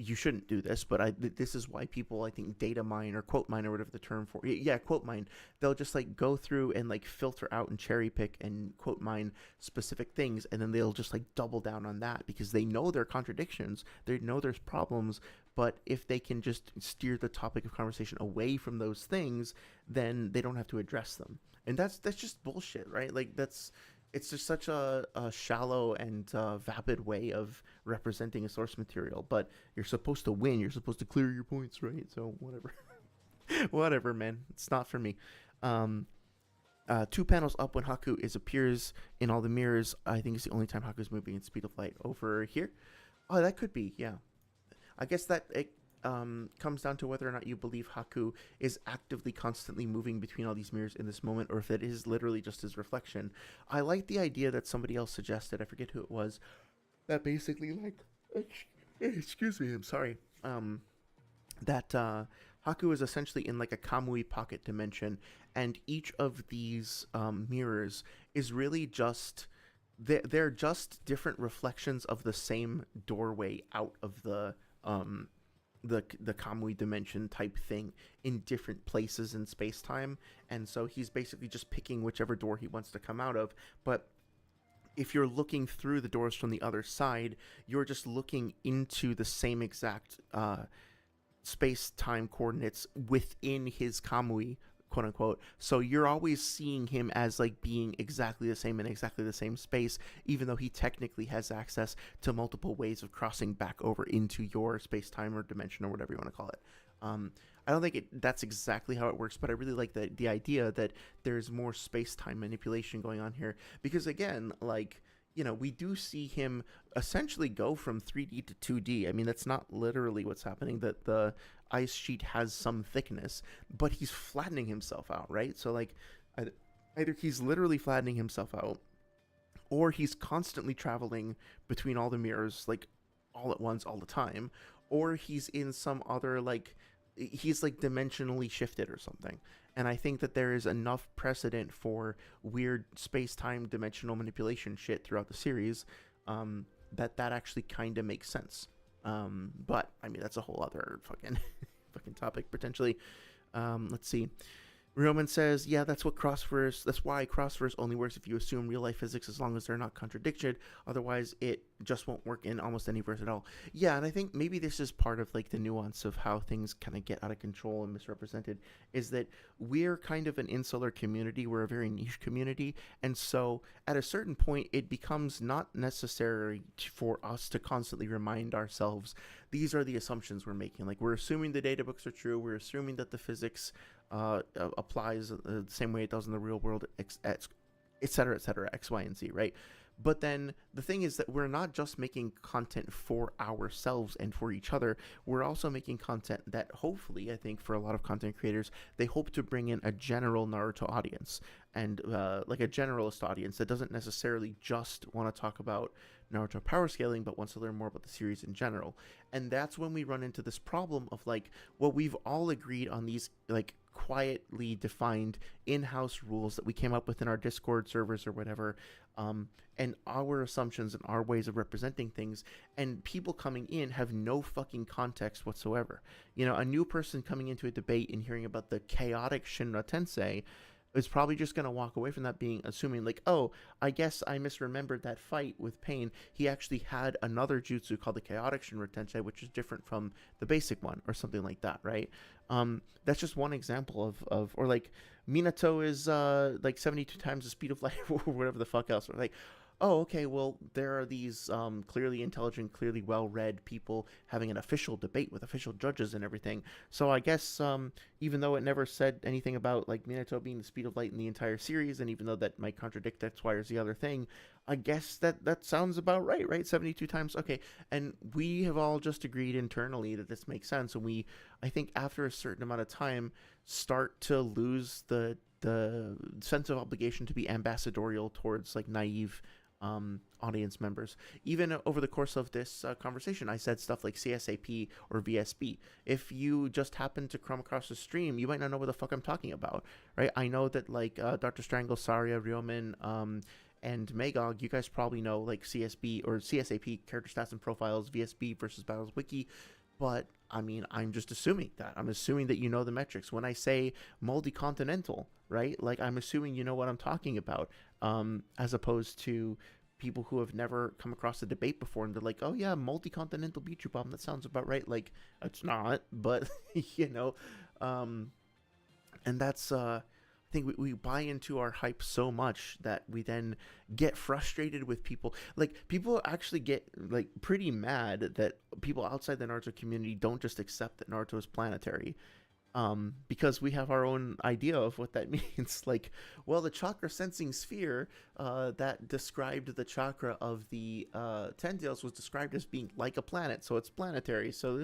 [SPEAKER 1] you shouldn't do this, but this is why people I think data mine or quote mine or whatever the term for quote mine. They'll just like go through and like filter out and cherry pick and quote mine specific things, and then they'll just like double down on that because they know there are contradictions, they know there's problems, but if they can just steer the topic of conversation away from those things, then they don't have to address them, and that's just bullshit, right? Like that's it's just such a shallow and vapid way of representing a source material. But you're supposed to win. You're supposed to clear your points, right? So whatever, whatever, man. It's not for me. Um, 2 panels up when Haku is appears in all the mirrors. I think it's the only time Haku's moving in speed of light. Over here. Oh, that could be. Yeah. I guess that it comes down to whether or not you believe Haku is actively, constantly moving between all these mirrors in this moment, or if it is literally just his reflection. I like the idea that somebody else suggested. I forget who it was. That basically, like, excuse me, I'm sorry. That Haku is essentially in like a Kamui pocket dimension, and each of these mirrors is really just they're just different reflections of the same doorway out of the Kamui dimension type thing in different places in space time, and so he's basically just picking whichever door he wants to come out of. But if you're looking through the doors from the other side, you're just looking into the same exact space time coordinates within his Kamui, quote unquote. So you're always seeing him as like being exactly the same in exactly the same space, even though he technically has access to multiple ways of crossing back over into your space time or dimension or whatever you want to call it. I don't think that's exactly how it works, but I really like the idea that there's more space time manipulation going on here, because again, like, you know, we do see him essentially go from 3D to 2D. I mean, that's not literally what's happening, that the ice sheet has some thickness, but he's flattening himself out, right? So like either he's literally flattening himself out, or he's constantly traveling between all the mirrors, like all at once, all the time, or he's in some other, like, he's like dimensionally shifted or something. And I think that there is enough precedent for weird space-time dimensional manipulation shit throughout the series, that actually kind of makes sense. But I mean, that's a whole other fucking topic potentially. Let's see. Roman says, yeah, that's why crossverse only works if you assume real life physics, as long as they're not contradicted. Otherwise, it just won't work in almost any verse at all. Yeah, and I think maybe this is part of like the nuance of how things kind of get out of control and misrepresented, is that we're kind of an insular community. We're a very niche community. And so at a certain point, it becomes not necessary for us to constantly remind ourselves, these are the assumptions we're making. Like, we're assuming the data books are true. We're assuming that the physics applies the same way it does in the real world, et cetera, X, Y, and Z, right? But then the thing is that we're not just making content for ourselves and for each other. We're also making content that hopefully, I think for a lot of content creators, they hope to bring in a general Naruto audience, and like a generalist audience that doesn't necessarily just want to talk about Naruto Powerscaling, but wants to learn more about the series in general. And that's when we run into this problem of like, well, we've all agreed on these like quietly defined in-house rules that we came up with in our Discord servers or whatever, and our assumptions and our ways of representing things, and people coming in have no fucking context whatsoever. You know, a new person coming into a debate and hearing about the chaotic Shinra Tensei is probably just going to walk away from that assuming like, oh, I guess I misremembered that fight with Pain. He actually had another jutsu called the Chaotic Shinra Tensei, which is different from the basic one, or something like that, right? That's just one example of or like Minato is like 72 times the speed of light, or whatever the fuck else. Or like, oh, okay, well, there are these clearly intelligent, clearly well read people having an official debate with official judges and everything. So I guess even though it never said anything about like Minato being the speed of light in the entire series, and even though that might contradict X, Y, or Z other thing, I guess that sounds about right, right? 72 times. Okay. And we have all just agreed internally that this makes sense. And we, I think, after a certain amount of time, start to lose the sense of obligation to be ambassadorial towards like naive audience members. Even over the course of this conversation, I said stuff like CSAP or VSB. If you just happen to come across the stream, you might not know what the fuck I'm talking about, right? I know that like Dr. Strangle, Saria, Ryomen, and Magog, you guys probably know like CSB or CSAP, character stats and profiles, VSB versus Battles Wiki, but I mean, I'm just assuming that. I'm assuming that you know the metrics. When I say multi-continental, right? Like, I'm assuming you know what I'm talking about, as opposed to people who have never come across a debate before and they're like, oh, yeah, multi-continental beat you bomb. That sounds about right. Like, it's not, but, you know, um, and that's I think we buy into our hype so much that we then get frustrated with people. Like, people actually get like pretty mad that people outside the Naruto community don't just accept that Naruto is planetary, because we have our own idea of what that means. Like, well, the chakra sensing sphere that described the chakra of the Ten Tails was described as being like a planet, so it's planetary. So,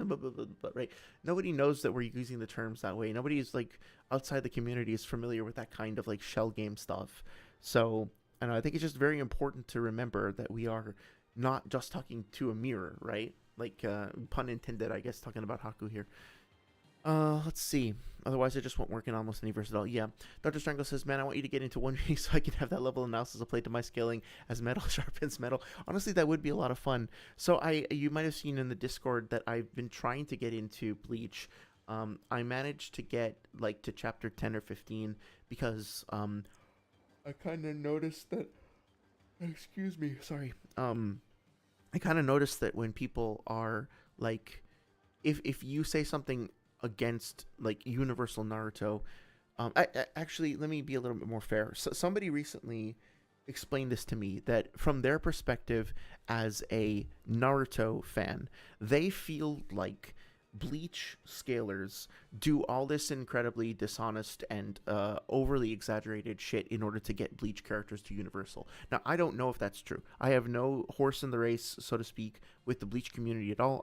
[SPEAKER 1] right? Nobody knows that we're using the terms that way. Nobody is like outside the community is familiar with that kind of like shell game stuff. So, and I think it's just very important to remember that we are not just talking to a mirror, right? Like, pun intended, I guess, talking about Haku here. Let's see. Otherwise, it just won't work in almost any verse at all. Yeah. Dr. Strangle says, man, I want you to get into One Piece so I can have that level of analysis applied to my scaling as metal sharpens metal. Honestly, that would be a lot of fun. So you might have seen in the Discord that I've been trying to get into Bleach. I managed to get like to chapter 10 or 15 because I kind of noticed that, excuse me, sorry. I kind of noticed that when people are like, if you say something against like Universal Naruto, actually, let me be a little bit more fair. So somebody recently explained this to me that from their perspective as a Naruto fan, they feel like Bleach scalers do all this incredibly dishonest and overly exaggerated shit in order to get Bleach characters to Universal. Now, I don't know if that's true. I have no horse in the race, so to speak, with the Bleach community at all.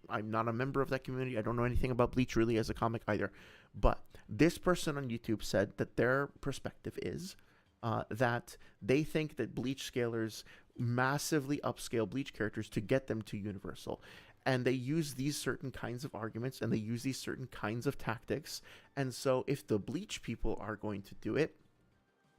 [SPEAKER 1] I'm not a member of that community. I don't know anything about Bleach really as a comic either. But this person on YouTube said that their perspective is that they think that Bleach scalers massively upscale Bleach characters to get them to Universal, and they use these certain kinds of arguments and they use these certain kinds of tactics. And so if the Bleach people are going to do it,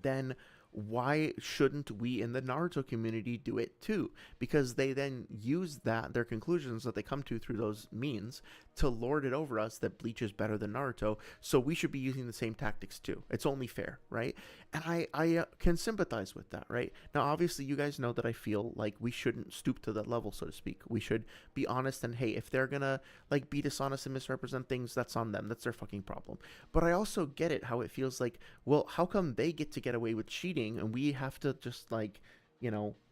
[SPEAKER 1] then why shouldn't we in the Naruto community do it too? Because they then use their conclusions that they come to through those means to lord it over us that Bleach is better than Naruto, so we should be using the same tactics too. It's only fair, right? And I can sympathize with that, right? Now, obviously, you guys know that I feel like we shouldn't stoop to that level, so to speak. We should be honest, and hey, if they're gonna like be dishonest and misrepresent things, that's on them. That's their fucking problem. But I also get it, how it feels like, well, how come they get to get away with cheating and we have to just like,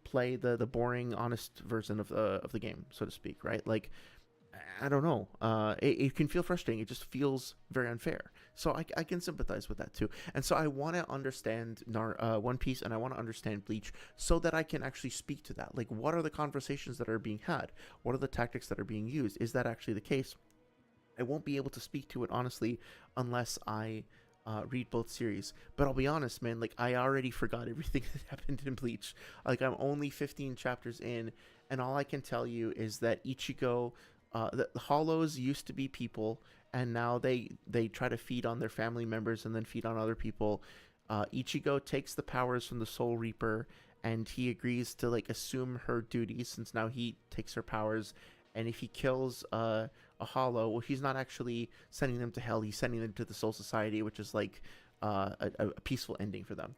[SPEAKER 1] play the boring, honest version of the game, so to speak, right? Like, I don't know. It can feel frustrating. It just feels very unfair. So I can sympathize with that too. And so I want to understand One Piece, and I want to understand Bleach so that I can actually speak to that. Like, what are the conversations that are being had? What are the tactics that are being used? Is that actually the case? I won't be able to speak to it honestly unless I read both series. But I'll be honest, man, like, I already forgot everything that happened in Bleach. Like, I'm only 15 chapters in, and all I can tell you is that Ichigo, the Hollows used to be people, and now they try to feed on their family members and then feed on other people. Ichigo takes the powers from the Soul Reaper, and he agrees to like assume her duties since now he takes her powers. And if he kills a Hollow, well, he's not actually sending them to hell. He's sending them to the Soul Society, which is like a peaceful ending for them.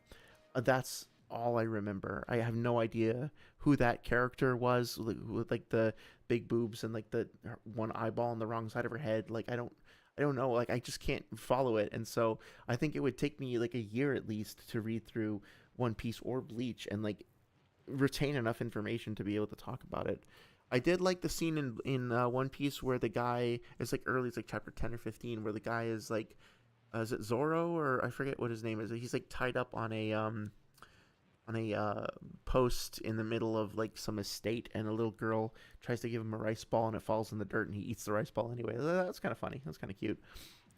[SPEAKER 1] That's all I remember. I have no idea who that character was with like the big boobs and like the one eyeball on the wrong side of her head. Like, I don't know. Like, I just can't follow it. And so I think it would take me like a year at least to read through One Piece or Bleach. And like, retain enough information to be able to talk about it. I did like the scene in One Piece where the guy is like early, it's like chapter 10 or 15, where the guy is like, is it Zoro or I forget what his name is. He's like tied up on a post in the middle of like some estate, and a little girl tries to give him a rice ball, and it falls in the dirt, and he eats the rice ball anyway. That's kind of funny. That's kind of cute.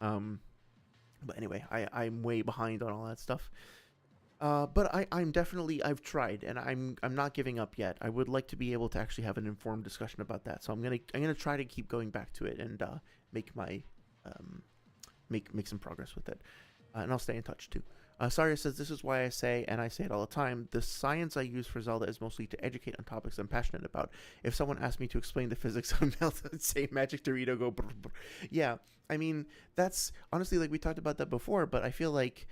[SPEAKER 1] Um, but anyway, I'm way behind on all that stuff. But I'm definitely, I've tried, and I'm not giving up yet. I would like to be able to actually have an informed discussion about that. So I'm gonna try to keep going back to it and make my make some progress with it, and I'll stay in touch too. Saria says, this is why I say, and I say it all the time, the science I use for Zelda is mostly to educate on topics I'm passionate about. If someone asked me to explain the physics of Melt, I'd say Magic Dorito go brr, brr. Yeah, I mean, that's, honestly, like, we talked about that before, but I feel like,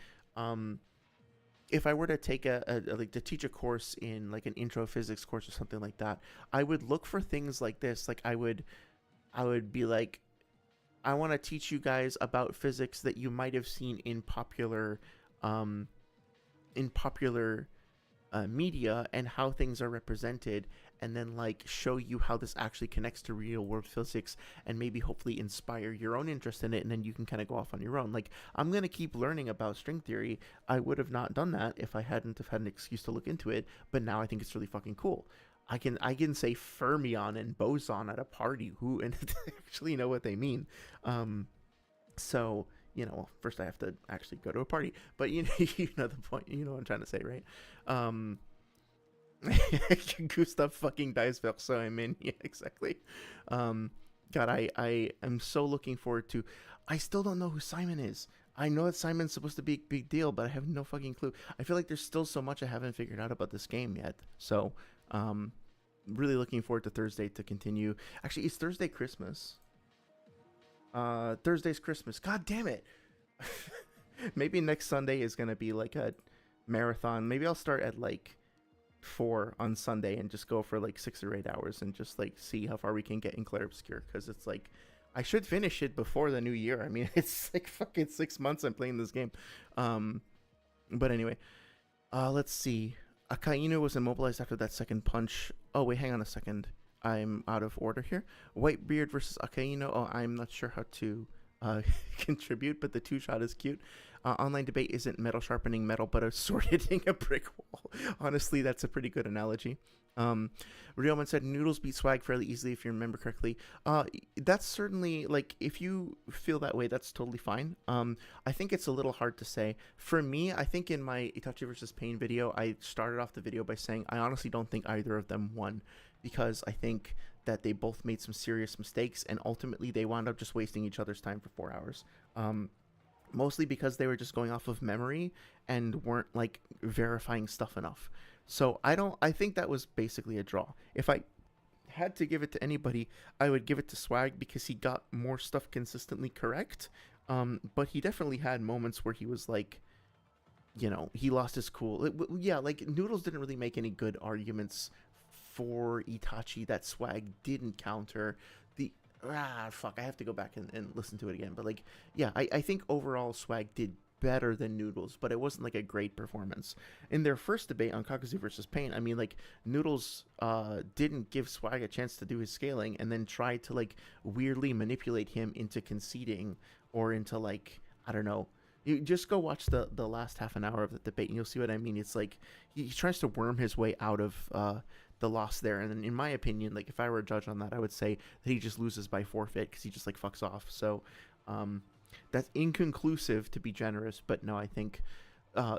[SPEAKER 1] if I were to take like to teach a course in like an intro physics course or something like that, I would look for things like this. Like I would be like, I want to teach you guys about physics that you might have seen um, in popular media, and how things are represented, and then like show you how this actually connects to real world physics, and maybe hopefully inspire your own interest in it, and then you can kind of go off on your own. Like, I'm going to keep learning about string theory. I would have not done that if I hadn't have had an excuse to look into it, but now I think it's really fucking cool. I can say fermion and boson at a party who and actually know what they mean. So, first I have to actually go to a party, but you know the point. You know what I'm trying to say, right? Um, Gustav fucking dies so I'm in. Yeah, exactly. Um, God, I am so looking forward to. I still don't know who Simon is. I know that Simon's supposed to be a big deal, but I have no fucking clue. I feel like there's still so much I haven't figured out about this game yet. So, um, really looking forward to Thursday to continue. Actually, it's Thursday Christmas. Thursday's Christmas. God damn it. Maybe next Sunday is gonna be like a marathon. Maybe I'll start at like 4 on Sunday and just go for like 6 or 8 hours and just like see how far we can get in Clair Obscur, because it's like I should finish it before the new year. I mean, it's like fucking 6 months I'm playing this game. But anyway, let's see. Akainu was immobilized after that second punch. Oh wait, hang on a second. I'm out of order here. Whitebeard versus Akainu. Oh, I'm not sure how to contribute, but the two shot is cute. Online debate isn't metal sharpening metal, but a sword hitting a brick wall. Honestly, that's a pretty good analogy. Rioman said Noodles beat Swag fairly easily, if you remember correctly. That's certainly, like, if you feel that way, that's totally fine. I think it's a little hard to say. For me, I think in my Itachi versus Pain video, I started off the video by saying I honestly don't think either of them won, because I think that they both made some serious mistakes, and ultimately they wound up just wasting each other's time for 4 hours. Mostly because they were just going off of memory and weren't like verifying stuff enough. So I think that was basically a draw. If I had to give it to anybody, I would give it to Swag, because he got more stuff consistently correct. But he definitely had moments where he was like, he lost his cool. Yeah, like Noodles didn't really make any good arguments for Itachi that Swag didn't counter. I have to go back and listen to it again. But like, yeah, I think overall Swag did better than Noodles, but it wasn't like a great performance. In their first debate on Kakazu versus Pain, I mean, like, Noodles didn't give Swag a chance to do his scaling, and then tried to like weirdly manipulate him into conceding, or into like, I don't know. You just go watch the last half an hour of the debate, and you'll see what I mean. It's like he tries to worm his way out of the loss there. And in my opinion, like, if I were a judge on that, I would say that he just loses by forfeit, because he just like fucks off. So that's inconclusive, to be generous, but no, I think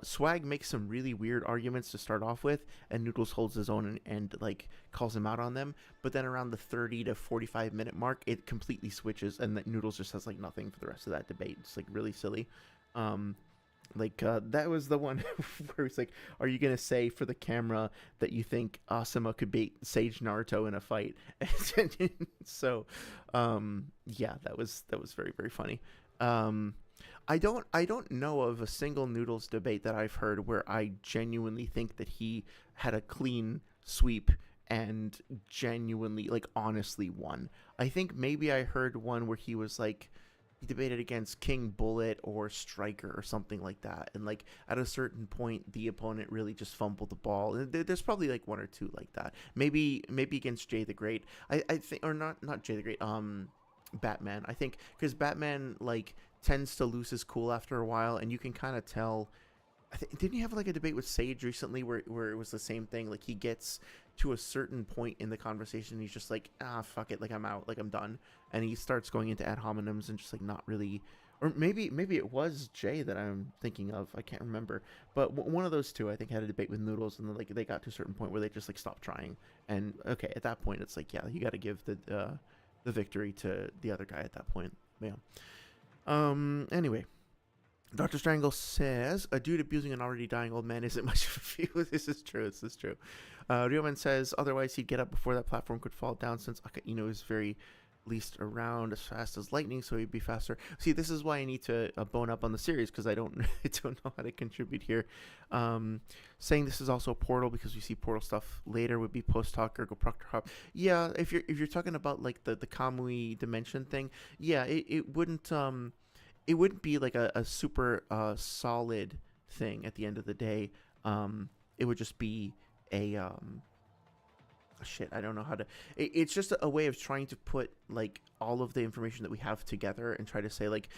[SPEAKER 1] Swag makes some really weird arguments to start off with, and Noodles holds his own and like calls him out on them. But then around the 30 to 45 minute mark, it completely switches, and that Noodles just has like nothing for the rest of that debate. It's like really silly. That was the one where it's like, are you gonna say for the camera that you think Asuma could beat Sage Naruto in a fight? So yeah, that was very, very funny. I don't know of a single Noodles debate that I've heard where I genuinely think that he had a clean sweep and genuinely, like, honestly won. I think maybe I heard one where he was like, he debated against King Bullet or Striker or something like that, and like at a certain point, the opponent really just fumbled the ball. There's probably like one or two like that. Maybe against Jay the Great. I think, or not Jay the Great. Batman. I think because Batman like tends to lose his cool after a while, and you can kind of tell. Didn't you have like a debate with Sage recently where it was the same thing? Like he gets to a certain point in the conversation, he's just like, fuck it, like I'm out, like I'm done, and he starts going into ad hominems and just like not really, or maybe it was Jay that I'm thinking of. I can't remember, but one of those two I think had a debate with Noodles, and then like they got to a certain point where they just like stopped trying, and okay, at that point it's like yeah, you got to give the victory to the other guy at that point. Yeah. Anyway. Dr. Strangle says, a dude abusing an already dying old man isn't much of a few. This is true. Ryoman says, otherwise he'd get up before that platform could fall down since Akainu is very least around as fast as lightning, so he'd be faster. See, this is why I need to bone up on the series, because I don't know how to contribute here. Saying this is also Portal because we see Portal stuff later would be post hoc or go Proctor Hop. Yeah, if you're talking about like the Kamui dimension thing, yeah, it wouldn't it wouldn't be like a super solid thing at the end of the day. It would just be a shit. I don't know how to. It's just a way of trying to put like all of the information that we have together and try to say like,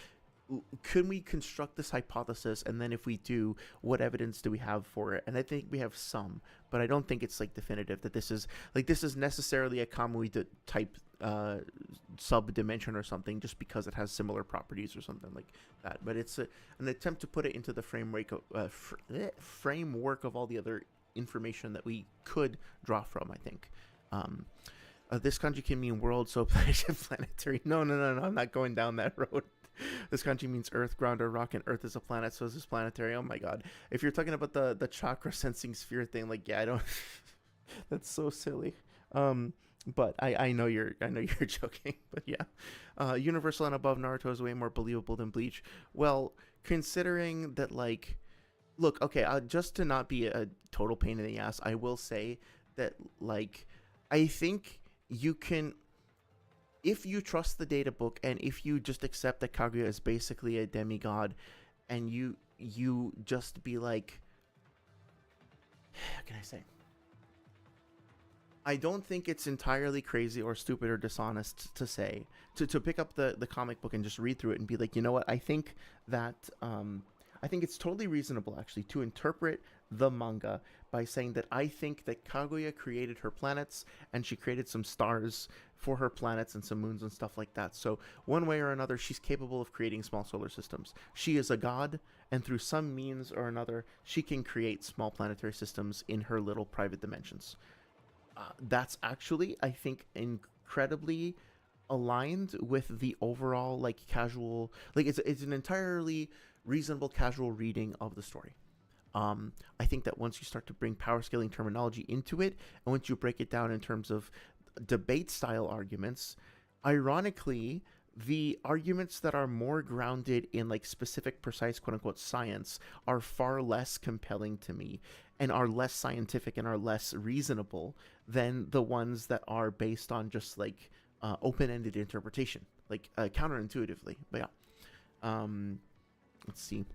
[SPEAKER 1] can we construct this hypothesis, and then if we do, what evidence do we have for it? And I think we have some, but I don't think it's like definitive that this is necessarily a Kamui type sub dimension or something, just because it has similar properties or something like that. But it's an attempt to put it into the framework of all the other information that we could draw from, I think. This kanji can mean world, so planetary. No, I'm not going down that road. This kanji means earth, ground, or rock, and earth is a planet, so is this planetary. Oh my god. If you're talking about the chakra sensing sphere thing, like, yeah, I don't... That's so silly. But I know you're joking, but yeah. Universal and above Naruto is way more believable than Bleach. Well, considering that, like... Look, okay, just to not be a total pain in the ass, I will say that, like, I think you can... If you trust the data book, and if you just accept that Kaguya is basically a demigod, and you just be like... What can I say? I don't think it's entirely crazy or stupid or dishonest to say, to pick up the comic book and just read through it and be like, you know what, I think that... I think it's totally reasonable, actually, to interpret the manga by saying that I think that Kaguya created her planets, and she created some stars for her planets and some moons and stuff like that. So one way or another, she's capable of creating small solar systems. She is a god, and through some means or another, she can create small planetary systems in her little private dimensions. That's actually, I think, incredibly aligned with the overall, like, casual... Like, it's an entirely... reasonable casual reading of the story. I think that once you start to bring power scaling terminology into it, and once you break it down in terms of debate style arguments, ironically, the arguments that are more grounded in like specific, precise, quote unquote science are far less compelling to me, and are less scientific and are less reasonable than the ones that are based on just like open-ended interpretation, like counterintuitively. But yeah. Let's see.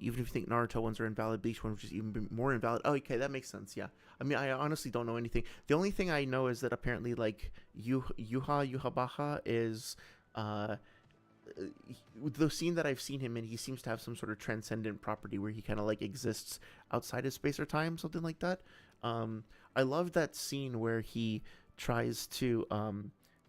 [SPEAKER 1] Even if you think Naruto ones are invalid, Bleach ones is even more invalid. Oh, okay, that makes sense. Yeah. I mean, I honestly don't know anything. The only thing I know is that apparently, like, Yuhabaha is the scene that I've seen him in. He seems to have some sort of transcendent property where he kind of like exists outside of space or time, something like that. I love that scene where he tries to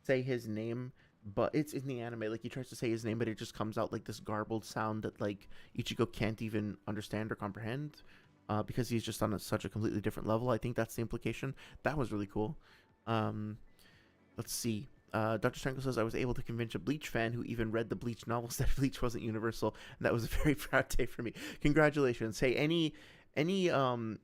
[SPEAKER 1] say his name. But it's in the anime, like, he tries to say his name, but it just comes out like this garbled sound that, like, Ichigo can't even understand or comprehend, because he's just on such a completely different level. I think that's the implication. That was really cool. Let's see. Dr. Strangle says, I was able to convince a Bleach fan who even read the Bleach novels that Bleach wasn't universal, and that was a very proud day for me. Congratulations. Hey, any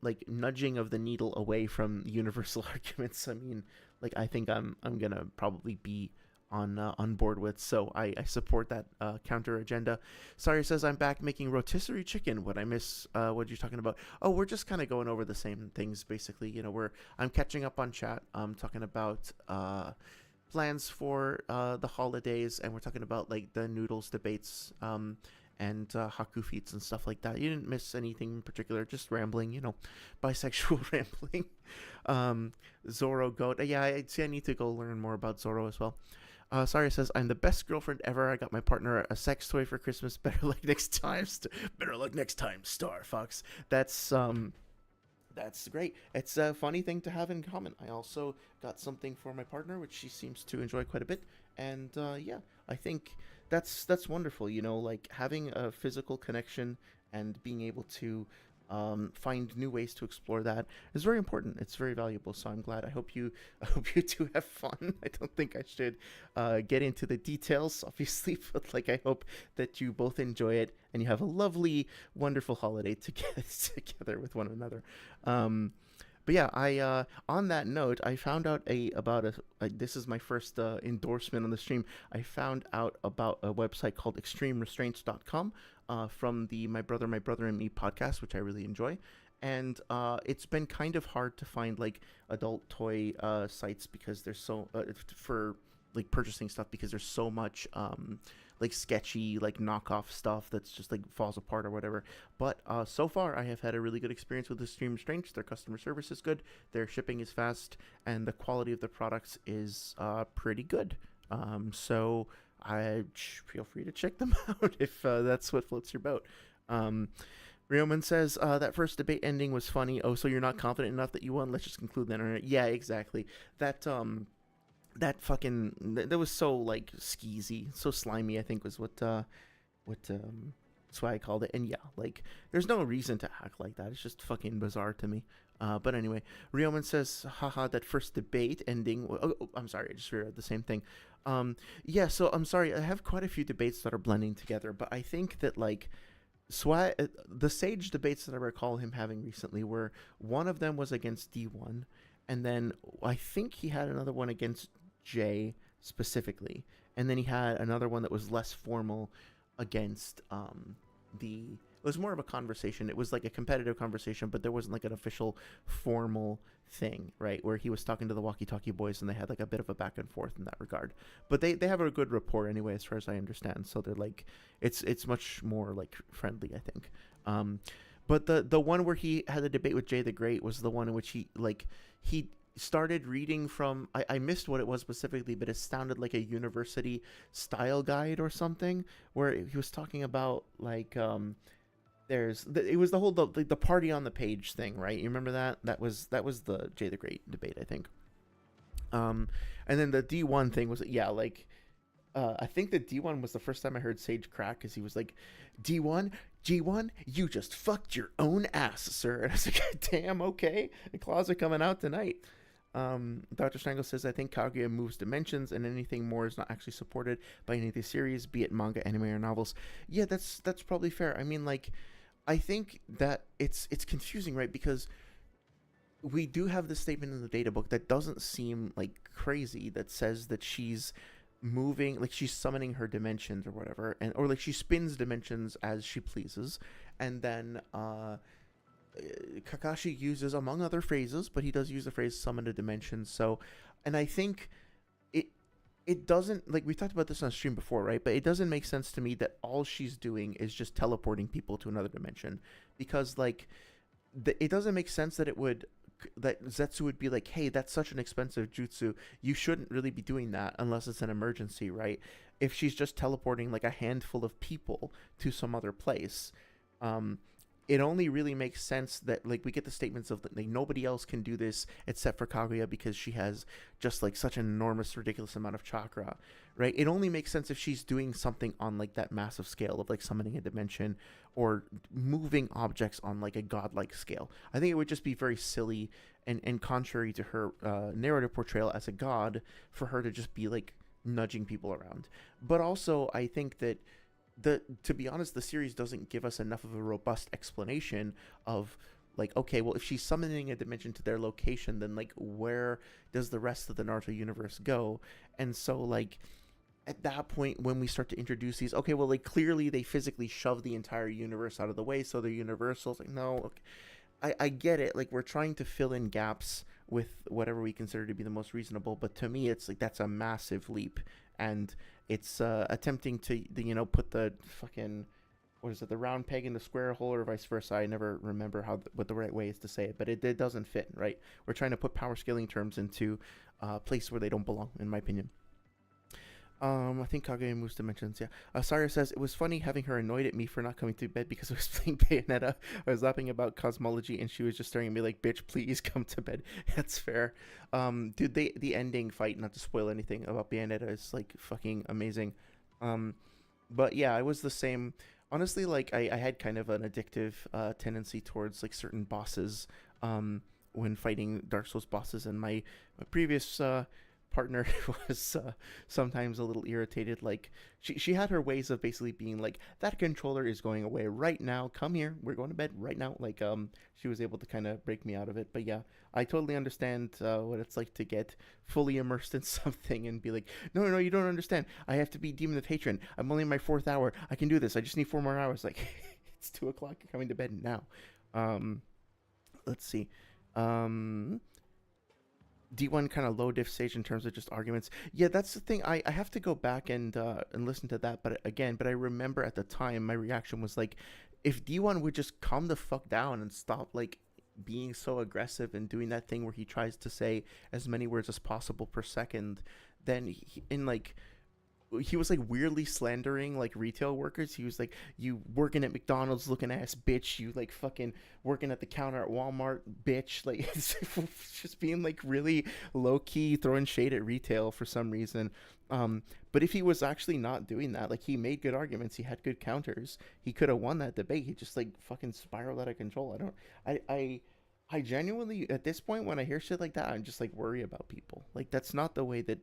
[SPEAKER 1] like, nudging of the needle away from universal arguments, I mean, like, I think I'm gonna probably be on board with, so I support that counter agenda. Sorry says, I'm back making rotisserie chicken. What I miss? What you're talking about? Oh, we're just kind of going over the same things basically. You know, I'm catching up on chat. I'm talking about plans for the holidays, and we're talking about like the noodles debates, and haku feats and stuff like that. You didn't miss anything in particular, just rambling, bisexual rambling. Zoro goat. Yeah, I see. I need to go learn more about Zoro as well. Saria says, I'm the best girlfriend ever. I got my partner a sex toy for Christmas. Better luck next time. Better luck next time, Star Fox. That's great. It's a funny thing to have in common. I also got something for my partner, which she seems to enjoy quite a bit. And yeah, I think that's wonderful. Like having a physical connection and being able to find new ways to explore that is very important. It's very valuable. So I'm glad. I hope you two have fun. I don't think I should get into the details, obviously, but like I hope that you both enjoy it and you have a lovely, wonderful holiday together with one another. But yeah, I on that note, I found out about this is my first endorsement on the stream. I found out about a website called extremerestraints.com from the My Brother and Me podcast, which I really enjoy. And it's been kind of hard to find like adult toy sites because there's so for like purchasing stuff because there's so much like sketchy like knockoff stuff that's just like falls apart or whatever. But so far I have had a really good experience with Extreme Restraints. Their customer service is good, their shipping is fast, and the quality of the products is pretty good. So I feel free to check them out if that's what floats your boat. Rioman says, that first debate ending was funny. Oh, so you're not confident enough that you won? Let's just conclude then. Yeah, exactly. That was so like skeezy, so slimy, I think was what that's why I called it. And yeah, like there's no reason to act like that. It's just fucking bizarre to me. But anyway, Rioman says, haha, that first debate ending. I'm sorry, I just read the same thing. Yeah, so I'm sorry, I have quite a few debates that are blending together, but I think that like the Sage debates that I recall him having recently were one of them was against D1, and then I think he had another one against Jay specifically, and then he had another one that was less formal against it was more of a conversation. It was like a competitive conversation, but there wasn't like an official formal thing, right? Where he was talking to the walkie-talkie boys and they had like a bit of a back and forth in that regard. But they have a good rapport anyway, as far as I understand. So they're like, it's much more like friendly, I think. But the one where he had a debate with Jay the Great was the one in which he started reading from, I missed what it was specifically, but it sounded like a university style guide or something, where he was talking about like it was the whole the party on the page thing, right? You remember that? That was the Jay the Great debate, I think. And then the D1 thing was, yeah, like I think the D1 was the first time I heard Sage crack, because he was like, D1, G1, you just fucked your own ass, sir. And I was like, damn, okay, the claws are coming out tonight. Dr. Strangle says, I think Kaguya moves dimensions, and anything more is not actually supported by any of the series, be it manga, anime, or novels. Yeah, that's probably fair. I mean, like, I think that it's confusing, right? Because we do have this statement in the data book that doesn't seem like crazy, that says that she's moving, like she's summoning her dimensions or whatever, or like she spins dimensions as she pleases, and then Kakashi uses, among other phrases, but he does use the phrase summon a dimension. So, and I think it doesn't, like we talked about this on stream before, right? But it doesn't make sense to me that all she's doing is just teleporting people to another dimension, because like it doesn't make sense that that Zetsu would be like, hey, that's such an expensive jutsu, you shouldn't really be doing that unless it's an emergency, right? If she's just teleporting like a handful of people to some other place, it only really makes sense that like we get the statements of like nobody else can do this except for Kaguya because she has just like such an enormous, ridiculous amount of chakra, right? It only makes sense if she's doing something on like that massive scale of like summoning a dimension or moving objects on like a godlike scale. I think it would just be very silly and contrary to her narrative portrayal as a god for her to just be like nudging people around. But also I think that to be honest, the series doesn't give us enough of a robust explanation of like, okay, well, if she's summoning a dimension to their location, then like where does the rest of the Naruto universe go? And so like at that point, when we start to introduce these, okay, well, like clearly they physically shove the entire universe out of the way, so they're universal. It's like, no, okay, I get it. Like we're trying to fill in gaps with whatever we consider to be the most reasonable. But to me, it's like that's a massive leap, and it's attempting to put the fucking what is it, the round peg in the square hole, or vice versa. I never remember what the right way is to say it, but it doesn't fit, right? We're trying to put power scaling terms into a place where they don't belong, in my opinion. I think Kage moves dimensions. Yeah. Saria says it was funny having her annoyed at me for not coming to bed because I was playing Bayonetta. I was laughing about cosmology, and she was just staring at me like, "Bitch, please come to bed." That's fair. Dude, the ending fight, not to spoil anything about Bayonetta, is like fucking amazing. Um, but yeah, I was the same. Honestly, like I had kind of an addictive tendency towards like certain bosses when fighting Dark Souls bosses, and my previous partner was sometimes a little irritated. Like she had her ways of basically being like, that controller is going away right now. Come here, we're going to bed right now. Like she was able to kind of break me out of it. But yeah, I totally understand what it's like to get fully immersed in something and be like, no, no, you don't understand. I have to be Demon of Patron. I'm only in my 4th hour. I can do this. I just need 4 more hours. Like it's 2 o'clock. You're coming to bed now. Um, let's see. Um, D1 kind of low diff stage in terms of just arguments. Yeah, that's the thing. I have to go back and listen to that. But I remember at the time my reaction was like, if D1 would just calm the fuck down and stop like being so aggressive and doing that thing where he tries to say as many words as possible per second, then he was like weirdly slandering like retail workers. He was like, "You working at McDonald's looking ass bitch. You like fucking working at the counter at Walmart bitch." Like it's just being like really low key throwing shade at retail for some reason. But if he was actually not doing that, like he made good arguments, he had good counters, he could have won that debate. He just like fucking spiraled out of control. I genuinely at this point when I hear shit like that, I'm just like worry about people. Like that's not the way that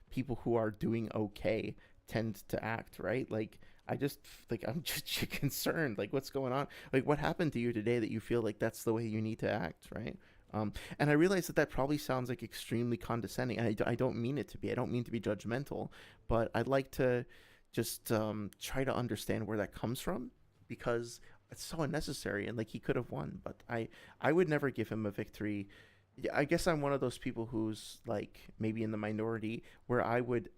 [SPEAKER 1] people who are doing okay tend to act, right? Like I just like I'm just concerned. Like what's going on? Like what happened to you today that you feel like that's the way you need to act, right? And I realize that probably sounds like extremely condescending. I don't mean it to be. I don't mean to be judgmental, but I'd like to just try to understand where that comes from because it's so unnecessary and like he could have won, but I would never give him a victory. Yeah, I guess I'm one of those people who's like maybe in the minority where I would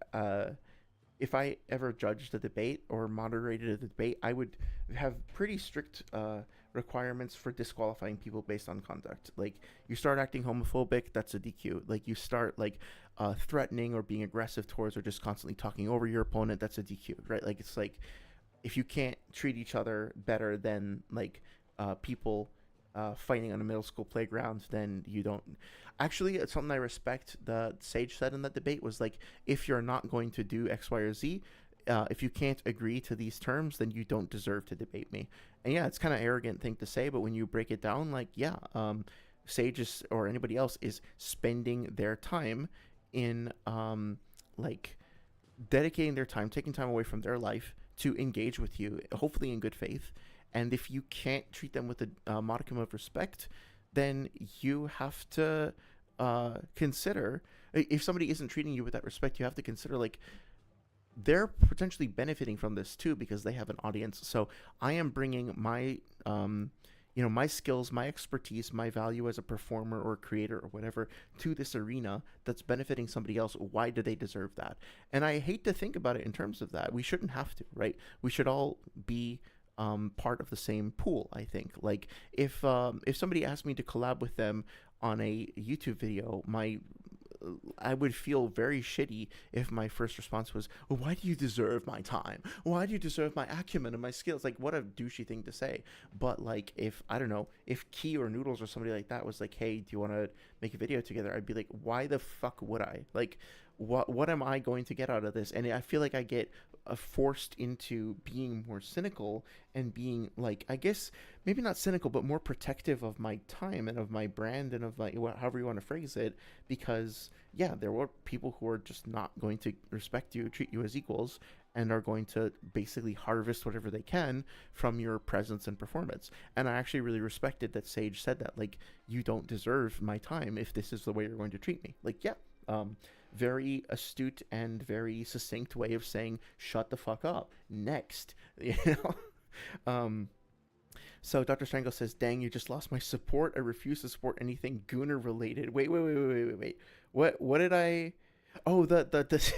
[SPEAKER 1] if I ever judged a debate or moderated a debate, I would have pretty strict requirements for disqualifying people based on conduct. Like you start acting homophobic, that's a DQ. Like you start like threatening or being aggressive towards or just constantly talking over your opponent, that's a DQ, right? Like it's like if you can't treat each other better than like people fighting on a middle school playground, then you don't. Actually, it's something I respect. The Sage said in that debate was like, if you're not going to do X, Y, or Z, if you can't agree to these terms, then you don't deserve to debate me. And yeah, it's kind of arrogant thing to say, but when you break it down, like yeah, Sage is, or anybody else is spending their time in like dedicating their time, taking time away from their life to engage with you, hopefully in good faith. And if you can't treat them with a modicum of respect, then you have to consider, if somebody isn't treating you with that respect, you have to consider like they're potentially benefiting from this too because they have an audience. So I am bringing my my skills, my expertise, my value as a performer or creator or whatever to this arena that's benefiting somebody else. Why do they deserve that? And I hate to think about it in terms of that. We shouldn't have to, right? We should all be part of the same pool. I think like if somebody asked me to collab with them on a YouTube video, I would feel very shitty if my first response was, well, why do you deserve my time? Why do you deserve my acumen and my skills? Like, what a douchey thing to say. But, like, if, I don't know, if Key or Noodles or somebody like that was like, hey, do you want to make a video together? I'd be like, why the fuck would I? Like, what am I going to get out of this? And I feel like I get forced into being more cynical and being like, I guess maybe not cynical, but more protective of my time and of my brand and of my however you want to phrase it, because yeah, there were people who are just not going to respect you, treat you as equals, and are going to basically harvest whatever they can from your presence and performance. And I actually really respected that Sage said that, like, you don't deserve my time if this is the way you're going to treat me. Like, yeah, very astute and very succinct way of saying shut the fuck up. Next, you know. So Dr. Strangle says, "Dang, you just lost my support. I refuse to support anything Gooner related." Wait. What did I? Oh, the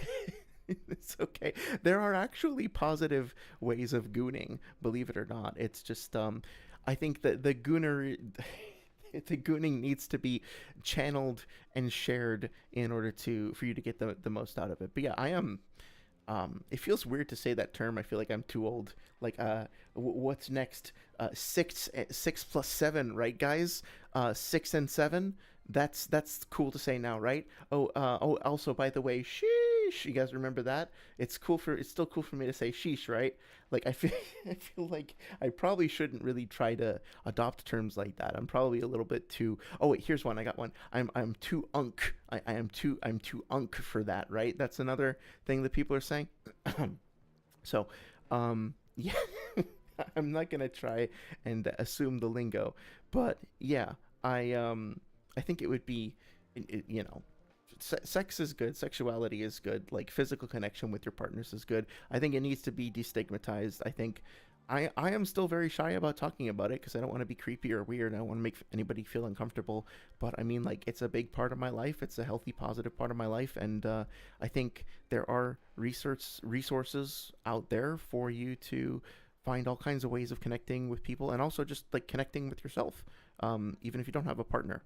[SPEAKER 1] it's okay. There are actually positive ways of gooning, believe it or not. It's just I think that the gooner the gooning needs to be channeled and shared in order to for you to get the most out of it. But yeah, I am it feels weird to say that term. I feel like I'm too old. Like, what's next? Six plus seven, right, guys? 6 and 7. That's cool to say now, right? Oh. Also, by the way, sheesh. You guys remember that? It's still cool for me to say sheesh, right? Like, I feel, I feel like I probably shouldn't really try to adopt terms like that. I'm probably a little bit too. Oh wait, here's one. I got one. I'm too unk. I'm too unk for that, right? That's another thing that people are saying. So, yeah, I'm not gonna try and assume the lingo, but yeah, I think it would be, you know, sex is good, sexuality is good, like physical connection with your partners is good. I think it needs to be destigmatized. I think I am still very shy about talking about it because I don't want to be creepy or weird. I don't want to make anybody feel uncomfortable. But I mean, like, it's a big part of my life. It's a healthy, positive part of my life, and I think there are resources out there for you to find all kinds of ways of connecting with people, and also just like connecting with yourself, even if you don't have a partner.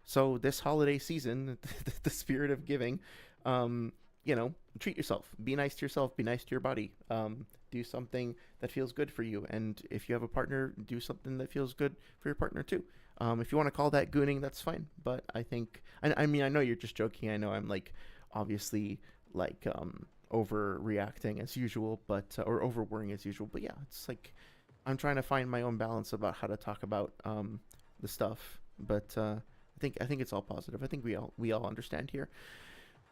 [SPEAKER 1] So this holiday season, the spirit of giving, you know, treat yourself. Be nice to yourself. Be nice to your body. Do something that feels good for you. And if you have a partner, do something that feels good for your partner too. If you want to call that gooning, that's fine. But I think, I mean, I know you're just joking. I know I'm like, obviously, like, overreacting as usual, but or over worrying as usual. But yeah, it's like I'm trying to find my own balance about how to talk about the stuff. But I think it's all positive. I think we all understand here.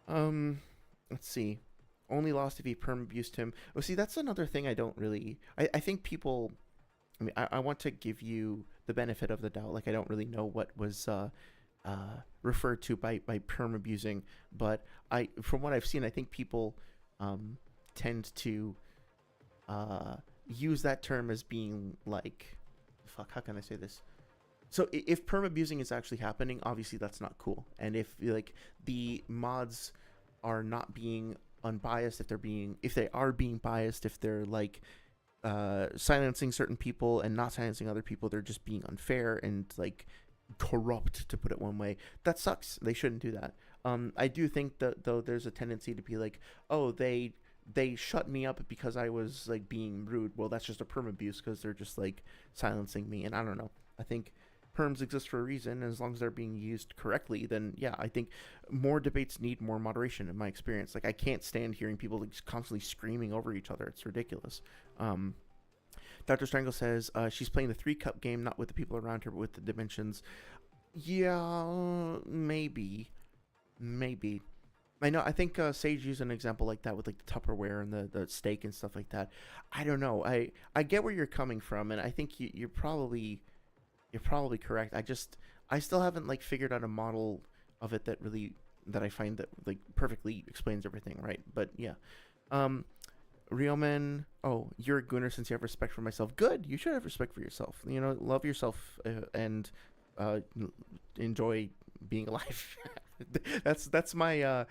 [SPEAKER 1] Um, let's see. Only lost if he perm abused him. Oh, see, that's another thing I don't really. I think people. I mean, I want to give you the benefit of the doubt. Like, I don't really know what was referred to by perm abusing, but from what I've seen, I think people tend to use that term as being like, fuck. How can I say this? So if perm abusing is actually happening, obviously that's not cool. And if like the mods are not being unbiased, if they are being biased, if they're like silencing certain people and not silencing other people, they're just being unfair and like corrupt, to put it one way. That sucks. They shouldn't do that. I do think that though there's a tendency to be like, oh, they shut me up because I was like being rude. Well, that's just a perm abuse because they're just like silencing me. And I don't know. I think perms exist for a reason, and as long as they're being used correctly, then yeah, I think more debates need more moderation. In my experience, like I can't stand hearing people like constantly screaming over each other. It's ridiculous. Um, Dr. Strangle says she's playing the 3 cup game, not with the people around her, but with the dimensions. Yeah, maybe. I know. I think Sage used an example like that with like the Tupperware and the steak and stuff like that. I don't know. I get where you're coming from, and I think you're probably correct. I still haven't like figured out a model of it that I find that like perfectly explains everything, right? But yeah. Um Rioman, oh, you're a gooner since you have respect for myself. Good. You should have respect for yourself. You know, love yourself and uh, enjoy being alive. that's my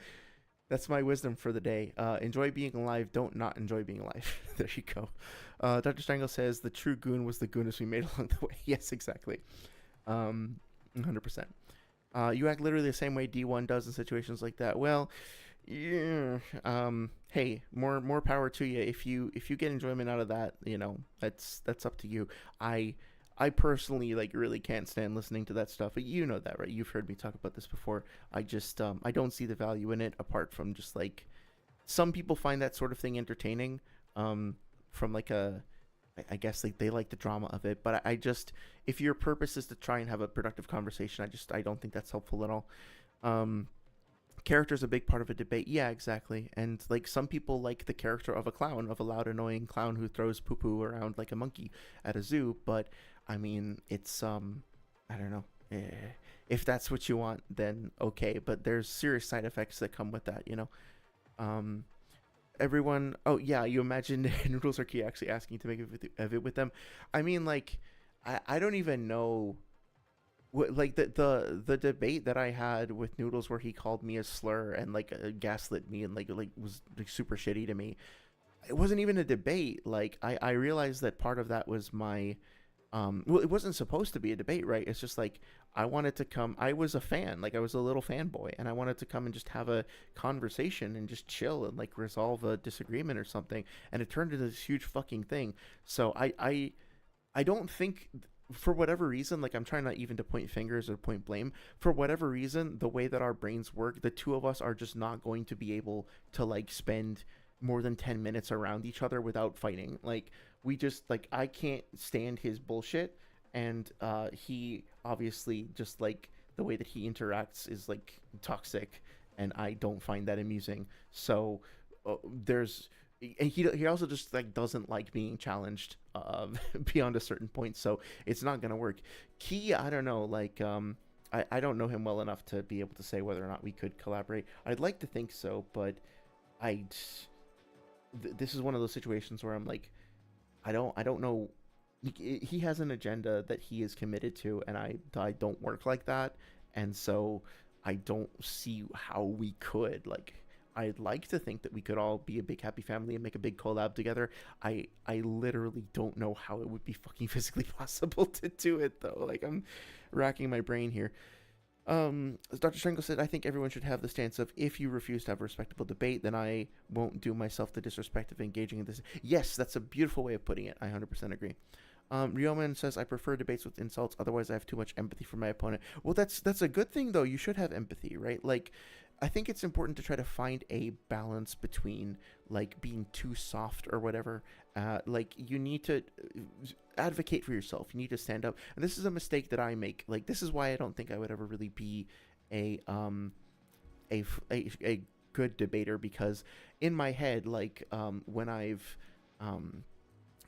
[SPEAKER 1] that's my wisdom for the day. Enjoy being alive. Don't not enjoy being alive. There you go. Dr. Strangle says the true goon was the gooness we made along the way. Yes, exactly. 100%. You act literally the same way D1 does in situations like that. Well, yeah. Hey, more power to you. If you get enjoyment out of that, you know, that's up to you. I I personally like really can't stand listening to that stuff. You know that, right? You've heard me talk about this before. I just I don't see the value in it apart from just like some people find that sort of thing entertaining. From like I guess like they like the drama of it, but I just if your purpose is to try and have a productive conversation, I don't think that's helpful at all. Um, Character is a big part of a debate. Yeah, exactly. And like some people like the character of a clown, of a loud, annoying clown who throws poo poo around like a monkey at a zoo. But I mean, it's I don't know. If that's what you want, then okay. But there's serious side effects that come with that, you know. Um, everyone. Oh yeah, you imagine Noodles or Key actually asking to make a vid with them. I mean, like, I don't even know what, like the debate that I had with Noodles where he called me a slur and like gaslit me and like was like super shitty to me. It wasn't even a debate. Like I realized that part of that was my well, it wasn't supposed to be a debate, right? It's just like I wanted to come. I was a fan, like I was a little fanboy, and I wanted to come and just have a conversation and just chill and like resolve a disagreement or something. And it turned into this huge fucking thing. So I don't think, for whatever reason, like I'm trying not even to point fingers or point blame. For whatever reason, the way that our brains work, the two of us are just not going to be able to like spend more than 10 minutes around each other without fighting. Like we just like I can't stand his bullshit, and he obviously just like the way that he interacts is like toxic, and I don't find that amusing. So there's and he also just like doesn't like being challenged beyond a certain point, so it's not gonna work. Key, I don't know, like I don't know him well enough to be able to say whether or not we could collaborate. I'd like to think so, but I this is one of those situations where I'm like I don't know. He has an agenda that he is committed to, and I don't work like that, and so I don't see how we could like. I'd like to think that we could all be a big happy family and make a big collab together. I literally don't know how it would be fucking physically possible to do it though. Like I'm racking my brain here. As Dr. Strangle said, I think everyone should have the stance of if you refuse to have a respectable debate, then I won't do myself the disrespect of engaging in this. Yes, that's a beautiful way of putting it. I 100% agree. Ryoman says, I prefer debates with insults, otherwise I have too much empathy for my opponent. Well, that's a good thing, though. You should have empathy, right? Like, I think it's important to try to find a balance between, like, being too soft or whatever. Like, you need to advocate for yourself. You need to stand up. And this is a mistake that I make. Like, this is why I don't think I would ever really be a, a good debater, because in my head, like, when I've,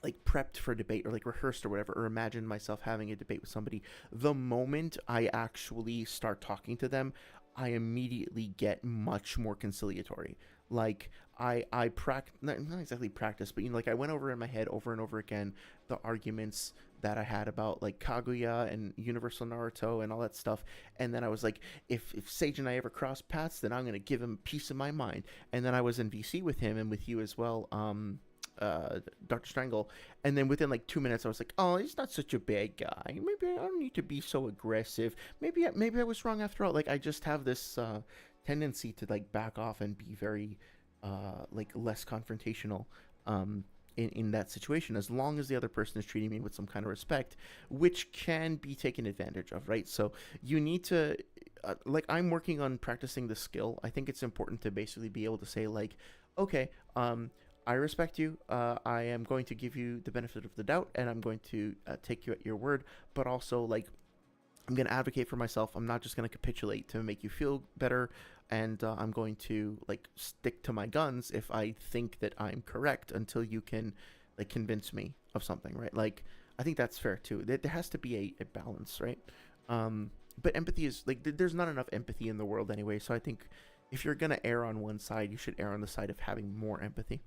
[SPEAKER 1] like prepped for debate or like rehearsed or whatever, or imagined myself having a debate with somebody, the moment I actually start talking to them, I immediately get much more conciliatory. Like I practice, not exactly practice, but you know, like I went over in my head over and over again the arguments that I had about like Kaguya and Universal Naruto and all that stuff, and then I was like, if Sage and I ever cross paths, then I'm gonna give him a piece of my mind. And then I was in VC with him and with you as well, Dr. Strangle, and then within like 2 minutes I was like, oh, he's not such a bad guy, maybe I don't need to be so aggressive, maybe I was wrong after all. Like I just have this tendency to like back off and be very like less confrontational in that situation, as long as the other person is treating me with some kind of respect, which can be taken advantage of, right? So you need to like I'm working on practicing the skill. I think it's important to basically be able to say like, okay, I respect you. I am going to give you the benefit of the doubt, and I'm going to take you at your word. But also, like, I'm going to advocate for myself. I'm not just going to capitulate to make you feel better. And I'm going to like stick to my guns if I think that I'm correct until you can like convince me of something, right? Like, I think that's fair too. There has to be a balance, right? But empathy is like there's not enough empathy in the world anyway. So I think if you're gonna err on one side, you should err on the side of having more empathy.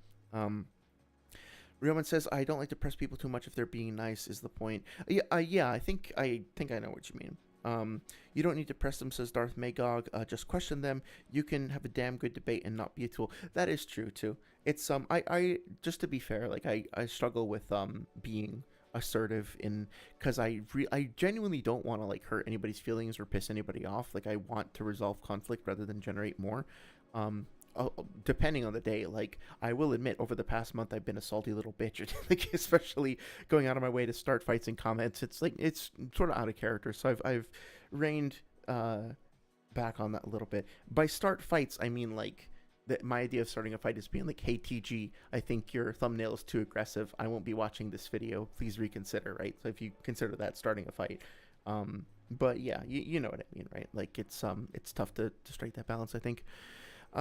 [SPEAKER 1] Ryoman says, I don't like to press people too much if they're being nice is the point. Yeah, I think I know what you mean. You don't need to press them, says Darth Magog. Just question them. You can have a damn good debate and not be a tool. That is true too. It's I just to be fair, like I struggle with being assertive in because I genuinely don't want to like hurt anybody's feelings or piss anybody off. Like I want to resolve conflict rather than generate more. Depending on the day, like I will admit, over the past month I've been a salty little bitch, like especially going out of my way to start fights and comments. It's like it's sort of out of character, so I've reined back on that a little bit. By start fights, I mean like that my idea of starting a fight is being like, hey TG, I think your thumbnail is too aggressive. I won't be watching this video. Please reconsider, right? So if you consider that starting a fight. But yeah, you know what I mean, right? Like it's tough to strike that balance, I think.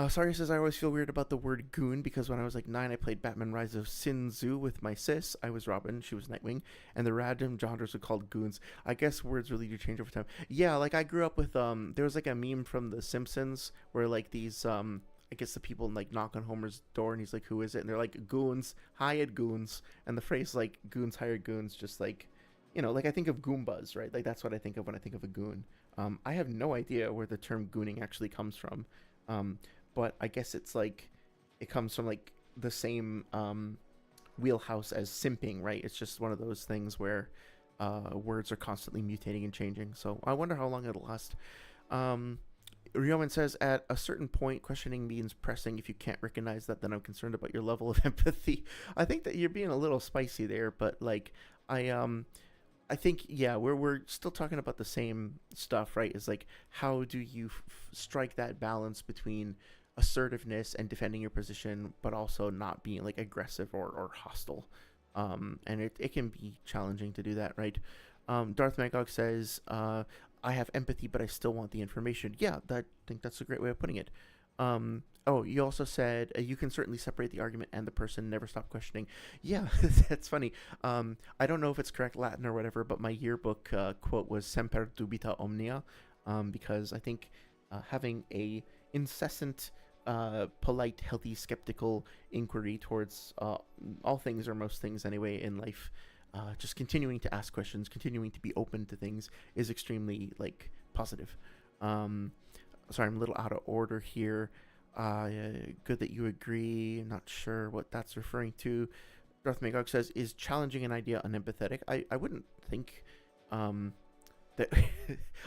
[SPEAKER 1] Sorry says, I always feel weird about the word goon because when I was like 9, I played Batman Rise of Sinzu with my sis. I was Robin, she was Nightwing, and the random genres were called goons. I guess words really do change over time. Yeah, like I grew up with, there was like a meme from The Simpsons where like these, I I guess the people like knock on Homer's door and he's like, "Who is it?" And they're like, "Goons, hired goons." And the phrase like "goons hired goons" just like, like I think of Goombas, right? Like that's what I think of when I think of a goon. I have no idea where the term gooning actually comes from, um, but I guess it's like it comes from like the same wheelhouse as simping, right? It's just one of those things where words are constantly mutating and changing. So I wonder how long it'll last. Um, Ryoman says, at a certain point, questioning means pressing. If you can't recognize that, then I'm concerned about your level of empathy. I think that you're being a little spicy there, but like, I think yeah, we're still talking about the same stuff, right? Is like, how do you strike that balance between assertiveness and defending your position, but also not being like aggressive or hostile? And it can be challenging to do that, right? Darth Magog says, I have empathy, but I still want the information. Yeah, I think that's a great way of putting it. Oh, you also said you can certainly separate the argument and the person, never stop questioning. Yeah, that's funny. I don't know if it's correct Latin or whatever, but my yearbook quote was "semper dubita omnia," because I think having a incessant, polite, healthy, skeptical inquiry towards all things or most things anyway in life, just continuing to ask questions, continuing to be open to things is extremely like positive. Sorry, I'm a little out of order here. Good that you agree. Not sure what that's referring to. Darth Magog says, is challenging an idea unempathetic? I wouldn't think that.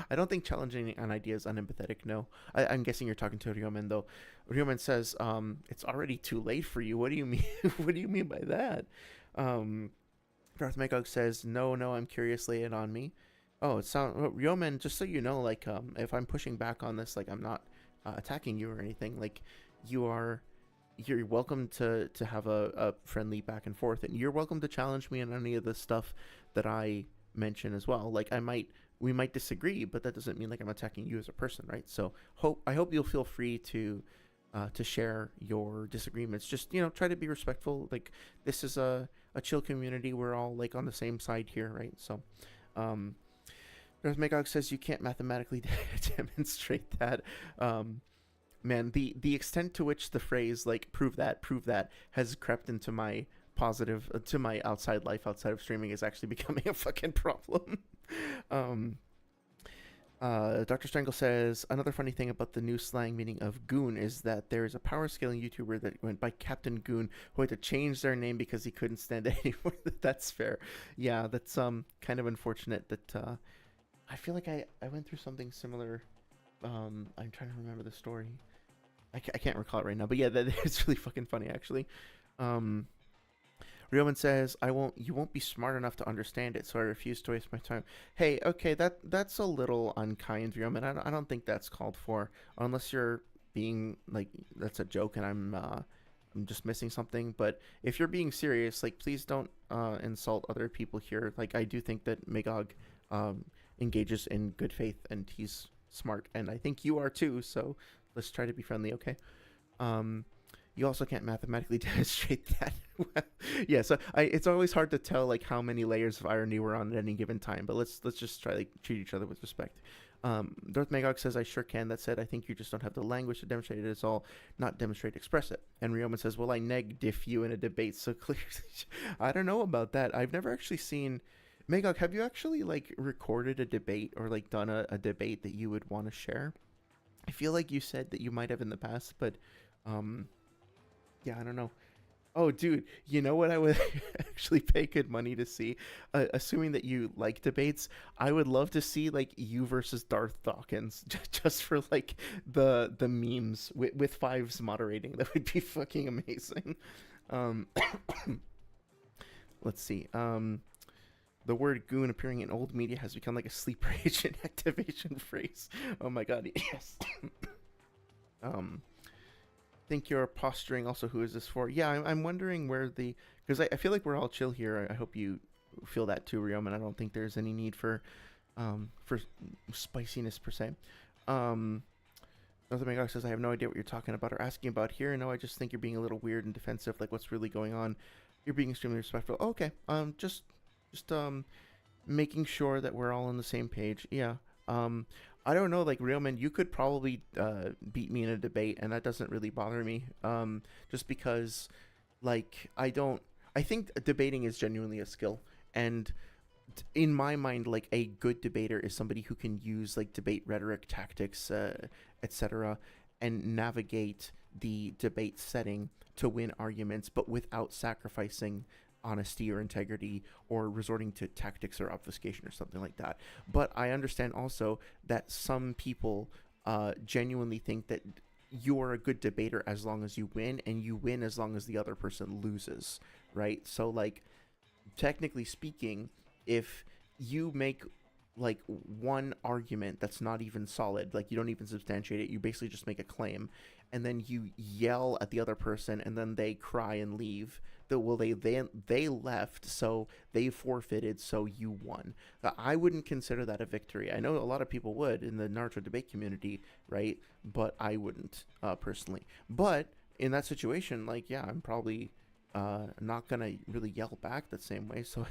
[SPEAKER 1] I don't think challenging an idea is unempathetic, no. I'm guessing you're talking to Ryomen, though. Ryomen says, it's already too late for you. What do you mean? What do you mean by that? Darth Magog says, no, I'm curious, lay it on me. Oh, it sounds, Ryomen, just so you know, like, if I'm pushing back on this, like, I'm not attacking you or anything. Like, you're welcome to have a friendly back and forth, and you're welcome to challenge me on any of the stuff that I mention as well. Like, we might disagree, but that doesn't mean like I'm attacking you as a person, right? So I hope you'll feel free to share your disagreements. Just try to be respectful. Like, this is a chill community. We're all like on the same side here, right? So Darth Magog says you can't mathematically demonstrate that. Man, the extent to which the phrase like prove that has crept into my positive to my outside life outside of streaming is actually becoming a fucking problem. Dr. Strangle says, another funny thing about the new slang meaning of goon is that there is a power scaling YouTuber that went by Captain Goon who had to change their name because he couldn't stand it anymore. That's fair. Yeah, that's kind of unfortunate that I feel like I went through something similar. I'm trying to remember the story. I can't recall it right now, but yeah, that is really fucking funny actually. Ryoman says, you won't be smart enough to understand it, so I refuse to waste my time. Hey, okay, that's a little unkind, Ryoman. I don't think that's called for, unless you're being like, that's a joke and I'm just missing something. But if you're being serious, like, please don't insult other people here. Like, I do think that Magog engages in good faith and he's smart, and I think you are too, so let's try to be friendly, okay? You also can't mathematically demonstrate that. Yeah, so it's always hard to tell like how many layers of irony we're on at any given time, but let's just try like treat each other with respect. Darth Magog says, I sure can. That said, I think you just don't have the language to demonstrate it. It's all not demonstrate, express it. And Ryoman says, well, I neg-diff you in a debate, so clearly. I don't know about that. I've never actually seen... Magog, have you actually like recorded a debate or like done a debate that you would want to share? I feel like you said that you might have in the past, but yeah, I don't know. Oh, dude, you know what I would actually pay good money to see? Assuming that you like debates, I would love to see like you versus Darth Dawkins, just for like the memes with Fives moderating. That would be fucking amazing. Let's see. The word goon appearing in old media has become like a sleeper agent activation phrase. Oh my god, yes. Think you're posturing. Also, who is this for? Yeah, I'm wondering where because I feel like we're all chill here. I hope you feel that too, Riom, and I don't think there's any need for spiciness per se. Northern Magog says, I have no idea what you're talking about or asking about here. No, I just think you're being a little weird and defensive. Like, what's really going on? You're being extremely respectful. Oh, okay. Just making sure that we're all on the same page. Yeah. I don't know, like Realman, you could probably beat me in a debate, and that doesn't really bother me. Just because, like, I think debating is genuinely a skill, and in my mind, like a good debater is somebody who can use like debate rhetoric, tactics, etc., and navigate the debate setting to win arguments, but without sacrificing honesty or integrity or resorting to tactics or obfuscation or something like that. But I understand also that some people genuinely think that you're a good debater as long as you win, and you win as long as the other person loses, right? So, like, technically speaking, if you make like one argument that's not even solid, like you don't even substantiate it, you basically just make a claim, and then you yell at the other person, and then they cry and leave. They left, so they forfeited, so you won. I wouldn't consider that a victory. I know a lot of people would in the Naruto debate community, right? But I wouldn't personally. But in that situation, like, yeah, I'm probably not gonna really yell back the same way. So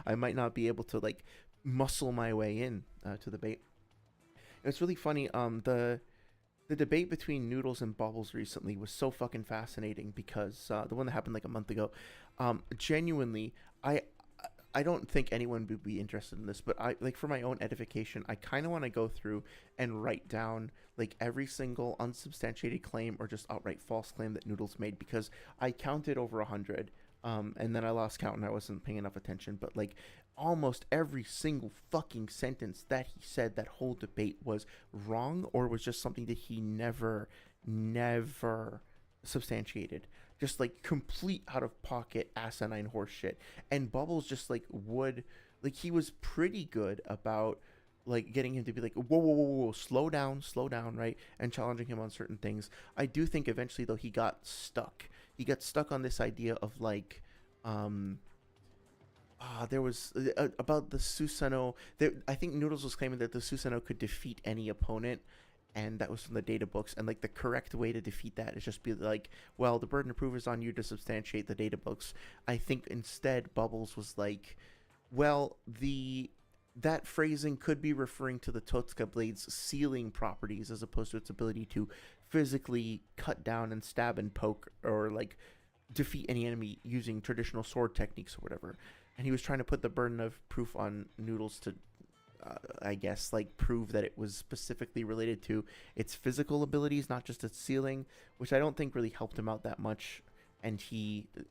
[SPEAKER 1] I might not be able to like muscle my way in to the debate. It's really funny. The debate between Noodles and Bubbles recently was so fucking fascinating because the one that happened like a month ago. Genuinely, I I don't think anyone would be interested in this, but I like for my own edification, I kind of want to go through and write down like every single unsubstantiated claim or just outright false claim that Noodles made because I counted over 100, and then I lost count and I wasn't paying enough attention. But like almost every single fucking sentence that he said that whole debate was wrong or was just something that he never substantiated, just like complete out of pocket asinine horse shit. And Bubbles just like would like he was pretty good about like getting him to be like whoa, slow down, right, and challenging him on certain things. I do think eventually though he got stuck on this idea of like um there was about the Susanoo. I think Noodles was claiming that the Susanoo could defeat any opponent, and that was from the data books. And like the correct way to defeat that is just be like, well, the burden of proof is on you to substantiate the data books. I think instead Bubbles was like, well, the that phrasing could be referring to the Totsuka blade's sealing properties as opposed to its ability to physically cut down and stab and poke or like defeat any enemy using traditional sword techniques or whatever. And he was trying to put the burden of proof on Noodles to I guess, like prove that it was specifically related to its physical abilities, not just its ceiling, which I don't think really helped him out that much. And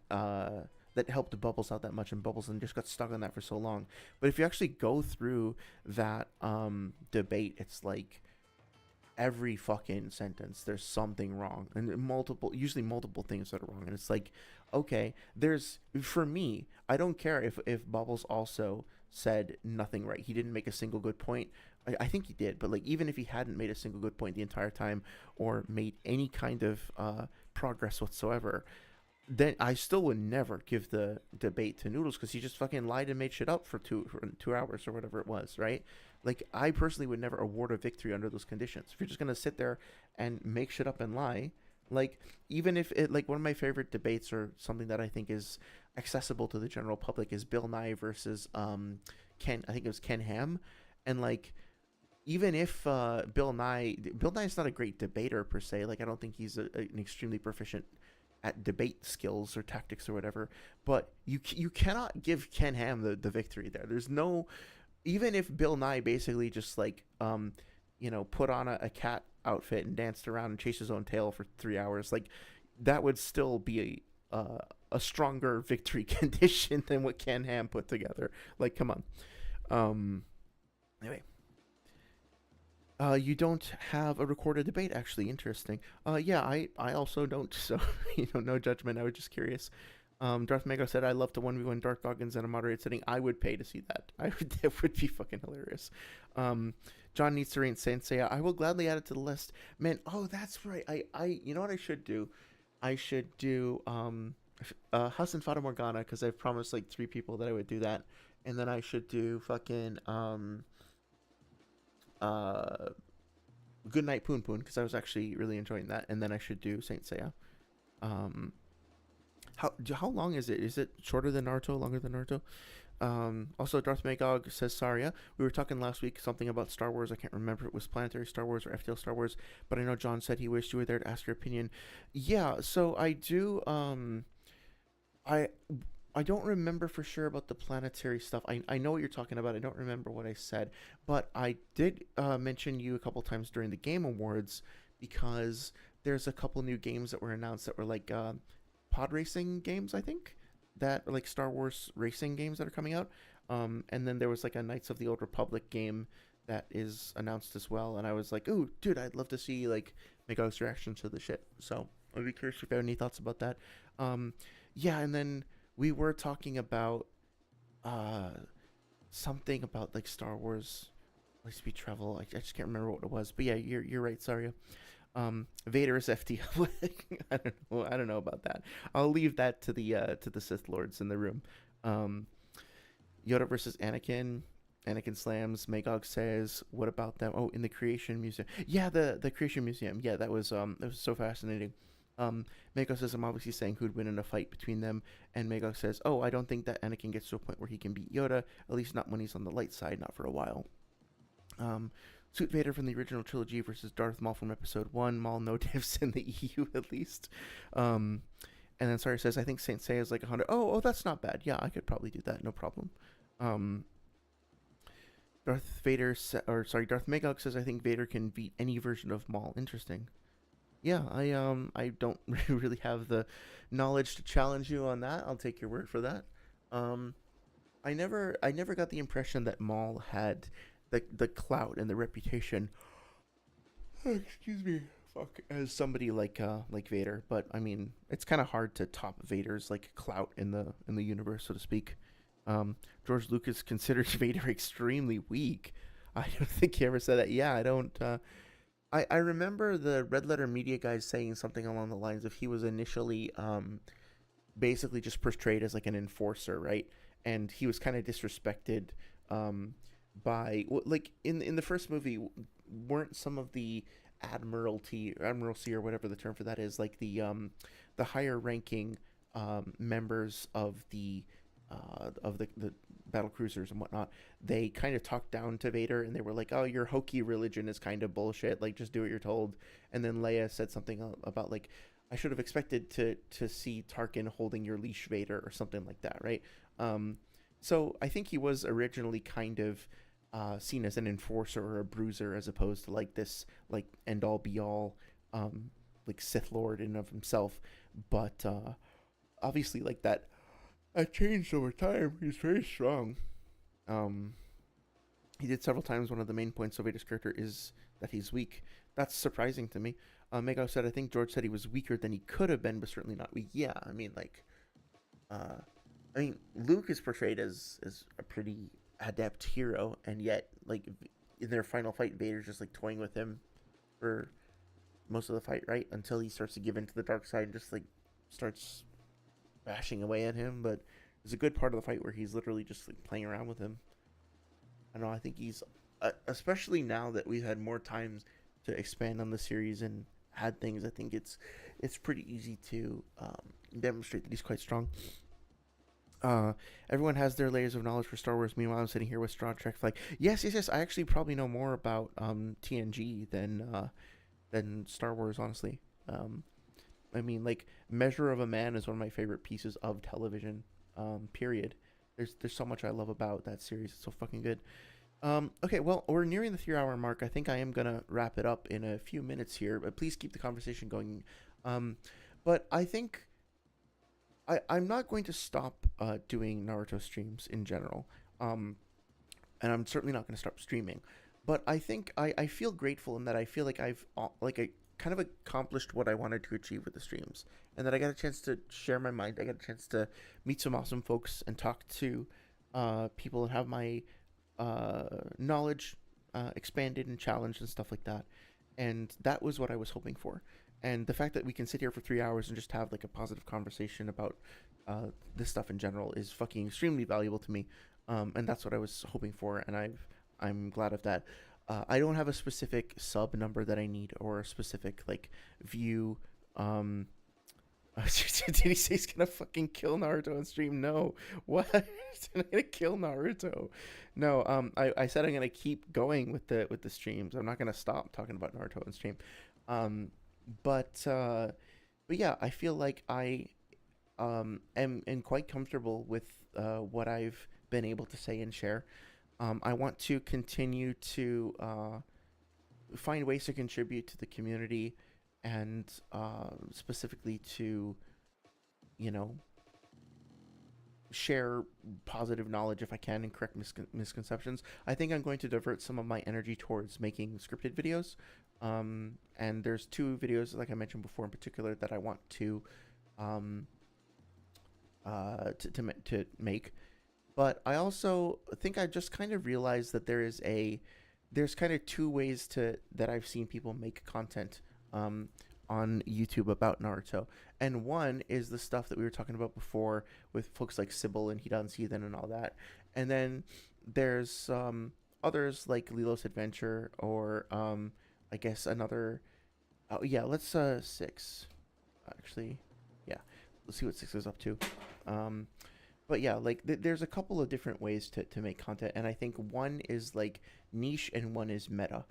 [SPEAKER 1] that helped Bubbles out that much, and Bubbles and just got stuck on that for so long. But if you actually go through that debate, it's like every fucking sentence there's something wrong, and usually multiple things that are wrong. And it's like, okay, there's for me, I don't care if Bubbles also said nothing right, he didn't make a single good point. I think he did, but like even if he hadn't made a single good point the entire time or made any kind of progress whatsoever, then I still would never give the debate to Noodles because he just fucking lied and made shit up for 2 hours or whatever it was, right? Like I personally would never award a victory under those conditions. If you're just gonna sit there and make shit up and lie, like even if it like one of my favorite debates or something that I think is accessible to the general public is Bill Nye versus Ken. I think it was Ken Ham, and like even if Bill Nye's not a great debater per se. Like I don't think he's an extremely proficient at debate skills or tactics or whatever. But you cannot give Ken Ham the victory there. There's no even if Bill Nye basically just like put on a cat outfit and danced around and chased his own tail for 3 hours, like that would still be a stronger victory condition than what Ken Ham put together. Like, come on. Anyway, you don't have a recorded debate. Actually, interesting. Yeah, I also don't. So no judgment. I was just curious. Darth Mego said, "I love to 1v1 Darth Goggins in a moderated setting. I would pay to see that. That would be fucking hilarious." John needs to rate Sensei. I will gladly add it to the list. Man, oh, that's right. You know what I should do? I should do House and Fata Morgana because I've promised like 3 people that I would do that, and then I should do fucking Good Night Poon Poon because I was actually really enjoying that, and then I should do Saint Seiya. How long is it? Is it shorter than Naruto? Longer than Naruto? Also, Darth Magog says, Saria, we were talking last week something about Star Wars. I can't remember if it was Planetary Star Wars or FTL Star Wars, but I know John said he wished you were there to ask your opinion. Yeah, so I do. I I don't remember for sure about the planetary stuff. I know what you're talking about. I don't remember what I said, but I did mention you a couple times during the Game Awards because there's a couple new games that were announced that were like pod racing games, I think, that are like Star Wars racing games that are coming out. And then there was like a Knights of the Old Republic game that is announced as well. And I was like, "Ooh, dude, I'd love to see like Mego's reaction to the shit." So I'd be curious if you have any thoughts about that. Um, yeah, and then we were talking about uh something about like Star Wars Lightspeed travel. I just can't remember what it was, but yeah, you're right. Sorry. Vader is FTL. I don't know. I don't know about that. I'll leave that to the Sith Lords in the room. Um, Yoda versus Anakin. Anakin slams. Magog says, "What about them?" Oh, in the Creation Museum. Yeah, the Creation Museum. Yeah, that was so fascinating. Um, Magog says, "I'm obviously saying who'd win in a fight between them." And Magog says, "Oh, I don't think that Anakin gets to a point where he can beat Yoda. At least not when he's on the light side. Not for a while." Um, Suit Vader from the original trilogy versus Darth Maul from Episode One. Maul no diffs in the EU at least. Um, and then Sarah says, "I think Saint Seiya is like 100." Oh, that's not bad. Yeah, I could probably do that. No problem. Um, Darth Magog says, "I think Vader can beat any version of Maul." Interesting. Yeah, I don't really have the knowledge to challenge you on that. I'll take your word for that. Um, I never got the impression that Maul had the clout and the reputation. Excuse me. Fuck, as somebody like Vader, but I mean, it's kind of hard to top Vader's like clout in the universe, so to speak. George Lucas considers Vader extremely weak. I don't think he ever said that. Yeah, I don't. I remember the Red Letter Media guys saying something along the lines of he was initially basically just portrayed as like an enforcer, right? And he was kind of disrespected um, by like in the first movie, weren't some of the admiralty or whatever the term for that is, like the higher ranking members of the battle cruisers and whatnot, they kind of talked down to Vader and they were like, "Oh, your hokey religion is kind of bullshit. Like, just do what you're told." And then Leia said something about like, "I should have expected to see Tarkin holding your leash, Vader," or something like that, right? Um, so I think he was originally kind of seen as an enforcer or a bruiser, as opposed to like this like end all be all like Sith Lord in and of himself. But obviously, like that changed over time. He's very strong. Um, he did several times. One of the main points of Vader's character is that he's weak. That's surprising to me. Mego said, "I think George said he was weaker than he could have been, but certainly not weak." Yeah, I mean, like, uh, Luke is portrayed as a pretty adept hero, and yet, like, in their final fight, Vader's just like toying with him for most of the fight, right? Until he starts to give in to the dark side and just like starts bashing away at him. But there's a good part of the fight where he's literally just like playing around with him. I know. I think he's especially now that we've had more times to expand on the series and had things. I think it's pretty easy to demonstrate that he's quite strong. Uh, Everyone has their layers of knowledge for Star Wars. Meanwhile, I'm sitting here with Straw Trek Flag. Yes. I actually probably know more about TNG than Star Wars, honestly. Um, I mean, like Measure of a Man is one of my favorite pieces of television. Period. There's so much I love about that series. It's so fucking good. Okay, well, we're nearing the 3 hour mark. I think I am gonna wrap it up in a few minutes here, but please keep the conversation going. Um, but I think I'm not going to stop doing Naruto streams in general. Um, and I'm certainly not going to stop streaming. But I think I feel grateful in that I feel like I kind of accomplished what I wanted to achieve with the streams, and that I got a chance to share my mind. I got a chance to meet some awesome folks and talk to people and have my knowledge expanded and challenged and stuff like that. And that was what I was hoping for. And the fact that we can sit here for 3 hours and just have like a positive conversation about this stuff in general is fucking extremely valuable to me. And that's what I was hoping for, and I'm glad of that. I don't have a specific sub number that I need or a specific like view Did he say he's gonna fucking kill Naruto on stream? No. What? He's not gonna kill Naruto. No. I said I'm gonna keep going with the streams. I'm not gonna stop talking about Naruto on stream. Um, but but yeah, I feel like I am quite comfortable with what I've been able to say and share. I want to continue to find ways to contribute to the community and specifically to, you know, share positive knowledge if I can and correct misconceptions. I think I'm going to divert some of my energy towards making scripted videos. And there's two videos, like I mentioned before, in particular, that I want um, to make. But I also think I just kind of realized that there's kind of two ways to that I've seen people make content um, on YouTube about Naruto, and one is the stuff that we were talking about before with folks like Sybil and Hidan Seethan and all that, and then there's others like Lilo's Adventure or I guess another. Oh yeah, let's six actually. Yeah, let's see what six is up to. Um, but yeah, like there's a couple of different ways to make content, and I think one is like niche and one is meta.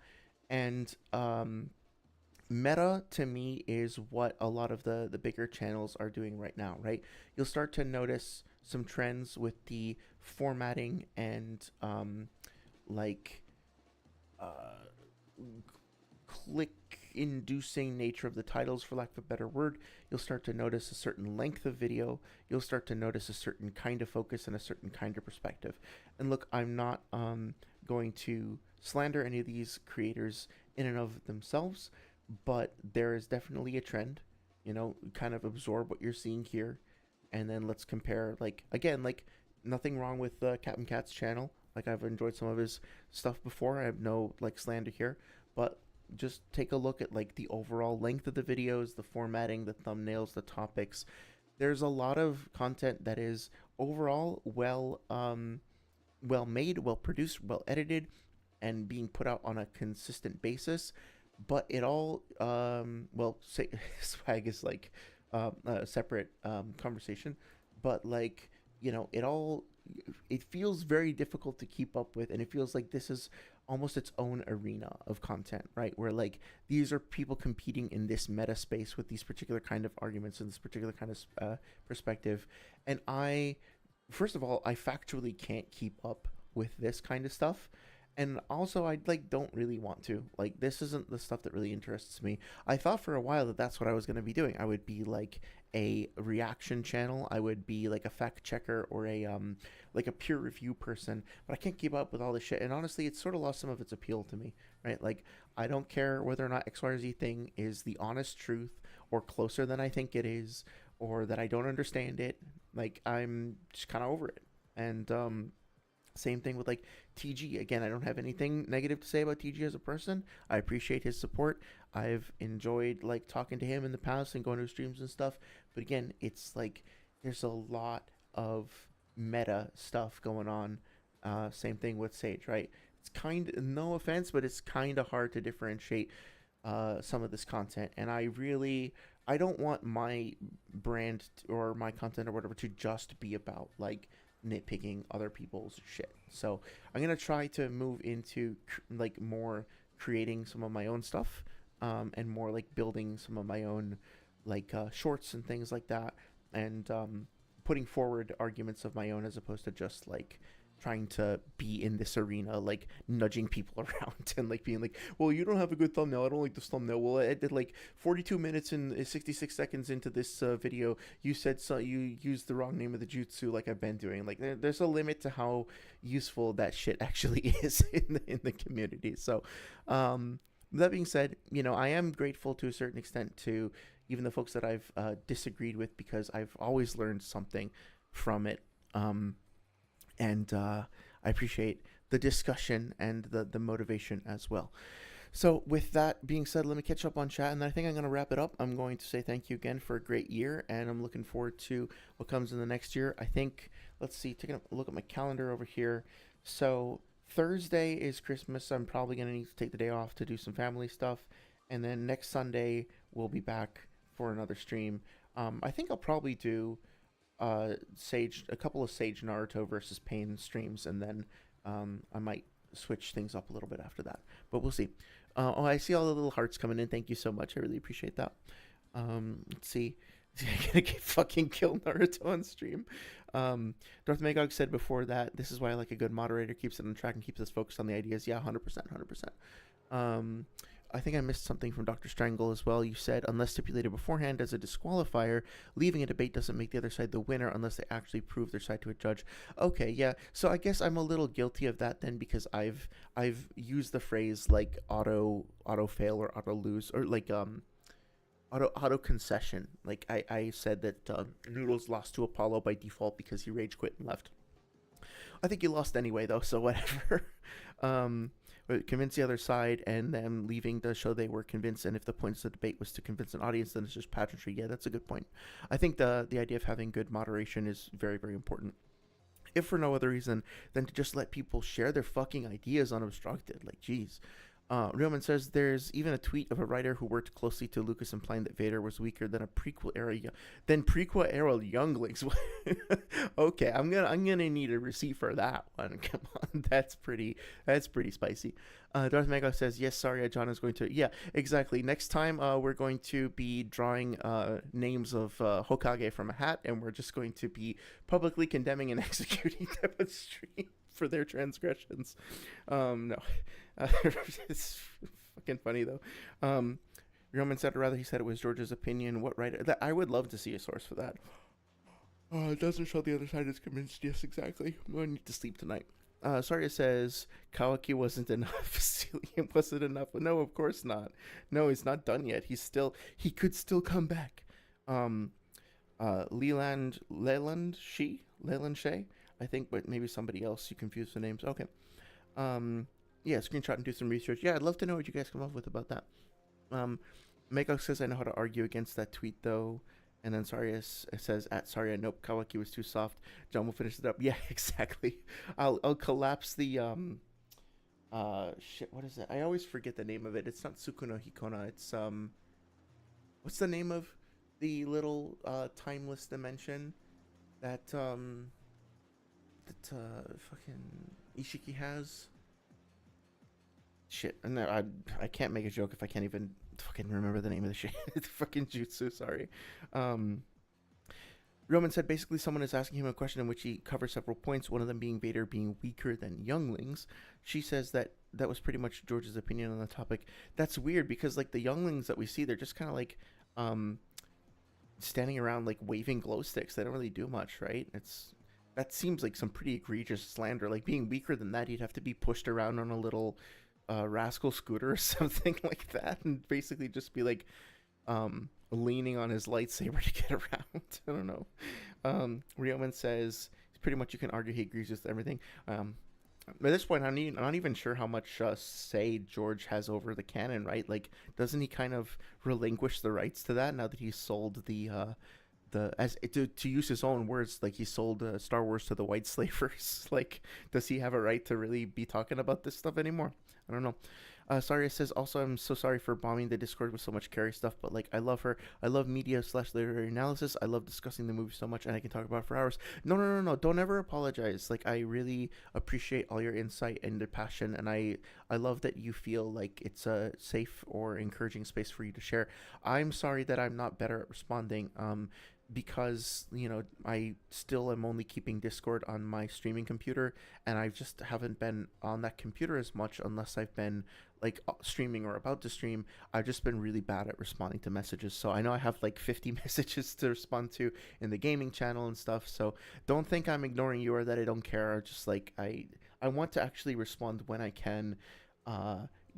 [SPEAKER 1] And meta to me is what a lot of the bigger channels are doing right now, right? You'll start to notice some trends with the formatting and like uh, click inducing nature of the titles, for lack of a better word. You'll start to notice a certain length of video. You'll start to notice a certain kind of focus and a certain kind of perspective. And look, I'm not going to slander any of these creators in and of themselves, but there is definitely a trend. You know, kind of absorb what you're seeing here, and then let's compare. Like again, like nothing wrong with Captain Cat's channel. Like I've enjoyed some of his stuff before. I have no like slander here, but just take a look at like the overall length of the videos, the formatting, the thumbnails, the topics. There's a lot of content that is overall well made, well produced, well edited, and being put out on a consistent basis. But it all well, say swag is like a separate conversation, but like it all it feels very difficult to keep up with, and it feels like this is almost its own arena of content, right? Where like these are people competing in this meta space with these particular kind of arguments and this particular kind of perspective, and I, first of all, I factually can't keep up with this kind of stuff. And also, I like don't really want to. Like, this isn't the stuff that really interests me. I thought for a while that that's what I was going to be doing. I would be like a reaction channel. I would be like a fact checker or a like a peer review person. But I can't keep up with all this shit. And honestly, it's sort of lost some of its appeal to me, right? Like, I don't care whether or not X Y or Z thing is the honest truth or closer than I think it is, or that I don't understand it. Like, I'm just kind of over it. And same thing with like TG. Again, I don't have anything negative to say about TG as a person. I appreciate his support. I've enjoyed like talking to him in the past and going to streams and stuff. But again, it's like there's a lot of meta stuff going on. Same thing with Sage, right? It's kind of, no offense, but it's kind of hard to differentiate some of this content. And I don't want my brand or my content or whatever to just be about like nitpicking other people's shit. So I'm gonna try to move into like more creating some of my own stuff, and more like building some of my own like shorts and things like that, and putting forward arguments of my own as opposed to just like trying to be in this arena, like nudging people around and like being like, well, you don't have a good thumbnail. I don't like this thumbnail. Well, I did like 42 minutes and 66 seconds into this video. You said so. You used the wrong name of the jutsu, like I've been doing. Like there's a limit to how useful that shit actually is in the community. So, that being said, I am grateful to a certain extent to even the folks that I've disagreed with, because I've always learned something from it. And I appreciate the discussion and the motivation as well. So, with that being said, let me catch up on chat, and I think I'm going to wrap it up. I'm going to say thank you again for a great year, and I'm looking forward to what comes in the next year. I think, let's see, taking a look at my calendar over here. So, Thursday is Christmas. I'm probably going to need to take the day off to do some family stuff, and then next Sunday, we'll be back for another stream. I think I'll probably do a couple of Sage Naruto versus Pain streams, and then I might switch things up a little bit after that. But we'll see. Oh, I see all the little hearts coming in. Thank you so much. I really appreciate that. Let's see. I'm gonna get fucking kill Naruto on stream. Darth Magog said before that this is why I like a good moderator, keeps it on track and keeps us focused on the ideas. Yeah, 100%, 100%. Um, I think I missed something from Dr. Strangle as well. You said, unless stipulated beforehand as a disqualifier, leaving a debate doesn't make the other side the winner unless they actually prove their side to a judge. Okay, yeah. So I guess I'm a little guilty of that then, because I've used the phrase like auto fail or auto lose, or like auto concession. Like I said that Noodles lost to Apollo by default because he rage quit and left. I think he lost anyway though, so whatever. But convince the other side, and then leaving to show they were convinced. And if the point of the debate was to convince an audience, then it's just pageantry. Yeah, that's a good point. I think the idea of having good moderation is very, very important. If for no other reason than to just let people share their fucking ideas unobstructed. Like, geez. Realman says there's even a tweet of a writer who worked closely to Lucas implying that Vader was weaker than prequel era younglings. Okay, I'm gonna need a receipt for that one. Come on, that's pretty spicy. Darth Magog says yes. Sorry, John is going to. Yeah, exactly. Next time, we're going to be drawing names of Hokage from a hat, and we're just going to be publicly condemning and executing them on stream for their transgressions. No. It's fucking funny though. Roman said, or rather, he said it was George's opinion. What writer? That I would love to see a source for that. It doesn't show the other side is convinced. Yes, exactly. I need to sleep tonight. Saria says Kawaki wasn't enough. Cillian wasn't enough. No, of course not. No, he's not done yet. He could still come back. Leland Shea, I think, but maybe somebody else. You confused the names. Okay. Yeah, screenshot and do some research. Yeah, I'd love to know what you guys come up with about that. Magog says, I know how to argue against that tweet, though. And then Saria says, at Saria, nope, Kawaki was too soft. John will finish it up. Yeah, exactly. I'll collapse the, shit, what is it? I always forget the name of it. It's not Tsukuno Hikona. It's, what's the name of the little, timeless dimension that, fucking Ishiki has? Shit, and I can't make a joke if I can't even fucking remember the name of the shit. It's fucking jutsu, sorry. Roman said basically someone is asking him a question in which he covers several points, one of them being Vader being weaker than younglings. She says that was pretty much George's opinion on the topic. That's weird because like the younglings that we see, they're just kind of like standing around like waving glow sticks. They don't really do much, right? That seems like some pretty egregious slander. Like being weaker than that, he'd have to be pushed around on a little rascal scooter or something like that, and basically just be like leaning on his lightsaber to get around. I don't know. Rioman says pretty much you can argue he agrees with everything. At this point, I'm not even sure how much say George has over the canon, right? Like, doesn't he kind of relinquish the rights to that now that he's sold to use his own words, like he sold Star Wars to the white slavers? Like, does he have a right to really be talking about this stuff anymore? I don't know. Saria says, also, I'm so sorry for bombing the Discord with so much Carrie stuff, but like, I love her. I love media/literary analysis. I love discussing the movie so much, and I can talk about it for hours. No. Don't ever apologize. Like, I really appreciate all your insight and the passion, and I love that you feel like it's a safe or encouraging space for you to share. I'm sorry that I'm not better at responding. Because I still am only keeping Discord on my streaming computer, and I just haven't been on that computer as much unless I've been like streaming or about to stream. I've just been really bad at responding to messages. So I know I have like 50 messages to respond to in the gaming channel and stuff. So don't think I'm ignoring you or that I don't care. Just like I want to actually respond when I can.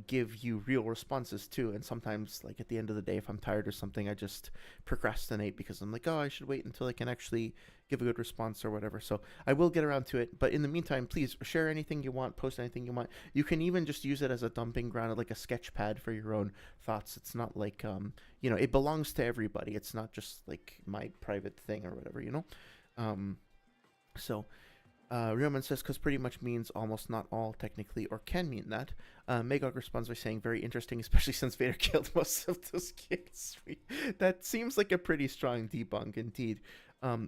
[SPEAKER 1] Give you real responses too, and sometimes like at the end of the day, if I'm tired or something, I just procrastinate because I'm like, oh, I should wait until I can actually give a good response or whatever. So I will get around to it, but in the meantime, please share anything you want, post anything you want. You can even just use it as a dumping ground, like a sketch pad for your own thoughts. It's not like it belongs to everybody. It's not just like my private thing or whatever, so Ryoman says, because pretty much means almost not all, technically, or can mean that. Magog responds by saying, very interesting, especially since Vader killed most of those kids. That seems like a pretty strong debunk, indeed.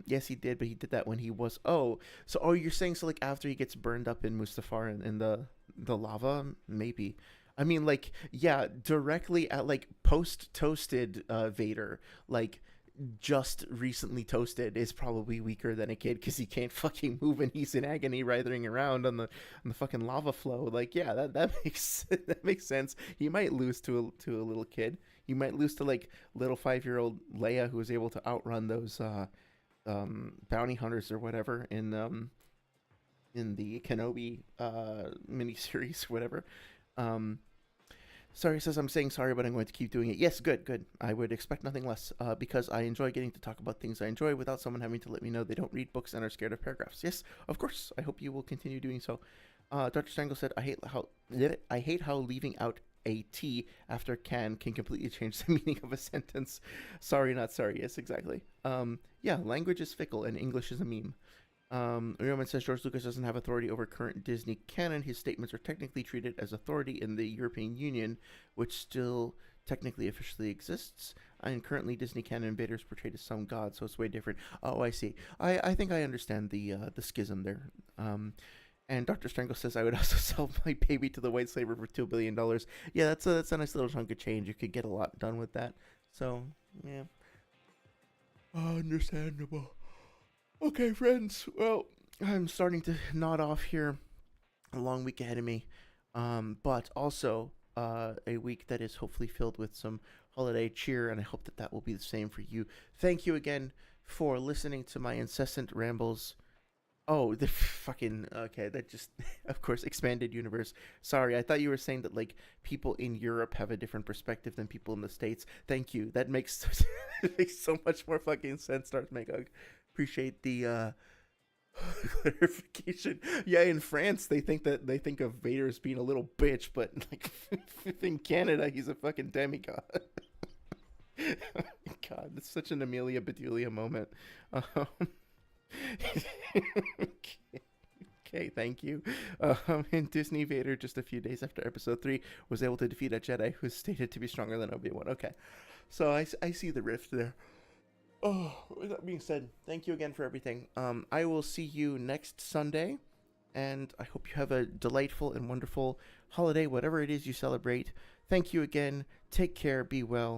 [SPEAKER 1] Yes, he did, but he did that when he was. Oh, you're saying so, like, after he gets burned up in Mustafar in the lava? Maybe. I mean, like, yeah, directly at, like, post toasted Vader, like, just recently toasted is probably weaker than a kid because he can't fucking move and he's in agony writhing around on the fucking lava flow. Like, yeah, that makes that makes sense. He might lose to a little kid. He might lose to like little 5-year-old Leia who was able to outrun those bounty hunters or whatever in the Kenobi miniseries, whatever. Um, Sorry says I'm saying sorry, but I'm going to keep doing it. Yes, good, good. I would expect nothing less because I enjoy getting to talk about things I enjoy without someone having to let me know they don't read books and are scared of paragraphs. Yes, of course. I hope you will continue doing so. Dr. Strangle said, I hate how leaving out a T after can completely change the meaning of a sentence. Sorry, not sorry. Yes, exactly. Yeah, language is fickle and English is a meme. Roman says George Lucas doesn't have authority over current Disney canon. His statements are technically treated as authority in the European Union, which still technically officially exists. And currently Disney canon Vader is portrayed as some god, so it's way different. Oh, I see. I think I understand the schism there. And Dr. Strangle says I would also sell my baby to the white slaver for $2 billion. Yeah, that's a nice little chunk of change. You could get a lot done with that. So yeah, understandable. Okay, friends. Well, I'm starting to nod off here. A long week ahead of me, but also a week that is hopefully filled with some holiday cheer, and I hope that that will be the same for you. Thank you again for listening to my incessant rambles. Oh, the fucking okay. That just, of course, expanded universe. Sorry, I thought you were saying that like people in Europe have a different perspective than people in the States. Thank you. That makes it makes so much more fucking sense. Darth Magog. Appreciate the clarification. Yeah, in France they think of Vader as being a little bitch, but like in Canada he's a fucking demigod. God, it's such an Amelia Bedelia moment. Okay. Okay, thank you. In Disney, Vader, just a few days after Episode 3, was able to defeat a Jedi who is stated to be stronger than Obi-Wan. Okay, so I see the rift there. Oh, with that being said, thank you again for everything. I will see you next Sunday, and I hope you have a delightful and wonderful holiday, whatever it is you celebrate. Thank you again. Take care. Be well.